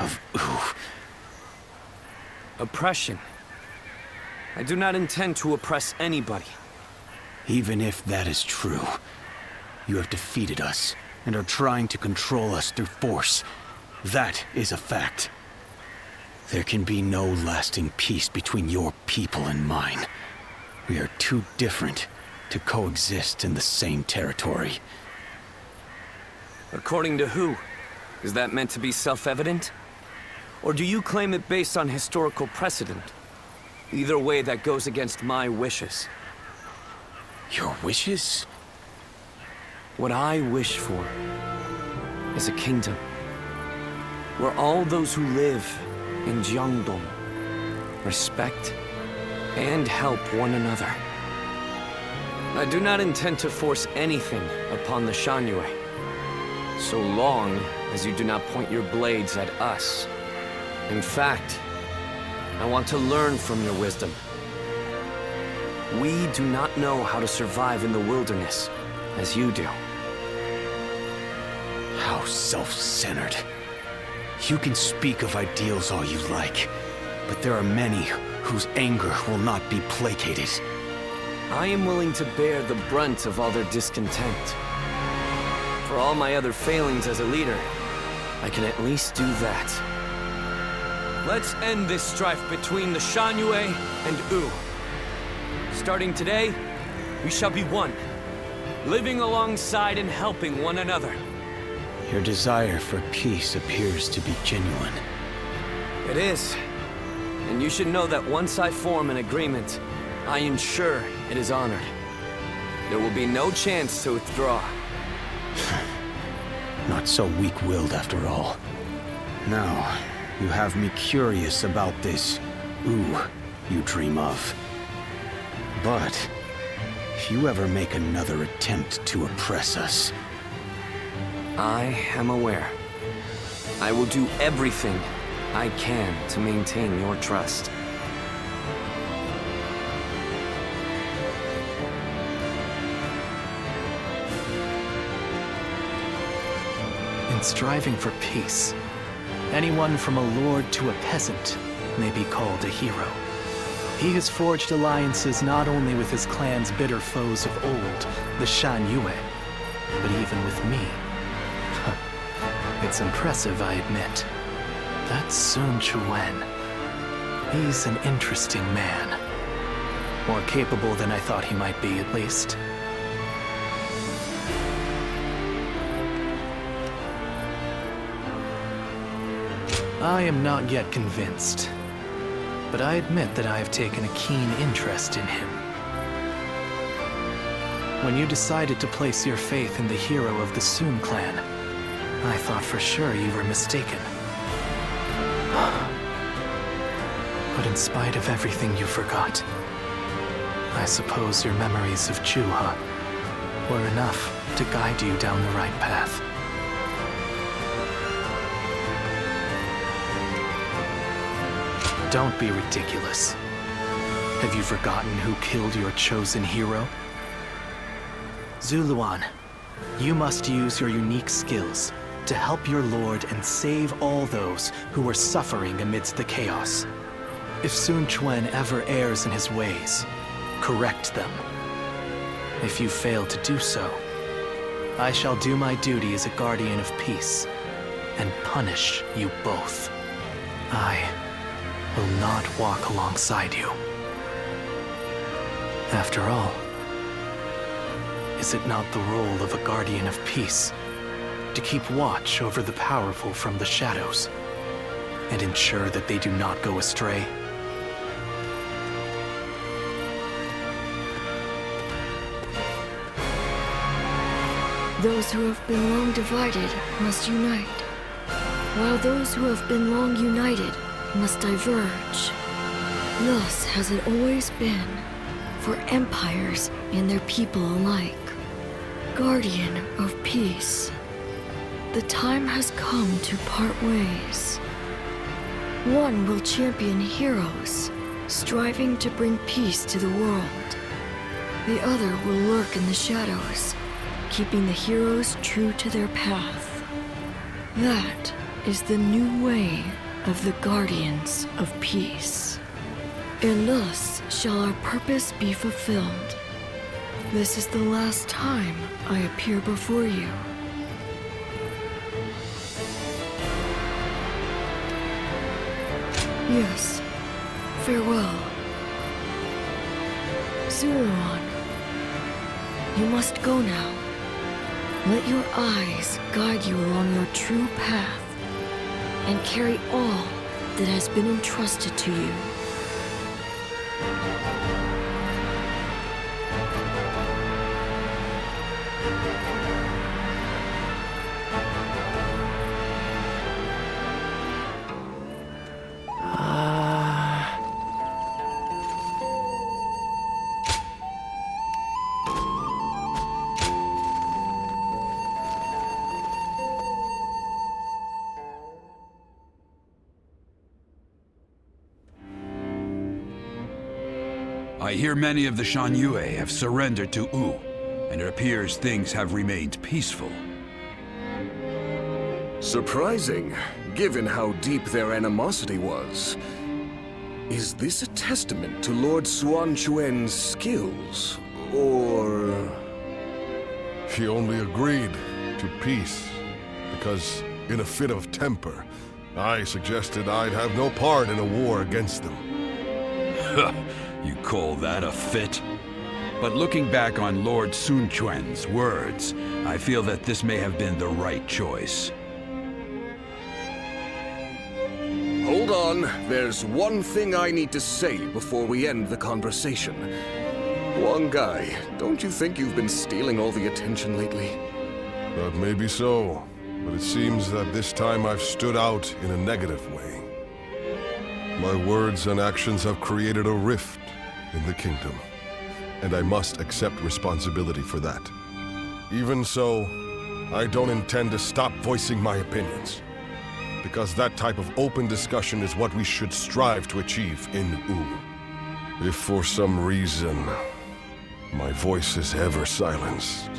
Speaker 1: of Ooh.
Speaker 5: Oppression? I do not intend to oppress anybody.
Speaker 1: Even if that is true, you have defeated us and are trying to control us through force. That is a fact. There can be no lasting peace between your people and mine. We are too different to coexist in the same territory.
Speaker 5: According to who? Is that meant to be self-evident? Or do you claim it based on historical precedent? Either way, that goes against my wishes.
Speaker 1: Your wishes?
Speaker 5: What I wish for is a kingdom where all those who live in Jiangdong respect and help one another. I do not intend to force anything upon the Shanyue, so long as you do not point your blades at us. In fact, I want to learn from your wisdom. We do not know how to survive in the wilderness as you do.
Speaker 1: How self-centered. You can speak of ideals all you like, but there are many whose anger will not be placated.
Speaker 5: I am willing to bear the brunt of all their discontent. For all my other failings as a leader, I can at least do that. Let's end this strife between the Shanyue and Wu. Starting today, we shall be one, living alongside and helping one another.
Speaker 1: Your desire for peace appears to be genuine.
Speaker 5: It is. And you should know that once I form an agreement, I ensure it is honored. There will be no chance to withdraw.
Speaker 1: Not so weak-willed after all. Now, you have me curious about this Wu you dream of. But if you ever make another attempt to oppress us...
Speaker 5: I am aware. I will do everything I can to maintain your trust.
Speaker 7: In striving for peace, anyone from a lord to a peasant may be called a hero. He has forged alliances not only with his clan's bitter foes of old, the Shanyue, but even with me. It's impressive, I admit. That's Sun Quan. He's an interesting man. More capable than I thought he might be, at least. I am not yet convinced, but I admit that I have taken a keen interest in him. When you decided to place your faith in the hero of the Sun clan, I thought for sure you were mistaken. But in spite of everything you forgot, I suppose your memories of Juha were enough to guide you down the right path. Don't be ridiculous. Have you forgotten who killed your chosen hero? Zuluan, you must use your unique skills to help your lord and save all those who are suffering amidst the chaos. If Sun Quan ever errs in his ways, correct them. If you fail to do so, I shall do my duty as a guardian of peace and punish you both. I will not walk alongside you. After all, is it not the role of a guardian of peace to keep watch over the powerful from the shadows and ensure that they do not go astray?
Speaker 4: Those who have been long divided must unite, while those who have been long united must diverge. Thus has it always been for empires and their people alike. Guardian of peace.
Speaker 2: The time has come to part ways. One will champion heroes, striving to bring peace to the world. The other will lurk in the shadows, keeping the heroes true to their path. That is the new way of the Guardians of Peace. And thus shall our purpose be fulfilled. This is the last time I appear before you. Yes, farewell. Zuluan, you must go now. Let your eyes guide you along your true path, and carry all that has been entrusted to you.
Speaker 9: I hear many of the Shan Yue have surrendered to Wu, and it appears things have remained peaceful.
Speaker 14: Surprising, given how deep their animosity was. Is this a testament to Lord Xuan Chuan's skills, or...
Speaker 13: He only agreed to peace because, in a fit of temper, I suggested I'd have no part in a war against them.
Speaker 9: You call that a fit? But looking back on Lord Sun Quan's words, I feel that this may have been the right choice.
Speaker 14: Hold on, there's one thing I need to say before we end the conversation. Huang Gai, don't you think you've been stealing all the attention lately?
Speaker 13: That may be so, but it seems that this time I've stood out in a negative way. My words and actions have created a rift in the kingdom, and I must accept responsibility for that. Even so, I don't intend to stop voicing my opinions, because that type of open discussion is what we should strive to achieve in Wu. If for some reason my voice is ever silenced,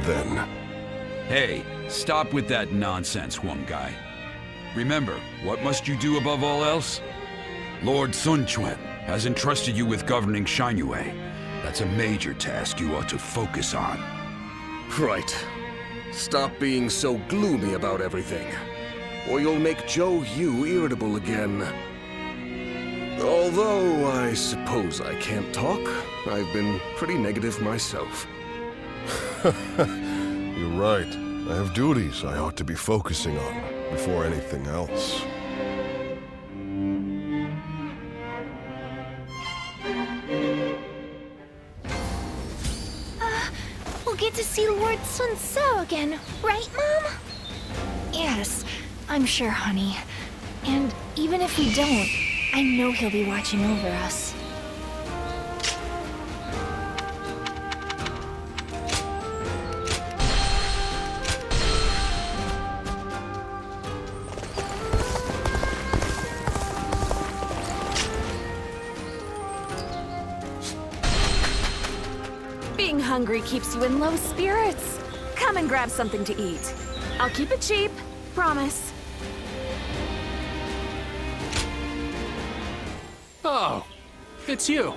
Speaker 13: then...
Speaker 9: Hey, stop with that nonsense, Huang Gai. Remember, what must you do above all else? Lord Sun Quan has entrusted you with governing Shan Yue. That's a major task you ought to focus on.
Speaker 14: Right. Stop being so gloomy about everything, or you'll make Zhou Yu irritable again. Although, I suppose I can't talk. I've been pretty negative myself.
Speaker 13: You're right. I have duties I ought to be focusing on before anything else.
Speaker 4: We'll get to see Lord Sun So again, right, Mom? Yes, I'm sure, honey. And even if we don't, I know he'll be watching over us.
Speaker 11: Being hungry keeps you in low spirits. Come and grab something to eat. I'll keep it cheap, promise.
Speaker 6: Oh, it's you.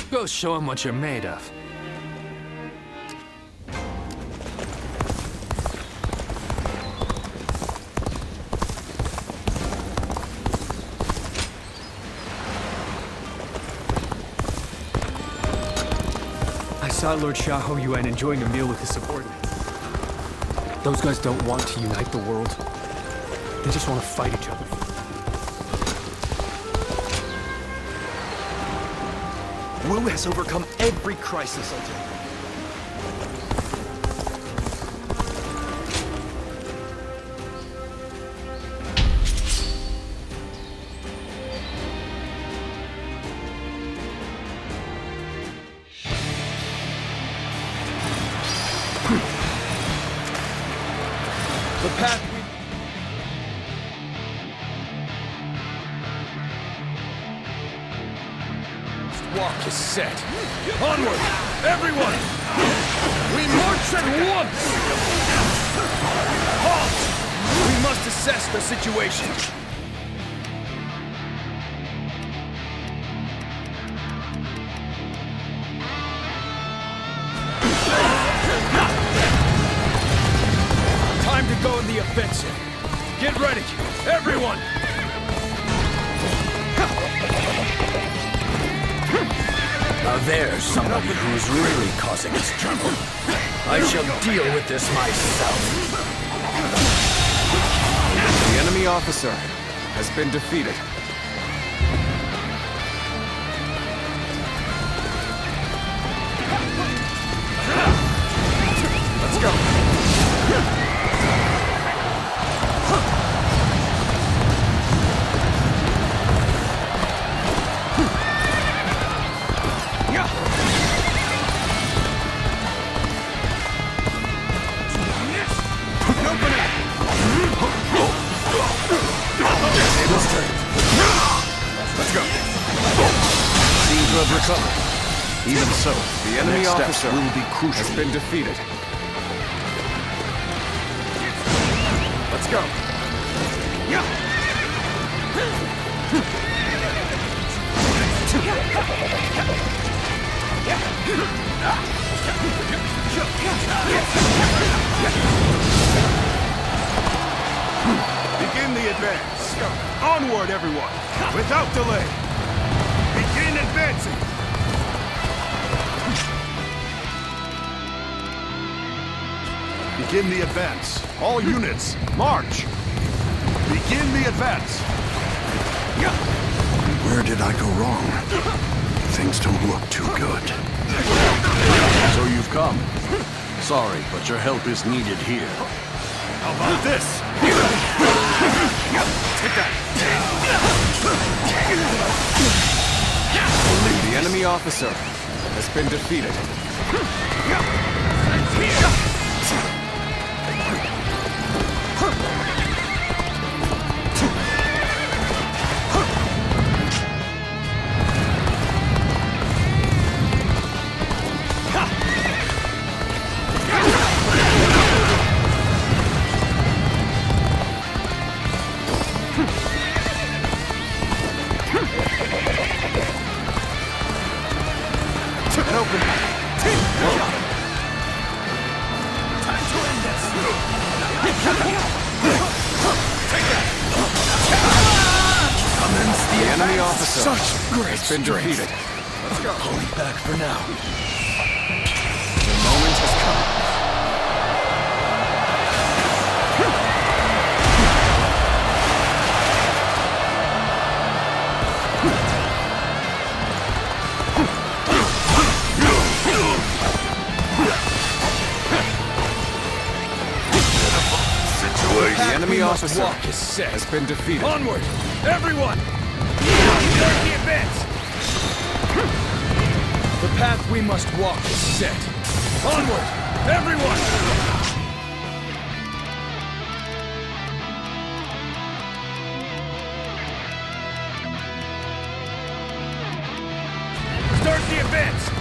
Speaker 6: Go show him what you're made of. I saw Lord Xiahou Yuan enjoying a meal with his subordinates. Those guys don't want to unite the world. They just want to fight each other.
Speaker 20: Wu has overcome every crisis until
Speaker 12: The path we walk is set. Onward, everyone! We march at once! Halt! We must assess the situation. Time to go in the offensive. Get ready, everyone!
Speaker 18: Now there's somebody who's really causing us trouble. I shall deal with this myself.
Speaker 16: The enemy officer has been defeated. Let's go.
Speaker 21: Let's go. Seems to have recovered. Even so,
Speaker 16: The enemy
Speaker 21: next steps
Speaker 16: officer
Speaker 21: will be crucial.
Speaker 16: has been defeated. Let's go.
Speaker 10: Begin the advance. Onward, everyone, without delay. Begin advancing.
Speaker 21: Begin the advance. All units, march! Begin the advance. Where did I go wrong? Things don't look too good. So you've come. Sorry, but your help is needed here.
Speaker 10: How about this? Take that.
Speaker 16: The enemy officer has been defeated. The enemy officer has been defeated.
Speaker 18: Let's go. Pulling back for now.
Speaker 16: The moment has come. The enemy officer has been defeated.
Speaker 12: Onward, everyone! Start the advance! The path we must walk is set. Onward, everyone! Start the advance!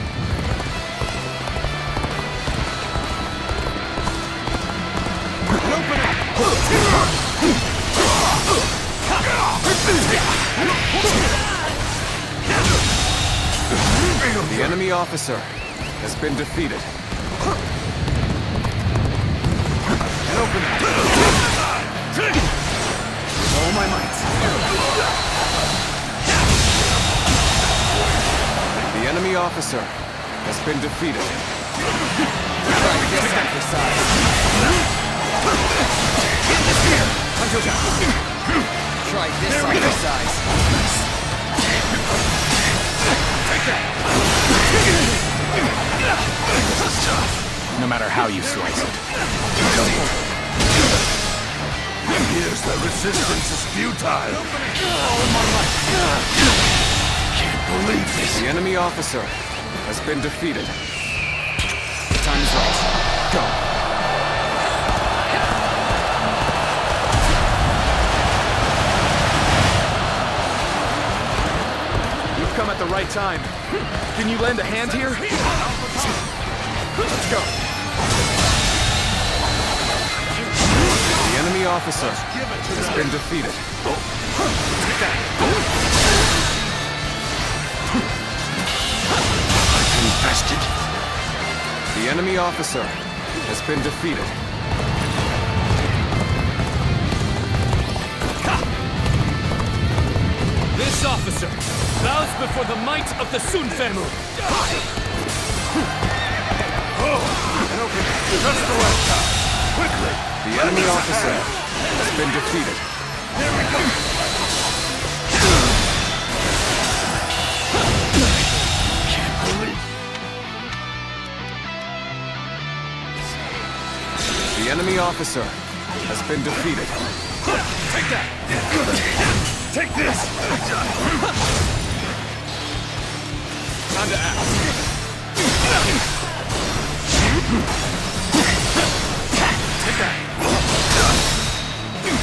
Speaker 16: The enemy officer has been defeated. And open it. With all my might. The enemy officer has been defeated. Try this exercise. Try this exercise.
Speaker 21: This is tough, no matter how you slice it.
Speaker 10: Here's the resistance is futile.
Speaker 21: Can't believe this.
Speaker 16: The enemy officer has been defeated. The time is right. Go. at the right time. Can you lend a hand here? Let's go.
Speaker 18: The enemy officer has been defeated.
Speaker 1: Infested.
Speaker 18: The enemy officer has been defeated.
Speaker 6: This officer bows before the might of the Sun family.
Speaker 18: Just the right time. Quickly! The enemy officer has been defeated.
Speaker 6: There we go!
Speaker 1: Can't believe.
Speaker 18: The enemy officer has been defeated.
Speaker 6: Take that! Take this! Time to act. Take that!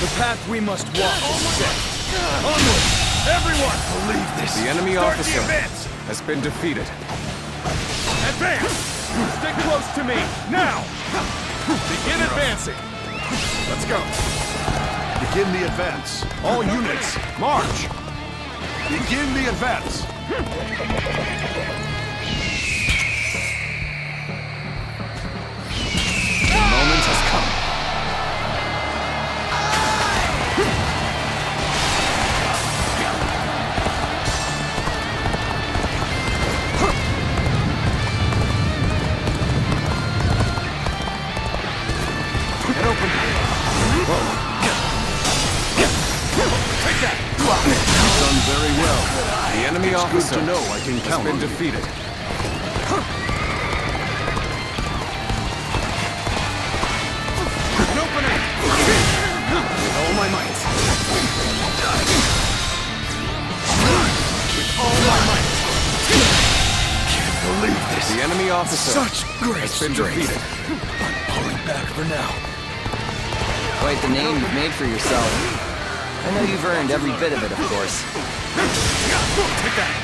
Speaker 6: The path we must walk is set. Onward! Everyone!
Speaker 18: Believe this. The enemy officer has been defeated.
Speaker 6: Advance! Stick close to me, now! Begin advancing! Let's go!
Speaker 21: Begin the advance. All units, march! Begin the advance.
Speaker 18: The moment has come. Get open. Whoa. You've done very well. The enemy officer
Speaker 21: Good to know I can count
Speaker 18: has been
Speaker 21: on you.
Speaker 18: defeated.
Speaker 6: An opening! With all my might. With all my might.
Speaker 18: Can't believe this. The enemy officer
Speaker 6: Such great
Speaker 18: has been
Speaker 6: strength.
Speaker 18: defeated.
Speaker 6: I'm pulling back for now.
Speaker 19: Quite the name you've made for yourself. I know you've earned every bit of it, of course.
Speaker 6: Take that!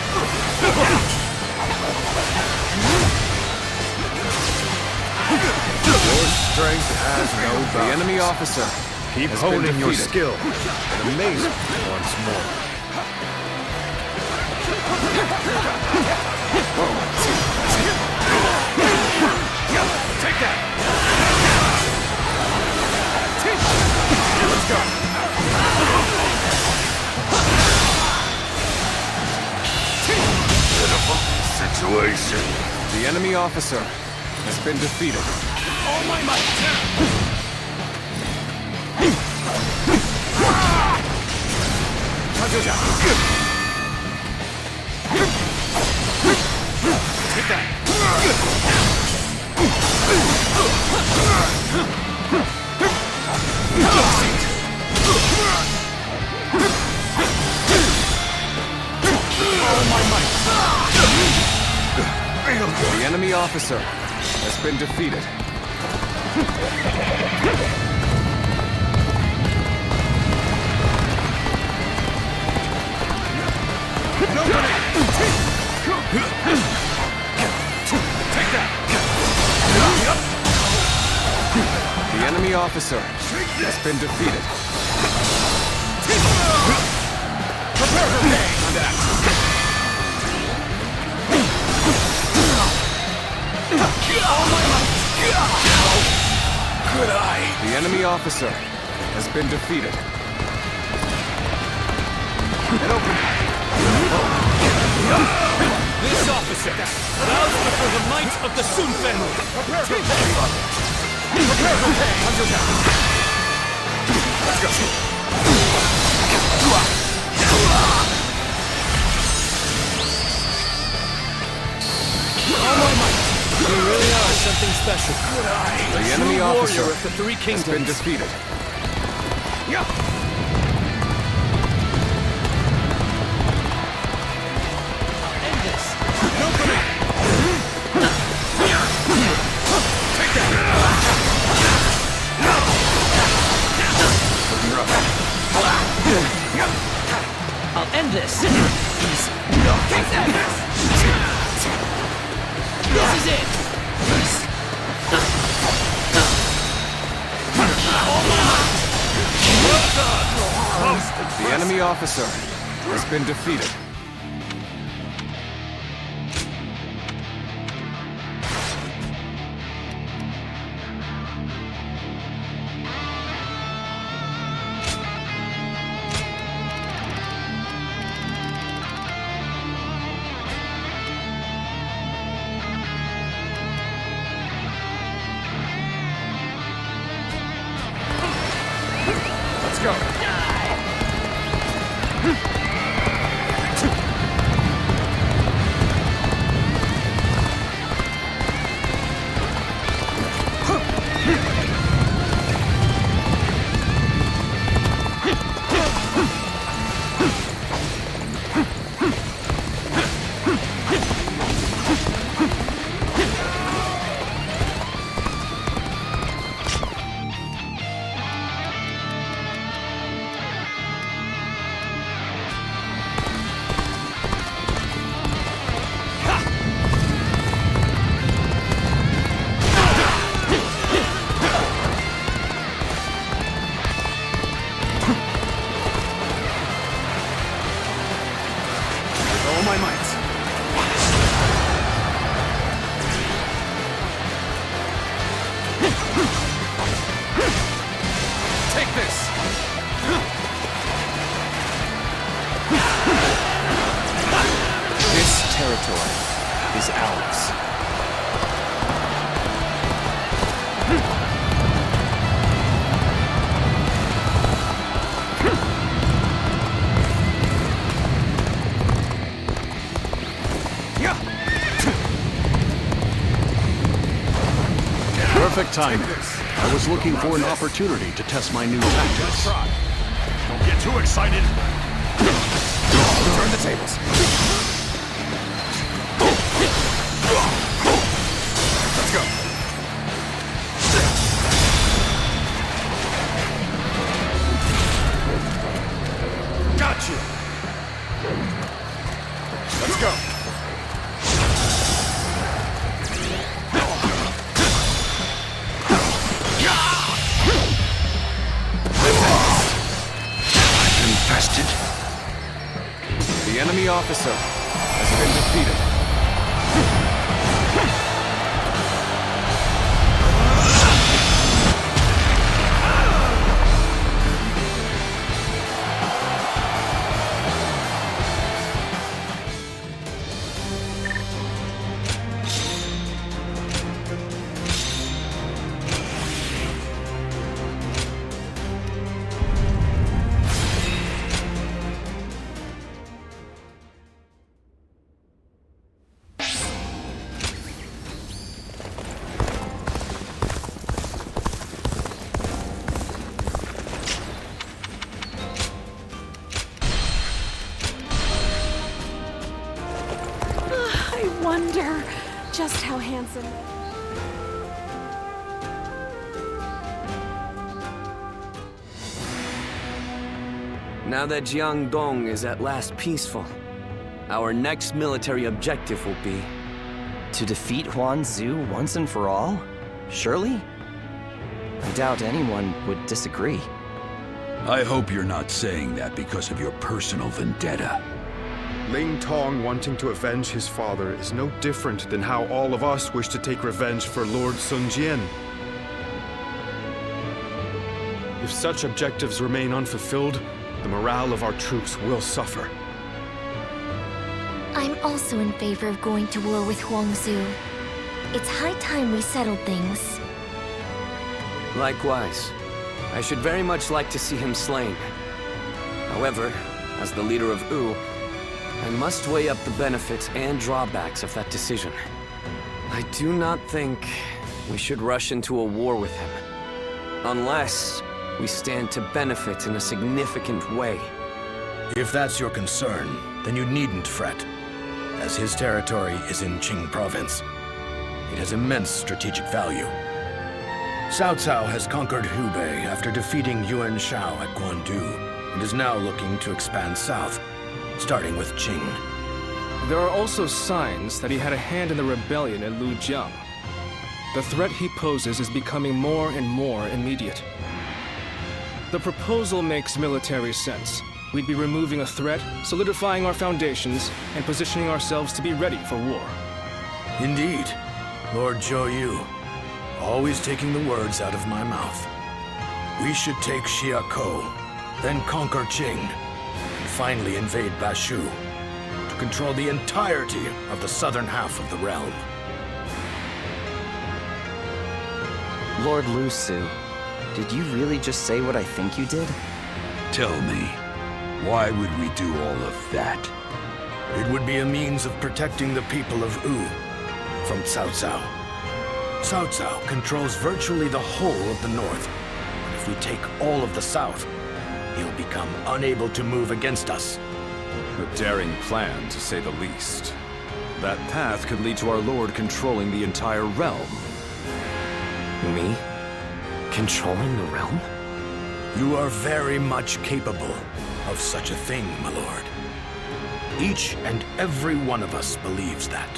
Speaker 17: Your strength has no bounds.
Speaker 18: The enemy officer
Speaker 17: Keep
Speaker 18: has been
Speaker 17: honing your
Speaker 18: defeated.
Speaker 17: skill. And amaze me once more.
Speaker 6: Take that! Let's go!
Speaker 18: Pitiful situation. The enemy officer has been defeated.
Speaker 6: All my might! Take that! All my might!
Speaker 18: The enemy officer has been defeated.
Speaker 6: Take that!
Speaker 18: The enemy officer has been defeated.
Speaker 6: Prepare for pain! On that! All my might! Could I?
Speaker 18: The enemy officer has been defeated. Get open.
Speaker 6: This officer bows before the might of the Sun family. Prepare for pain! Prepare for pain! Let's go! All my might! You really are something special.
Speaker 18: The enemy officer
Speaker 6: Warrior of the Three
Speaker 18: has
Speaker 6: Kingdoms.
Speaker 18: been defeated.
Speaker 6: End this! No command! Take that! I'll end this! Easy. Take that!
Speaker 16: enemy officer has been defeated. Let's go.
Speaker 7: Is ours.
Speaker 21: Perfect timing. I was looking for an opportunity to test my new tactics.
Speaker 8: Don't get too excited.
Speaker 16: Turn the tables. Let's go. Got you. Let's go.
Speaker 1: Infested.
Speaker 16: The enemy officer has been defeated.
Speaker 11: I wonder just how handsome.
Speaker 5: Now that Jiangdong is at last peaceful, our next military objective will be...
Speaker 19: To defeat Huanzu once and for all? Surely? I doubt anyone would disagree.
Speaker 9: I hope you're not saying that because of your personal vendetta.
Speaker 17: Ling Tong wanting to avenge his father is no different than how all of us wish to take revenge for Lord Sun Jian. If such objectives remain unfulfilled, the morale of our troops will suffer.
Speaker 4: I'm also in favor of going to war with Huangzu. It's high time we settled things.
Speaker 5: Likewise. I should very much like to see him slain. However, as the leader of Wu, I must weigh up the benefits and drawbacks of that decision. I do not think we should rush into a war with him, unless we stand to benefit in a significant way.
Speaker 18: If that's your concern, then you needn't fret, as his territory is in Qing province. It has immense strategic value. Cao Cao has conquered Hubei after defeating Yuan Shao at Guandu, and is now looking to expand south, starting with Qing.
Speaker 12: There are also signs that he had a hand in the rebellion at Lujiang. The threat he poses is becoming more and more immediate. The proposal makes military sense, we'd be removing a threat, solidifying our foundations, and positioning ourselves to be ready for war.
Speaker 18: Indeed, Lord Zhou, always taking the words out of my mouth. We should take Xiakou, then conquer Qing, and finally invade Bashu, to control the entirety of the southern half of the realm.
Speaker 19: Lord Lu Su, did you really just say what I think you did?
Speaker 9: Tell me, why would we do all of that?
Speaker 18: It would be a means of protecting the people of Wu from Cao Cao. Cao Cao controls virtually the whole of the north. And if we take all of the south, he'll become unable to move against us.
Speaker 3: A daring plan, to say the least. That path could lead to our lord controlling the entire realm.
Speaker 5: Me? Controlling the realm?
Speaker 18: You are very much capable of such a thing, my lord. Each and every one of us believes that.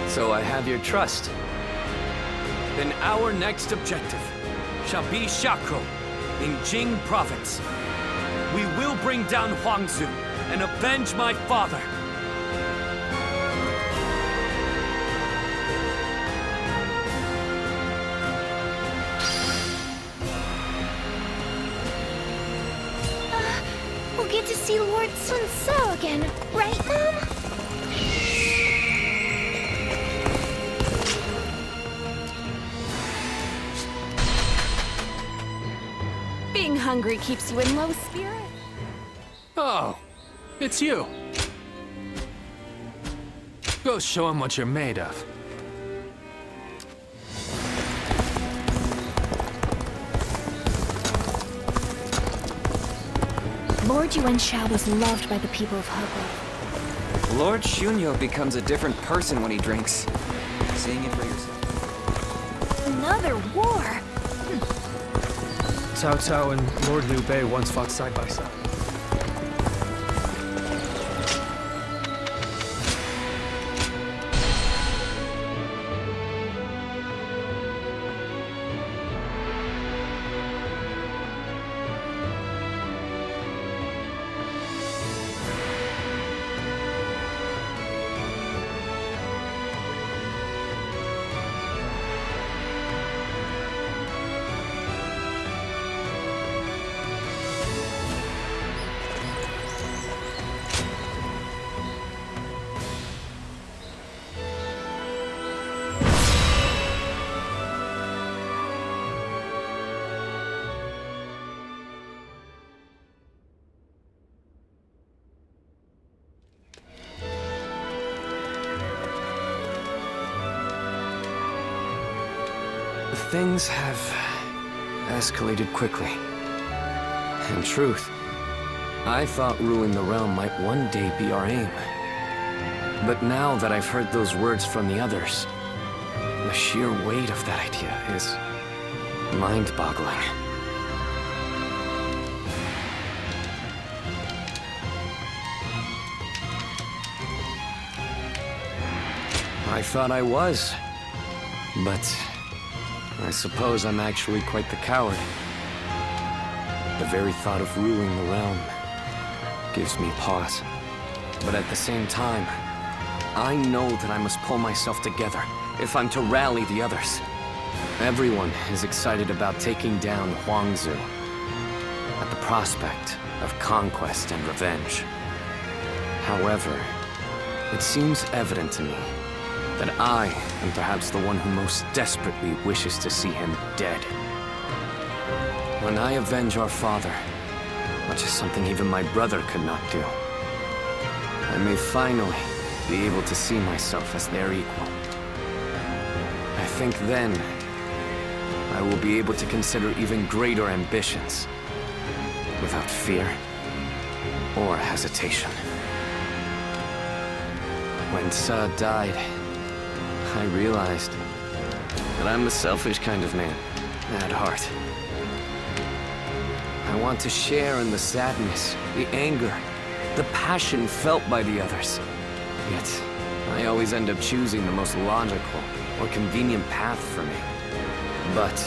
Speaker 5: So I have your trust. Then our next objective shall be Xiakou in Jing province. We will bring down Huangzu and avenge my father.
Speaker 4: We'll get to see Lord Sun Ce again, right, Mom?
Speaker 11: Being hungry keeps you in low spirit.
Speaker 6: Oh, it's you. Go show him what you're made of.
Speaker 11: Lord Yuanxia was loved by the people of Hogwarts.
Speaker 19: Lord Shunyo becomes a different person when he drinks. Seeing it for yourself.
Speaker 4: Another war?
Speaker 6: Cao Cao and Lord Liu Bei once fought side by side.
Speaker 5: Things have escalated quickly. In truth, I thought ruling the realm might one day be our aim. But now that I've heard those words from the others, the sheer weight of that idea is mind-boggling. I thought I was, but I suppose I'm actually quite the coward. The very thought of ruling the realm gives me pause. But at the same time, I know that I must pull myself together if I'm to rally the others. Everyone is excited about taking down Huangzu at the prospect of conquest and revenge. However, it seems evident to me that I am perhaps the one who most desperately wishes to see him dead. When I avenge our father, which is something even my brother could not do, I may finally be able to see myself as their equal. I think then I will be able to consider even greater ambitions without fear or hesitation. When Ce died, I realized that I'm a selfish kind of man at heart. I want to share in the sadness, the anger, the passion felt by the others. Yet, I always end up choosing the most logical or convenient path for me. But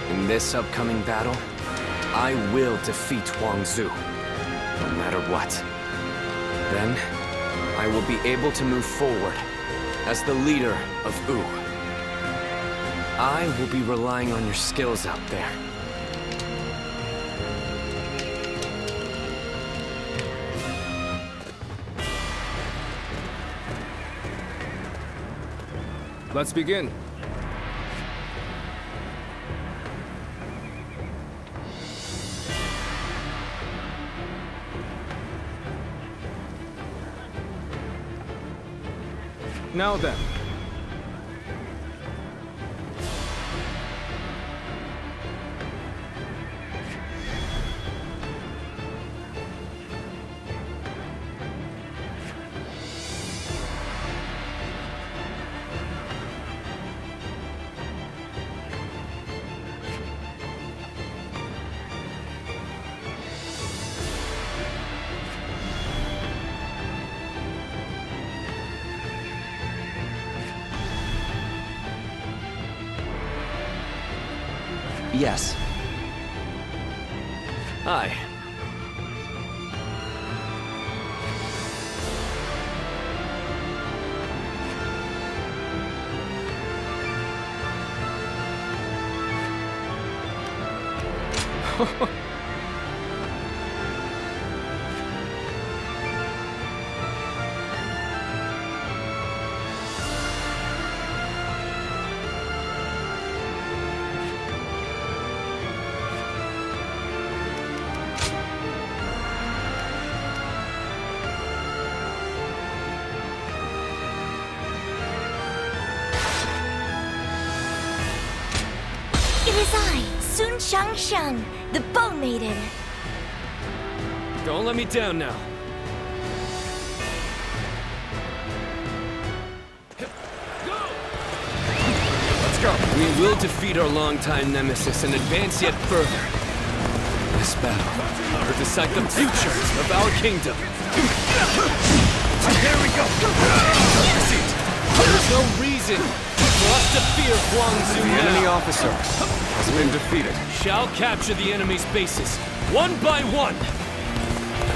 Speaker 5: In this upcoming battle, I will defeat Huang Zu, no matter what. Then, I will be able to move forward as the leader of Wu. I will be relying on your skills out there.
Speaker 12: Let's begin. Now then.
Speaker 19: Yes.
Speaker 5: Hi.
Speaker 4: It is I, Sun Shang, the Bow Maiden.
Speaker 5: Don't let me down now.
Speaker 12: Let's go.
Speaker 5: We will defeat our longtime nemesis and advance yet further. This battle will decide the future of our kingdom.
Speaker 20: There we go!
Speaker 5: There's no reason for us to fear Huang Zu
Speaker 16: The
Speaker 5: now.
Speaker 16: enemy officer has been defeated.
Speaker 5: Shall capture the enemy's bases, one by one.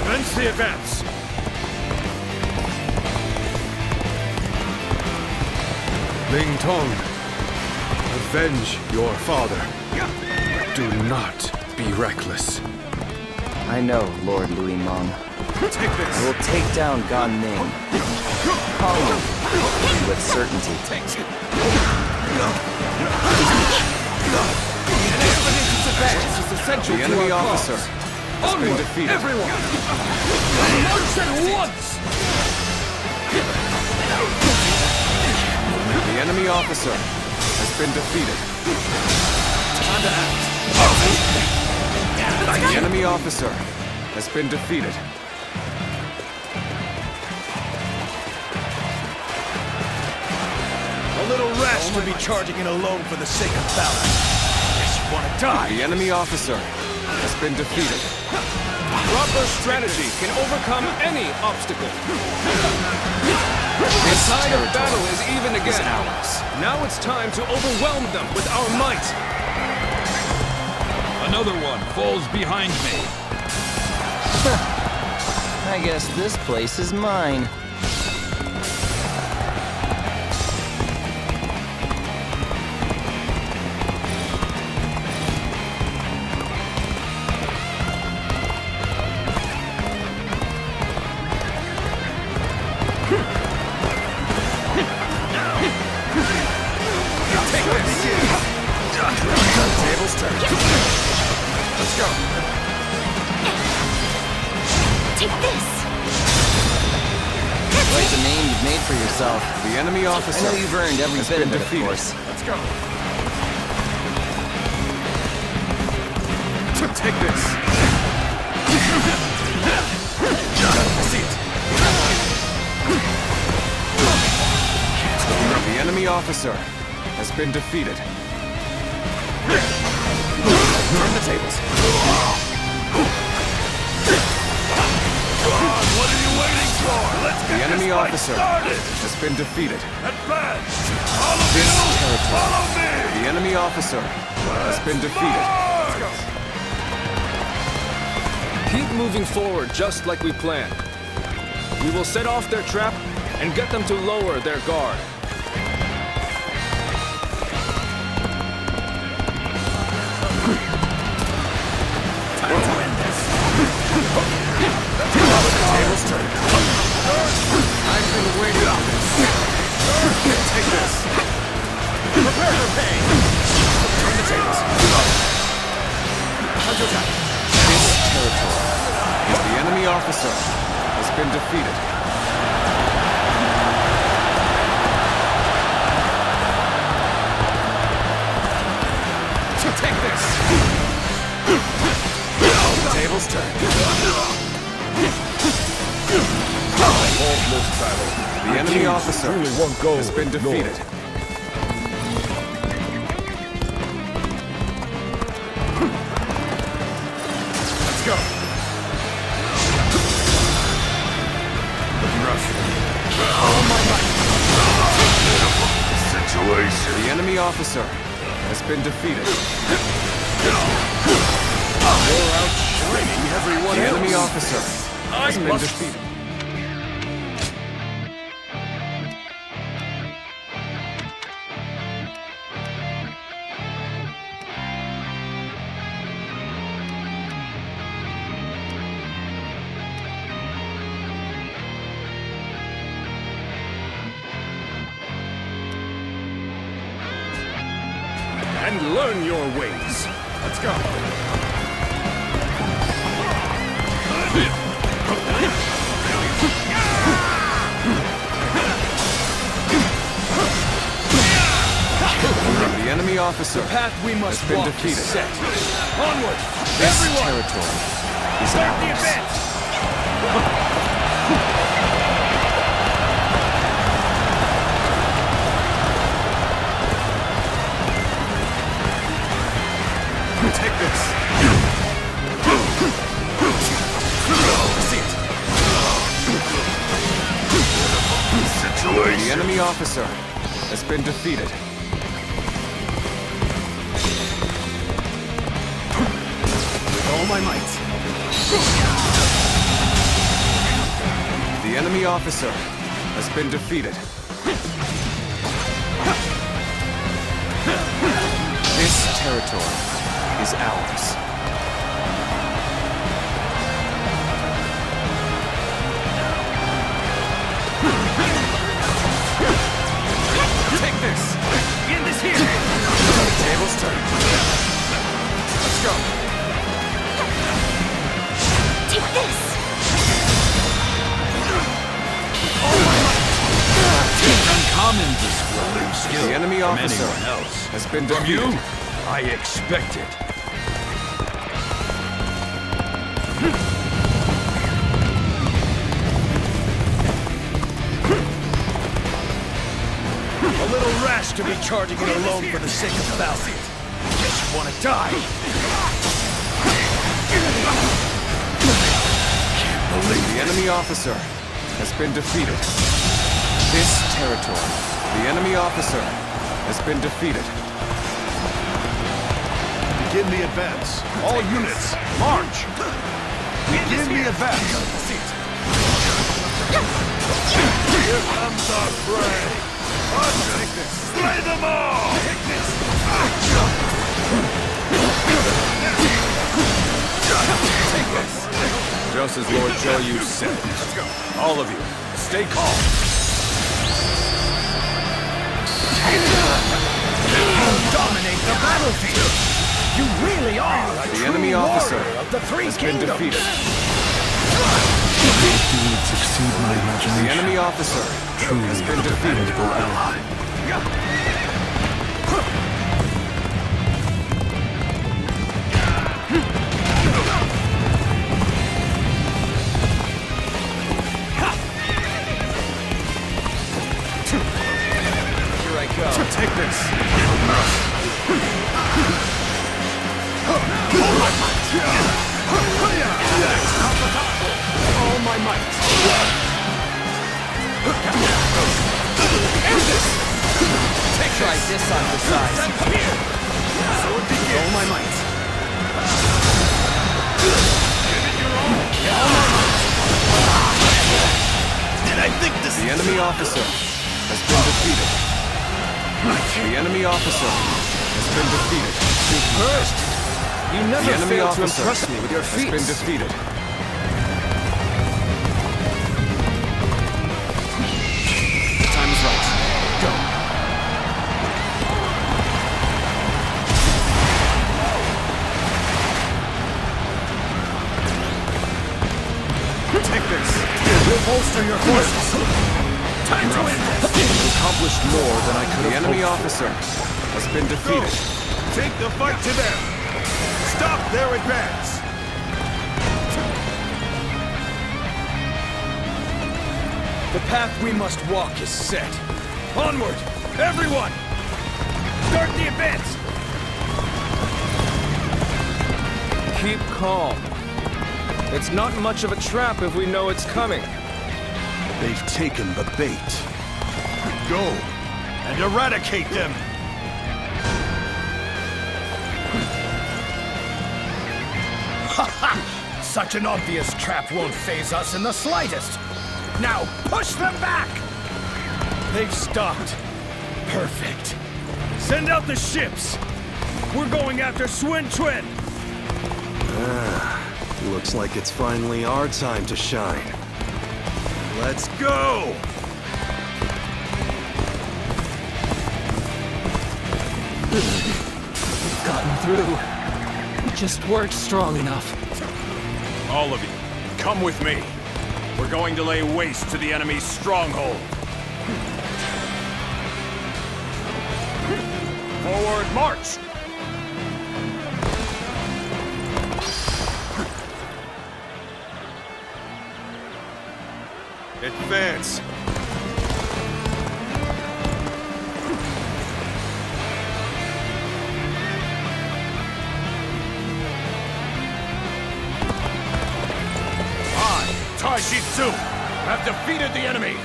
Speaker 17: Commence the advance. Ling Tong, avenge your father. Do not be reckless.
Speaker 19: I know, Lord Louis Mong.
Speaker 17: Take this.
Speaker 19: I will take down Gan Ning. Calmly, with certainty.
Speaker 16: The enemy officer has been defeated.
Speaker 20: Everyone! March at once!
Speaker 16: The enemy officer has been defeated.
Speaker 20: Time to act.
Speaker 16: The enemy officer has been defeated.
Speaker 20: A little rash to be charging in alone for the sake of valor. Guess you wanna die.
Speaker 16: The enemy officer has been defeated.
Speaker 12: Proper strategy can overcome any obstacle. The tide of battle is even again. Now it's time to overwhelm them with our might.
Speaker 9: Another one falls behind me.
Speaker 19: I guess this place is mine.
Speaker 20: Tables turn. Let's go.
Speaker 4: Take this.
Speaker 19: Quite the name you've made for yourself.
Speaker 16: The enemy
Speaker 19: I
Speaker 16: officer
Speaker 19: know you've earned every
Speaker 16: has
Speaker 19: bit
Speaker 16: been
Speaker 19: of it, of
Speaker 16: defeated.
Speaker 19: course.
Speaker 20: Let's go.
Speaker 12: Take this.
Speaker 20: I see it.
Speaker 16: The enemy officer has been defeated.
Speaker 20: Turn the tables.
Speaker 8: What are you waiting for?
Speaker 16: The enemy officer has been defeated.
Speaker 8: Advance!
Speaker 16: This territory. The enemy officer has been defeated.
Speaker 12: Keep moving forward just like we planned. We will set off their trap and get them to lower their guard.
Speaker 8: Time to end this.
Speaker 16: Tables turned. I've been waiting on this. Take this. Prepare for pain. Turn the tables. Counterattack. This territory. The enemy officer has been defeated. Take this. Tables turned.
Speaker 8: Hopeless battle.
Speaker 16: The enemy officer has been defeated. Let's go. Looking rough. Oh my might.
Speaker 8: Situation.
Speaker 16: The enemy officer has been defeated.
Speaker 8: You're outshining everyone
Speaker 16: The
Speaker 8: else.
Speaker 16: enemy officer has been defeated.
Speaker 8: And learn your ways. Let's go.
Speaker 16: The enemy officer has been defeated.
Speaker 8: Set. Onward!
Speaker 16: This
Speaker 8: Everyone!
Speaker 16: territory is
Speaker 8: Start the
Speaker 16: ours.
Speaker 8: advance!
Speaker 16: Take this. See it.
Speaker 8: Situation.
Speaker 16: The enemy officer has been defeated. With all my might. The enemy officer has been defeated. This territory is ours. Take this!
Speaker 8: End this here!
Speaker 16: Tables turned. Let's go.
Speaker 4: Take this!
Speaker 8: Uncommon display of skill.
Speaker 16: The enemy
Speaker 8: from
Speaker 16: officer
Speaker 8: anyone else.
Speaker 16: has been
Speaker 8: From
Speaker 16: defeated.
Speaker 8: you, I expect it. A little rash to be charging it alone for the sake of thousands. Guess you want to die. Can't believe
Speaker 16: The enemy officer has been defeated. This territory. The enemy officer has been defeated.
Speaker 21: Begin the advance. All units, march! Begin the advance.
Speaker 8: Here comes our prey. Slay them all! Take this!
Speaker 3: Take this. Just as Lord Zhou said. Let's go. All of you, stay calm.
Speaker 20: You dominate the battlefield! You really are a
Speaker 16: The
Speaker 20: true
Speaker 16: enemy officer
Speaker 20: warrior of the three
Speaker 16: has been
Speaker 20: kingdoms!
Speaker 16: defeated.
Speaker 21: Deeds exceed my imagination.
Speaker 16: The enemy officer has been defeated.
Speaker 21: Ally.
Speaker 16: Here I go.
Speaker 8: Take this!
Speaker 16: All my might.
Speaker 5: this on your size.
Speaker 16: Sword begins.
Speaker 5: All my might.
Speaker 16: And I think this
Speaker 12: The enemy officer has been defeated. The enemy officer has been defeated.
Speaker 5: First, you never
Speaker 12: The enemy
Speaker 5: failed to
Speaker 12: officer
Speaker 5: impress me with your
Speaker 12: has
Speaker 5: feats.
Speaker 12: been defeated.
Speaker 5: Time is right. Go.
Speaker 16: Take this. We'll bolster your forces. Time to win this.
Speaker 12: You've accomplished more than I could have. The enemy officer has been defeated.
Speaker 8: Take the fight to them. Stop their advance.
Speaker 12: The path we must walk is set. Onward, everyone! Start the advance! Keep calm. It's not much of a trap if we know it's coming.
Speaker 21: They've taken the bait.
Speaker 8: Go and eradicate them.
Speaker 18: Ha ha! Such an obvious trap won't faze us in the slightest. Now, push them back!
Speaker 8: They've stopped. Perfect. Send out the ships. We're going after Sun Quan.
Speaker 21: Looks like it's finally our time to shine.
Speaker 8: Let's go!
Speaker 5: We've gotten through. We just weren't strong enough.
Speaker 3: All of you, come with me. We're going to lay waste to the enemy's stronghold. Forward march!
Speaker 8: Advance.
Speaker 3: Taishitsu have defeated the enemy!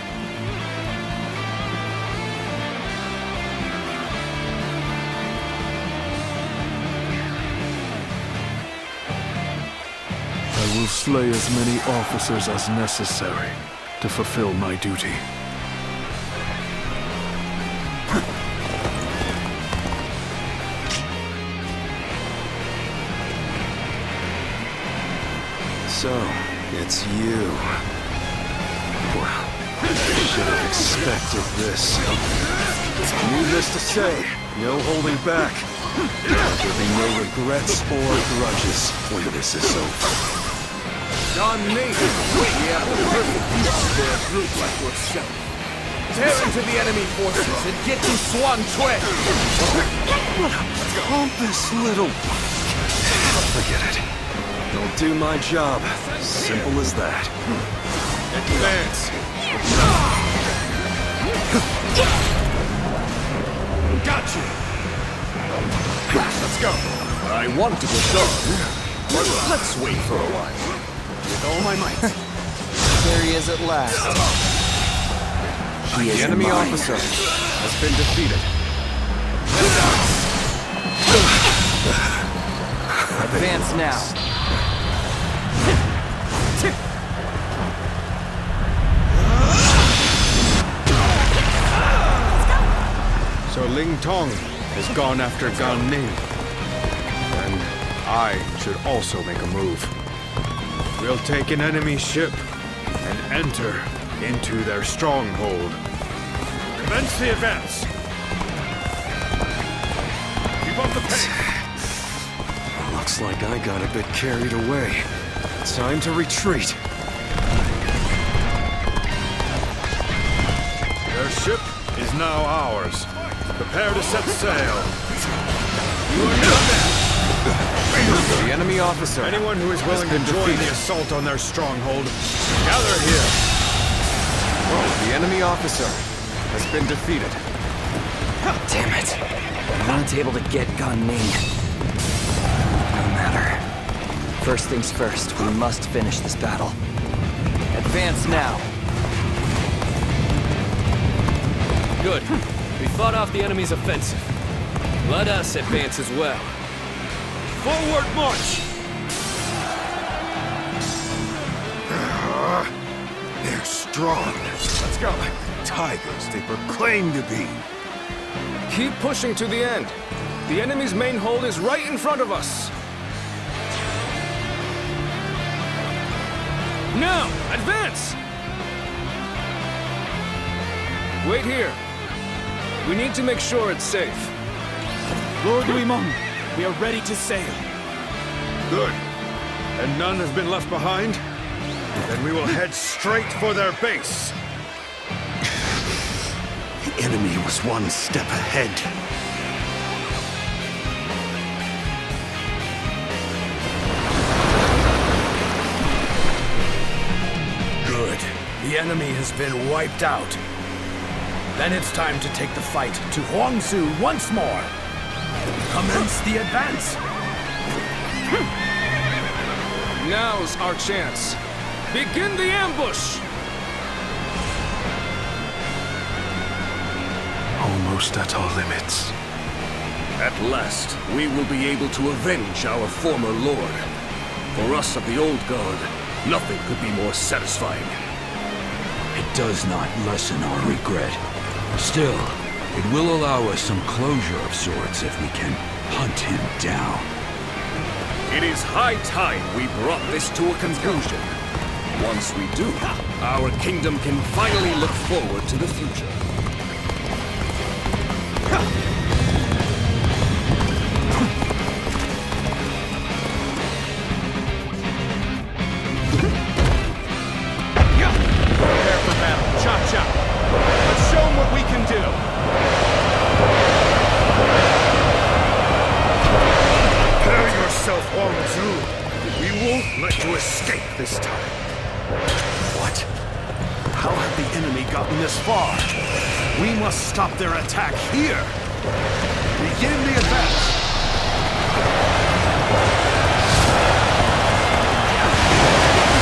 Speaker 15: I will slay as many officers as necessary to fulfill my duty.
Speaker 21: So, it's you. Well, I should have expected this. Needless to say, no holding back. There'll be no regrets or grudges when this is over.
Speaker 14: John Nathan, we have the perfect use for a group like yourself. Tear into the enemy forces and get to Sun Quan!
Speaker 21: What a pompous little... Forget it. Don't do my job. Simple as that.
Speaker 8: Advance. Got you.
Speaker 14: Let's go. I want to go done, but let's wait for a while. With all my might.
Speaker 19: There he is at last.
Speaker 12: The enemy officer has been defeated.
Speaker 19: Advance now.
Speaker 17: So Ling Tong has gone after Gan Ning. And I should also make a move. We'll take an enemy ship and enter into their stronghold.
Speaker 8: Commence the advance. Keep up the pace.
Speaker 21: Looks like I got a bit carried away. Time to retreat.
Speaker 8: Their ship is now ours. Prepare to set sail.
Speaker 12: The enemy officer.
Speaker 17: Anyone who is willing to join the assault on their stronghold, gather here.
Speaker 12: The enemy officer has been defeated.
Speaker 19: Damn it. I'm not able to get Gan Ning. No matter. First things first, we must finish this battle. Advance now.
Speaker 12: Good. The
Speaker 5: We fought off the enemy's offensive. Let us advance as well.
Speaker 8: Forward march!
Speaker 10: They're strong. Let's go. Tigers they proclaim to be.
Speaker 12: Keep pushing to the end. The enemy's main hold is right in front of us. Now, advance! Wait here. We need to make sure it's safe.
Speaker 17: Lord Louis-Mont, we are ready to sail. Good. And none have been left behind? Then we will head straight for their base.
Speaker 21: The enemy was one step ahead.
Speaker 18: Good. The enemy has been wiped out. Then it's time to take the fight to Huangzu once more. Commence the advance.
Speaker 12: Now's our chance. Begin the ambush!
Speaker 15: Almost at our limits.
Speaker 14: At last, we will be able to avenge our former lord. For us of the old guard, nothing could be more satisfying.
Speaker 9: It does not lessen our regret. Still, it will allow us some closure of sorts if we can hunt him down.
Speaker 14: It is high time we brought this to a conclusion. Once we do, our kingdom can finally look forward to the future.
Speaker 8: Prepare for battle. Chop-chop. Let's show them what we can do. Prepare yourself, Huangzu. We won't let you escape this time.
Speaker 21: What? How have the enemy gotten this far? We must stop their attack here. Begin the advance.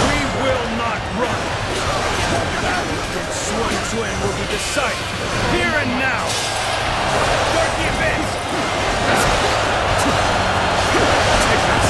Speaker 8: We will not run. The battle against Sun Quan will be decided here and now. Start the advance. Take this.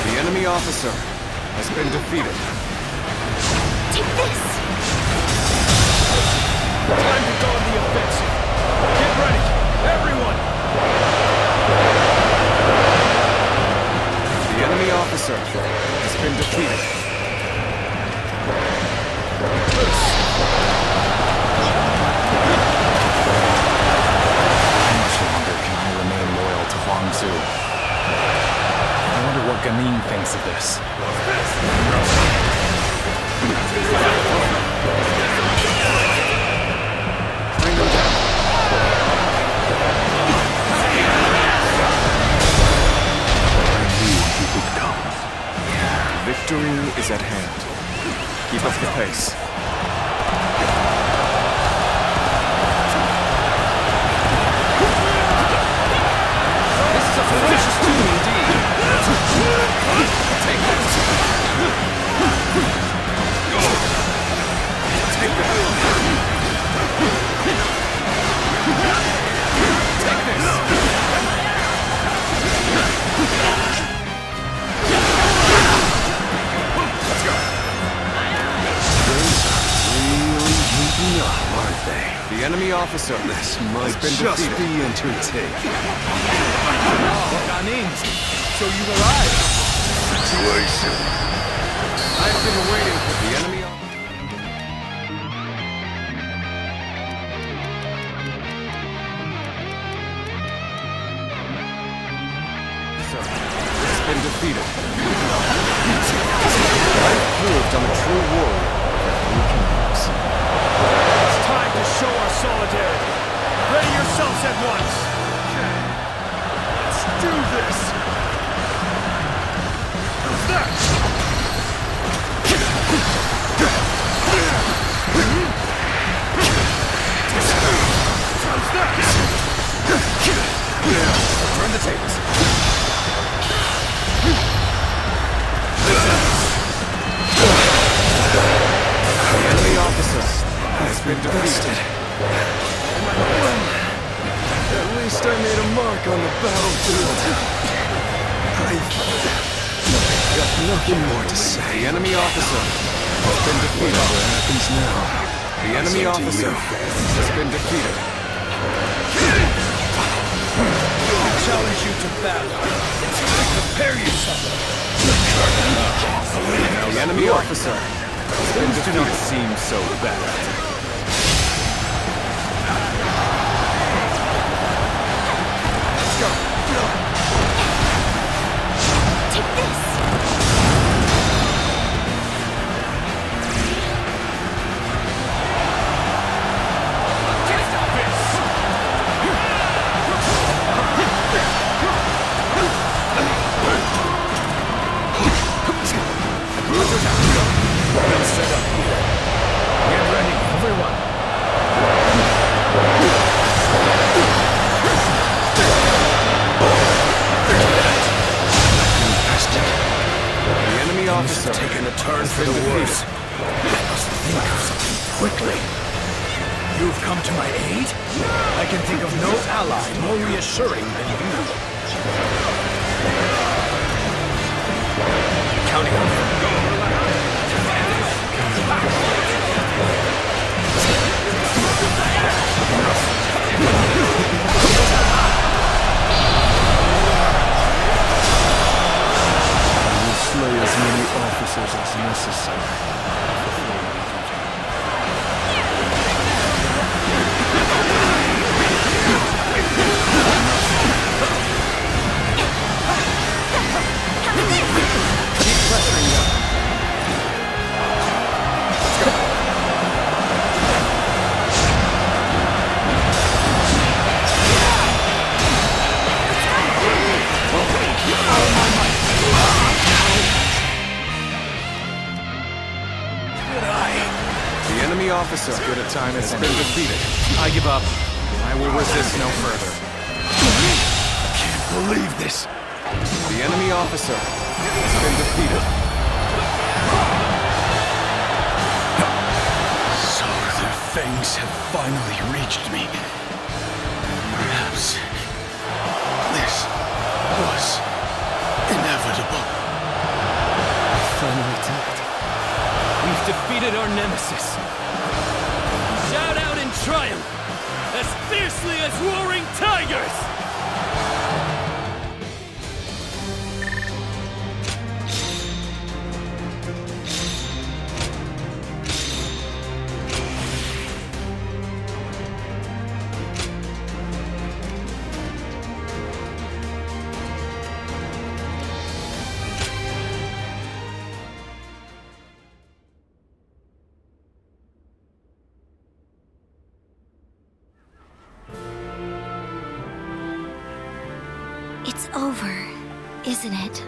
Speaker 20: The enemy officer has been defeated.
Speaker 4: Take this!
Speaker 8: Time to go on the offensive. Get ready, everyone!
Speaker 20: The enemy officer has been defeated. How much longer can I remain loyal to Huangzu? I wonder what Gamin thinks of this. Bring them down.
Speaker 15: I knew he would come.
Speaker 20: Victory is at hand. Keep up the pace.
Speaker 12: This is a ferocious tune indeed. Take this!
Speaker 20: Take this! Take this! Let's go!
Speaker 21: Really heating up, aren't they?
Speaker 20: The enemy officer
Speaker 21: This
Speaker 20: has
Speaker 21: might
Speaker 20: been
Speaker 21: just
Speaker 20: defeated.
Speaker 21: be entertaining.
Speaker 20: Gamin, so you arrived.
Speaker 21: Situation.
Speaker 20: I've been waiting for the enemy officer. Has been defeated. I've proved I'm a true warrior.
Speaker 8: It's time to show our solidarity. Ready yourselves at once. Let's do this.
Speaker 20: the tables. The enemy officer has been defeated.
Speaker 16: At least I made a mark on the battlefield. I've got nothing more to say.
Speaker 20: The enemy officer has been defeated.
Speaker 16: What happens now?
Speaker 20: The enemy officer has been defeated.
Speaker 8: I challenge you to battle. Prepare yourself.
Speaker 20: The enemy officer.
Speaker 3: Things do not seem so bad.
Speaker 4: Take this!
Speaker 8: Set up here. Get ready, everyone.
Speaker 20: The enemy officer
Speaker 18: has taken a turn for the worse. I must think of something quickly. You've come to my aid? I can think of no ally more reassuring than you. Counting on you.
Speaker 15: Slay as many officers as necessary.
Speaker 20: Keep pressuring them. Let's go. The enemy officer
Speaker 17: As good a time
Speaker 20: has
Speaker 17: as
Speaker 20: been
Speaker 17: any.
Speaker 20: defeated.
Speaker 17: I give up. I will resist no further.
Speaker 18: Can't believe this.
Speaker 20: The enemy officer has been defeated.
Speaker 18: So their fangs have finally reached me. Perhaps this was inevitable.
Speaker 5: Finally did it. We've defeated our nemesis. Shout out in triumph, as fiercely as roaring tigers!
Speaker 4: It's over, isn't it?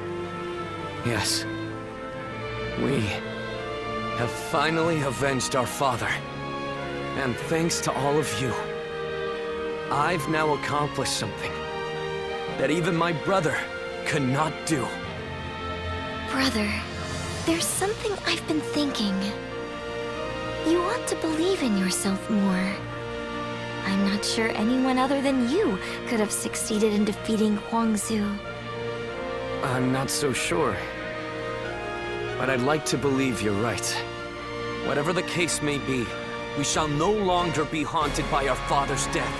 Speaker 5: Yes. We have finally avenged our father. And thanks to all of you, I've now accomplished something that even my brother could not do.
Speaker 4: Brother, there's something I've been thinking. You ought to believe in yourself more. I'm not sure anyone other than you could have succeeded in defeating Huangzu.
Speaker 5: I'm not so sure. But I'd like to believe you're right. Whatever the case may be, we shall no longer be haunted by our father's death.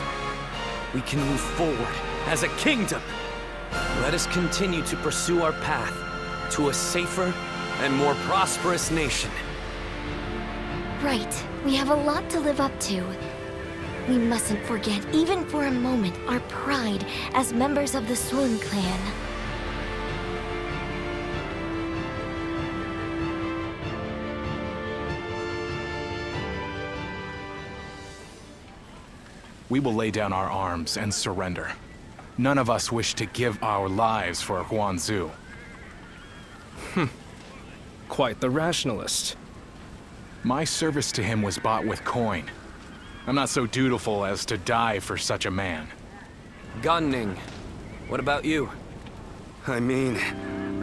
Speaker 5: We can move forward as a kingdom. Let us continue to pursue our path to a safer and more prosperous nation.
Speaker 4: Right, we have a lot to live up to. We mustn't forget, even for a moment, our pride as members of the Sun clan.
Speaker 17: We will lay down our arms and surrender. None of us wish to give our lives for Huangzu.
Speaker 12: Quite the rationalist.
Speaker 17: My service to him was bought with coin. I'm not so dutiful as to die for such a man.
Speaker 5: Gan Ning, What about you?
Speaker 2: I mean,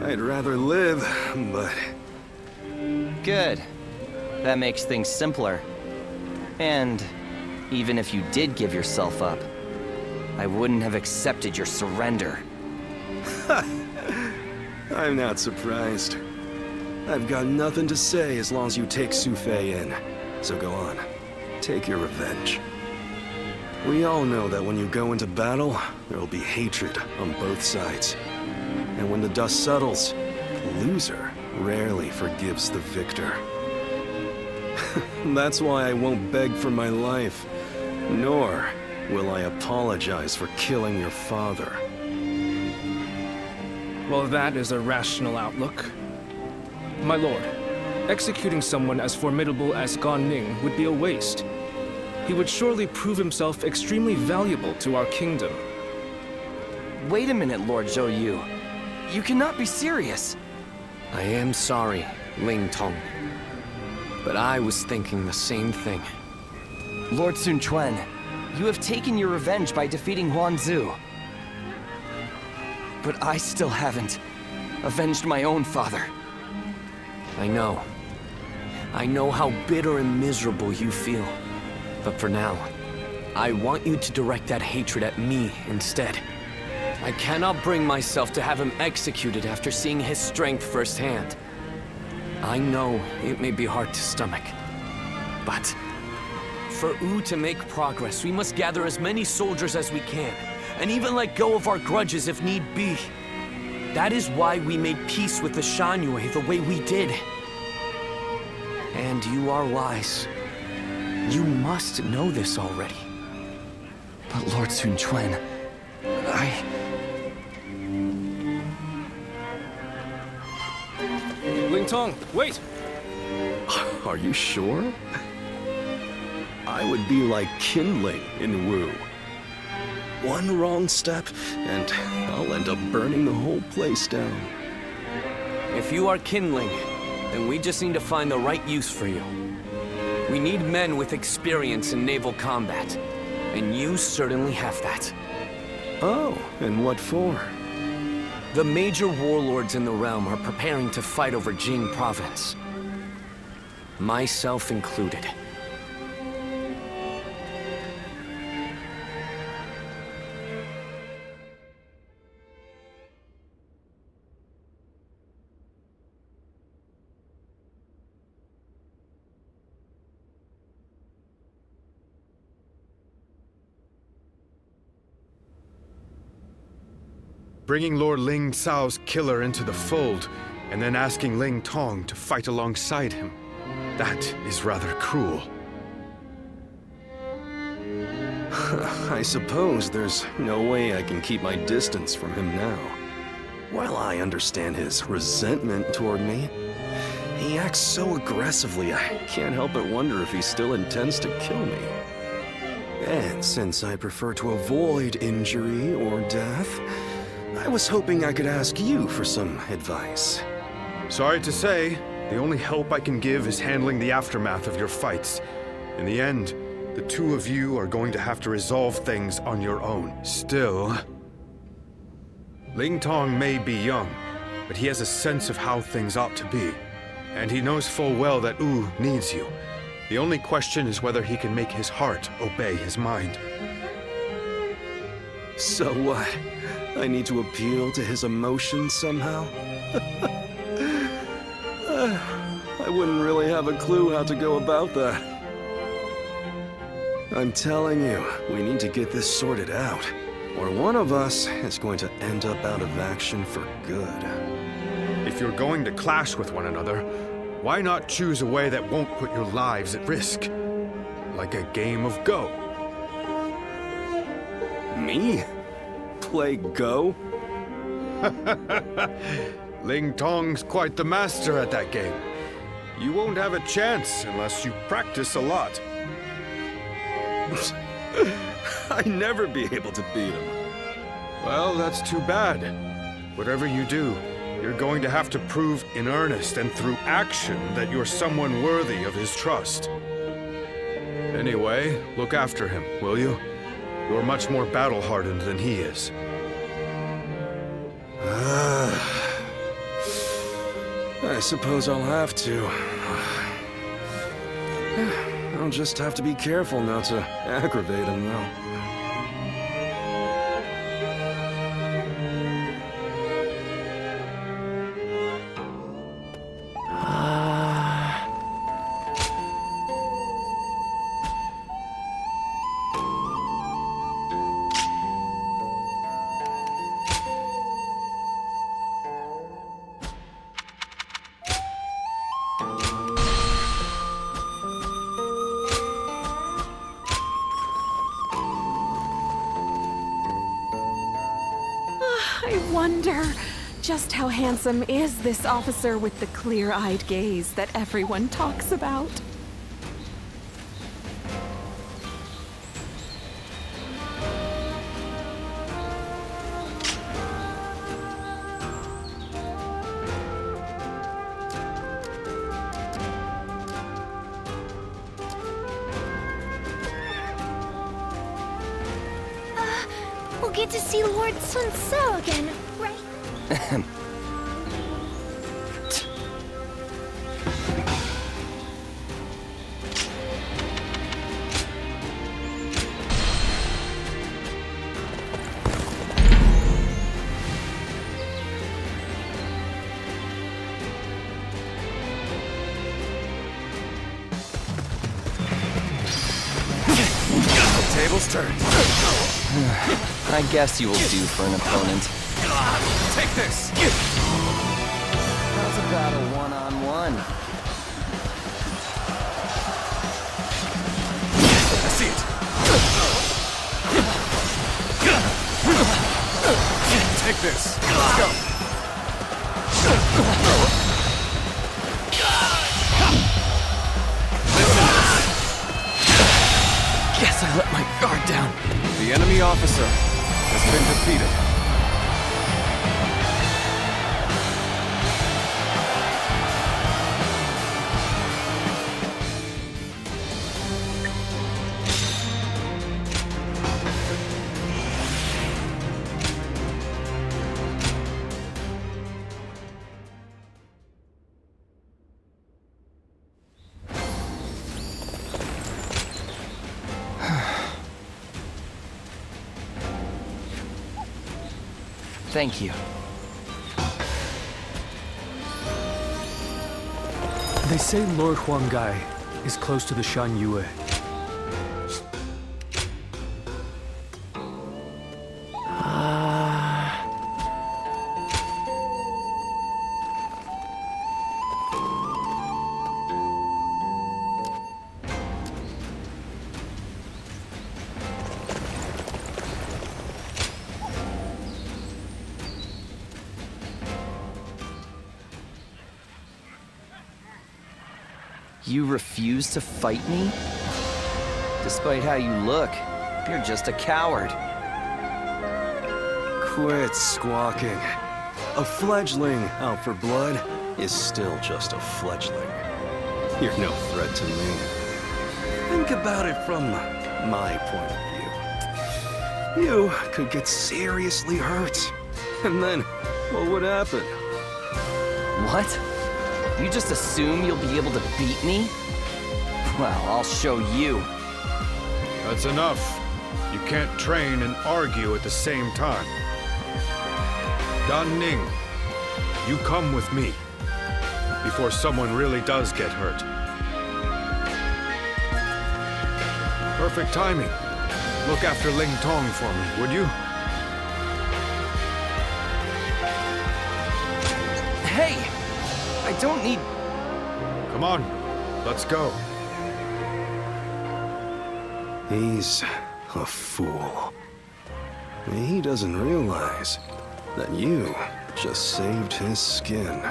Speaker 2: I'd rather live, but...
Speaker 19: Good. That makes things simpler. And even if you did give yourself up, I wouldn't have accepted your surrender.
Speaker 2: I'm not surprised. I've got nothing to say as long as you take Su Fei in. So go on. Take your revenge. We all know that when you go into battle, there will be hatred on both sides. And when the dust settles, the loser rarely forgives the victor. That's why I won't beg for my life, nor will I apologize for killing your father.
Speaker 12: Well, that is a rational outlook. My lord, executing someone as formidable as Gan Ning would be a waste. He would surely prove himself extremely valuable to our kingdom.
Speaker 19: Wait a minute, Lord Zhou Yu. You cannot be serious.
Speaker 5: I am sorry, Ling Tong. But I was thinking the same thing.
Speaker 19: Lord Sun Quan, you have taken your revenge by defeating Huan Zu. But I still haven't avenged my own father.
Speaker 5: I know. I know how bitter and miserable you feel. But for now, I want you to direct that hatred at me instead. I cannot bring myself to have him executed after seeing his strength firsthand. I know it may be hard to stomach, but for Wu to make progress, we must gather as many soldiers as we can, and even let go of our grudges if need be. That is why we made peace with the Shanyue the way we did. And you are wise. You must know this already.
Speaker 19: But Lord Sun Quan,
Speaker 12: Ling Tong, wait!
Speaker 2: Are you sure? I would be like kindling in Wu. One wrong step, and I'll end up burning the whole place down.
Speaker 5: If you are kindling, then we just need to find the right use for you. We need men with experience in naval combat, and you certainly have that.
Speaker 2: Oh, and what for?
Speaker 5: The major warlords in the realm are preparing to fight over Jing province. Myself included.
Speaker 17: Bringing Lord Ling Cao's killer into the fold, and then asking Ling Tong to fight alongside him. That is rather cruel.
Speaker 2: I suppose there's no way I can keep my distance from him now. While I understand his resentment toward me, he acts so aggressively I can't help but wonder if he still intends to kill me. And since I prefer to avoid injury or death, I was hoping I could ask you for some advice.
Speaker 17: Sorry to say, the only help I can give is handling the aftermath of your fights. In the end, the two of you are going to have to resolve things on your own. Still, Ling Tong may be young, but he has a sense of how things ought to be. And he knows full well that Wu needs you. The only question is whether he can make his heart obey his mind.
Speaker 2: So what? I need to appeal to his emotions somehow? I wouldn't really have a clue how to go about that. I'm telling you, we need to get this sorted out, or one of us is going to end up out of action for good.
Speaker 17: If you're going to clash with one another, why not choose a way that won't put your lives at risk? Like a game of Go.
Speaker 2: Me? Play Go?
Speaker 17: Ling Tong's quite the master at that game. You won't have a chance unless you practice a lot.
Speaker 2: I'd never be able to beat him.
Speaker 17: Well, that's too bad. Whatever you do, you're going to have to prove in earnest and through action that you're someone worthy of his trust. Anyway, look after him, will you? You're much more battle-hardened than he is.
Speaker 2: suppose I'll have to. I'll just have to be careful not to aggravate him, though.
Speaker 11: I wonder, just how handsome is this officer with the clear-eyed gaze that everyone talks about?
Speaker 4: We'll get to see Lord Sun So again, right?
Speaker 20: Tables turned.
Speaker 19: I guess you will do for an opponent.
Speaker 20: Take this!
Speaker 19: How's about a one-on-one?
Speaker 20: I see it. Take this. Let's go.
Speaker 5: Guess I let my guard down.
Speaker 20: The enemy officer has been defeated.
Speaker 19: Thank you.
Speaker 6: They say Lord Huanggai is close to the Shan Yue.
Speaker 19: You refuse to fight me? Despite how you look, you're just a coward.
Speaker 2: Quit squawking. A fledgling out for blood is still just a fledgling. You're no threat to me. Think about it from my point of view. You could get seriously hurt. And then, what would happen?
Speaker 19: What? You just assume you'll be able to beat me? Well, I'll show you.
Speaker 17: That's enough. You can't train and argue at the same time. Dan Ning, you come with me before someone really does get hurt. Perfect timing. Look after Ling Tong for me, would you?
Speaker 19: Hey! I don't need...
Speaker 17: Come on, let's go.
Speaker 2: He's a fool. He doesn't realize that you just saved his skin.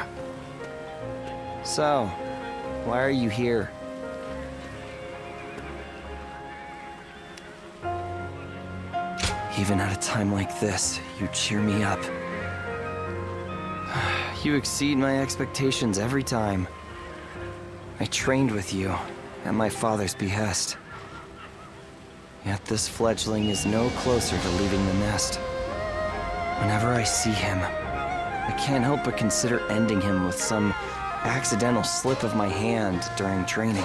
Speaker 19: So, why are you here? Even at a time like this, you cheer me up. You exceed my expectations every time. I trained with you, at my father's behest. Yet this fledgling is no closer to leaving the nest. Whenever I see him, I can't help but consider ending him with some accidental slip of my hand during training.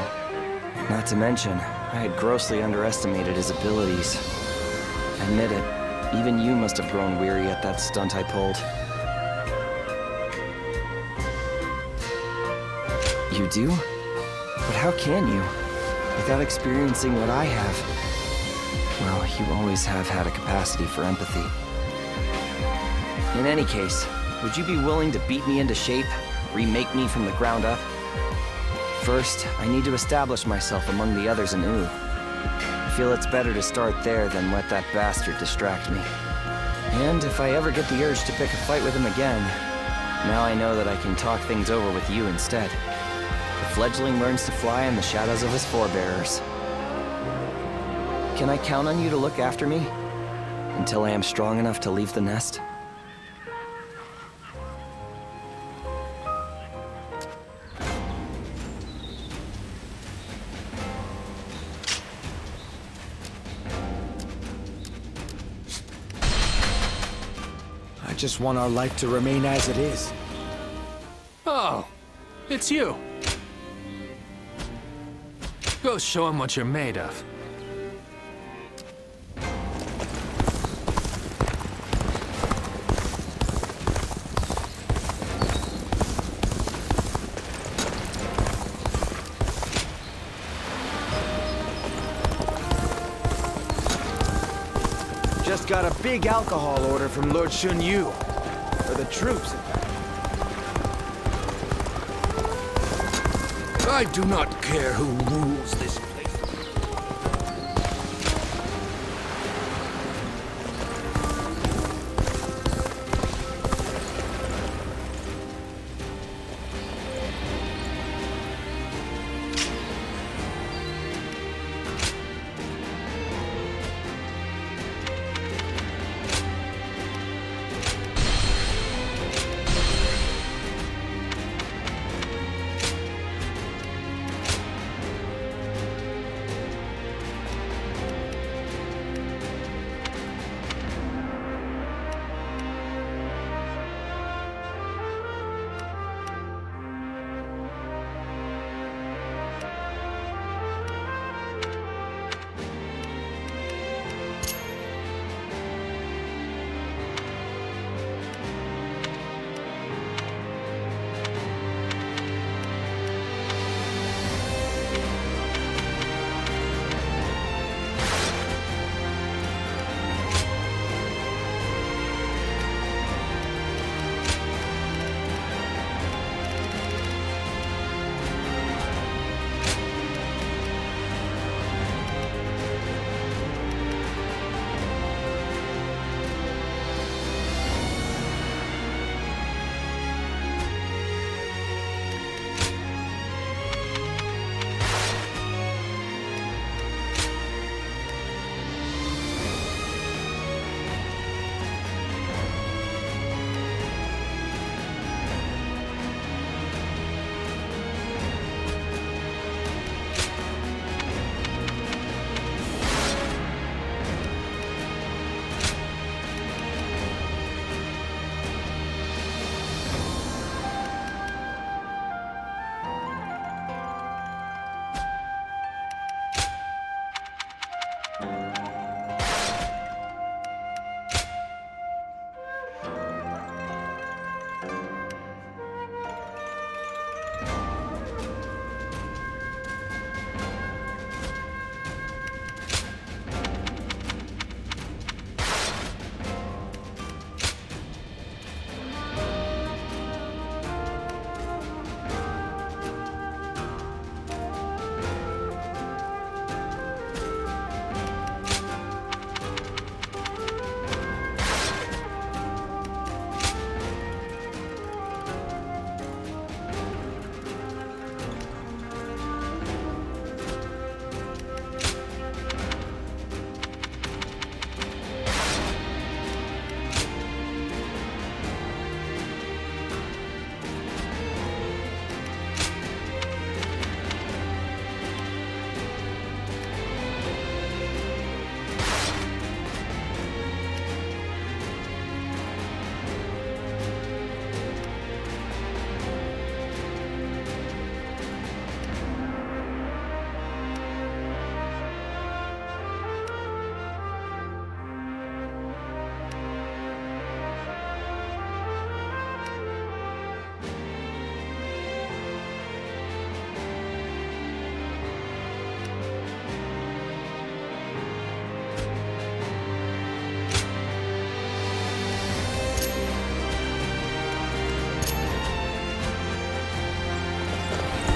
Speaker 19: Not to mention, I had grossly underestimated his abilities. Admit it, even you must have grown weary at that stunt I pulled. You do? But how can you? Without experiencing what I have. Well, you always have had a capacity for empathy. In any case, would you be willing to beat me into shape? Remake me from the ground up? First, I need to establish myself among the others in Wu. I feel it's better to start there than let that bastard distract me. And if I ever get the urge to pick a fight with him again, now I know that I can talk things over with you instead. The fledgling learns to fly in the shadows of his forebearers. Can I count on you to look after me? Until I am strong enough to leave the nest?
Speaker 20: I just want our life to remain as it is.
Speaker 6: Oh, it's you. Go show him what you're made of.
Speaker 20: Just got a big alcohol order from Lord Shun Yu. For the troops, in fact.
Speaker 16: I do not care who rules this place.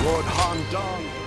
Speaker 10: Lord Han Dong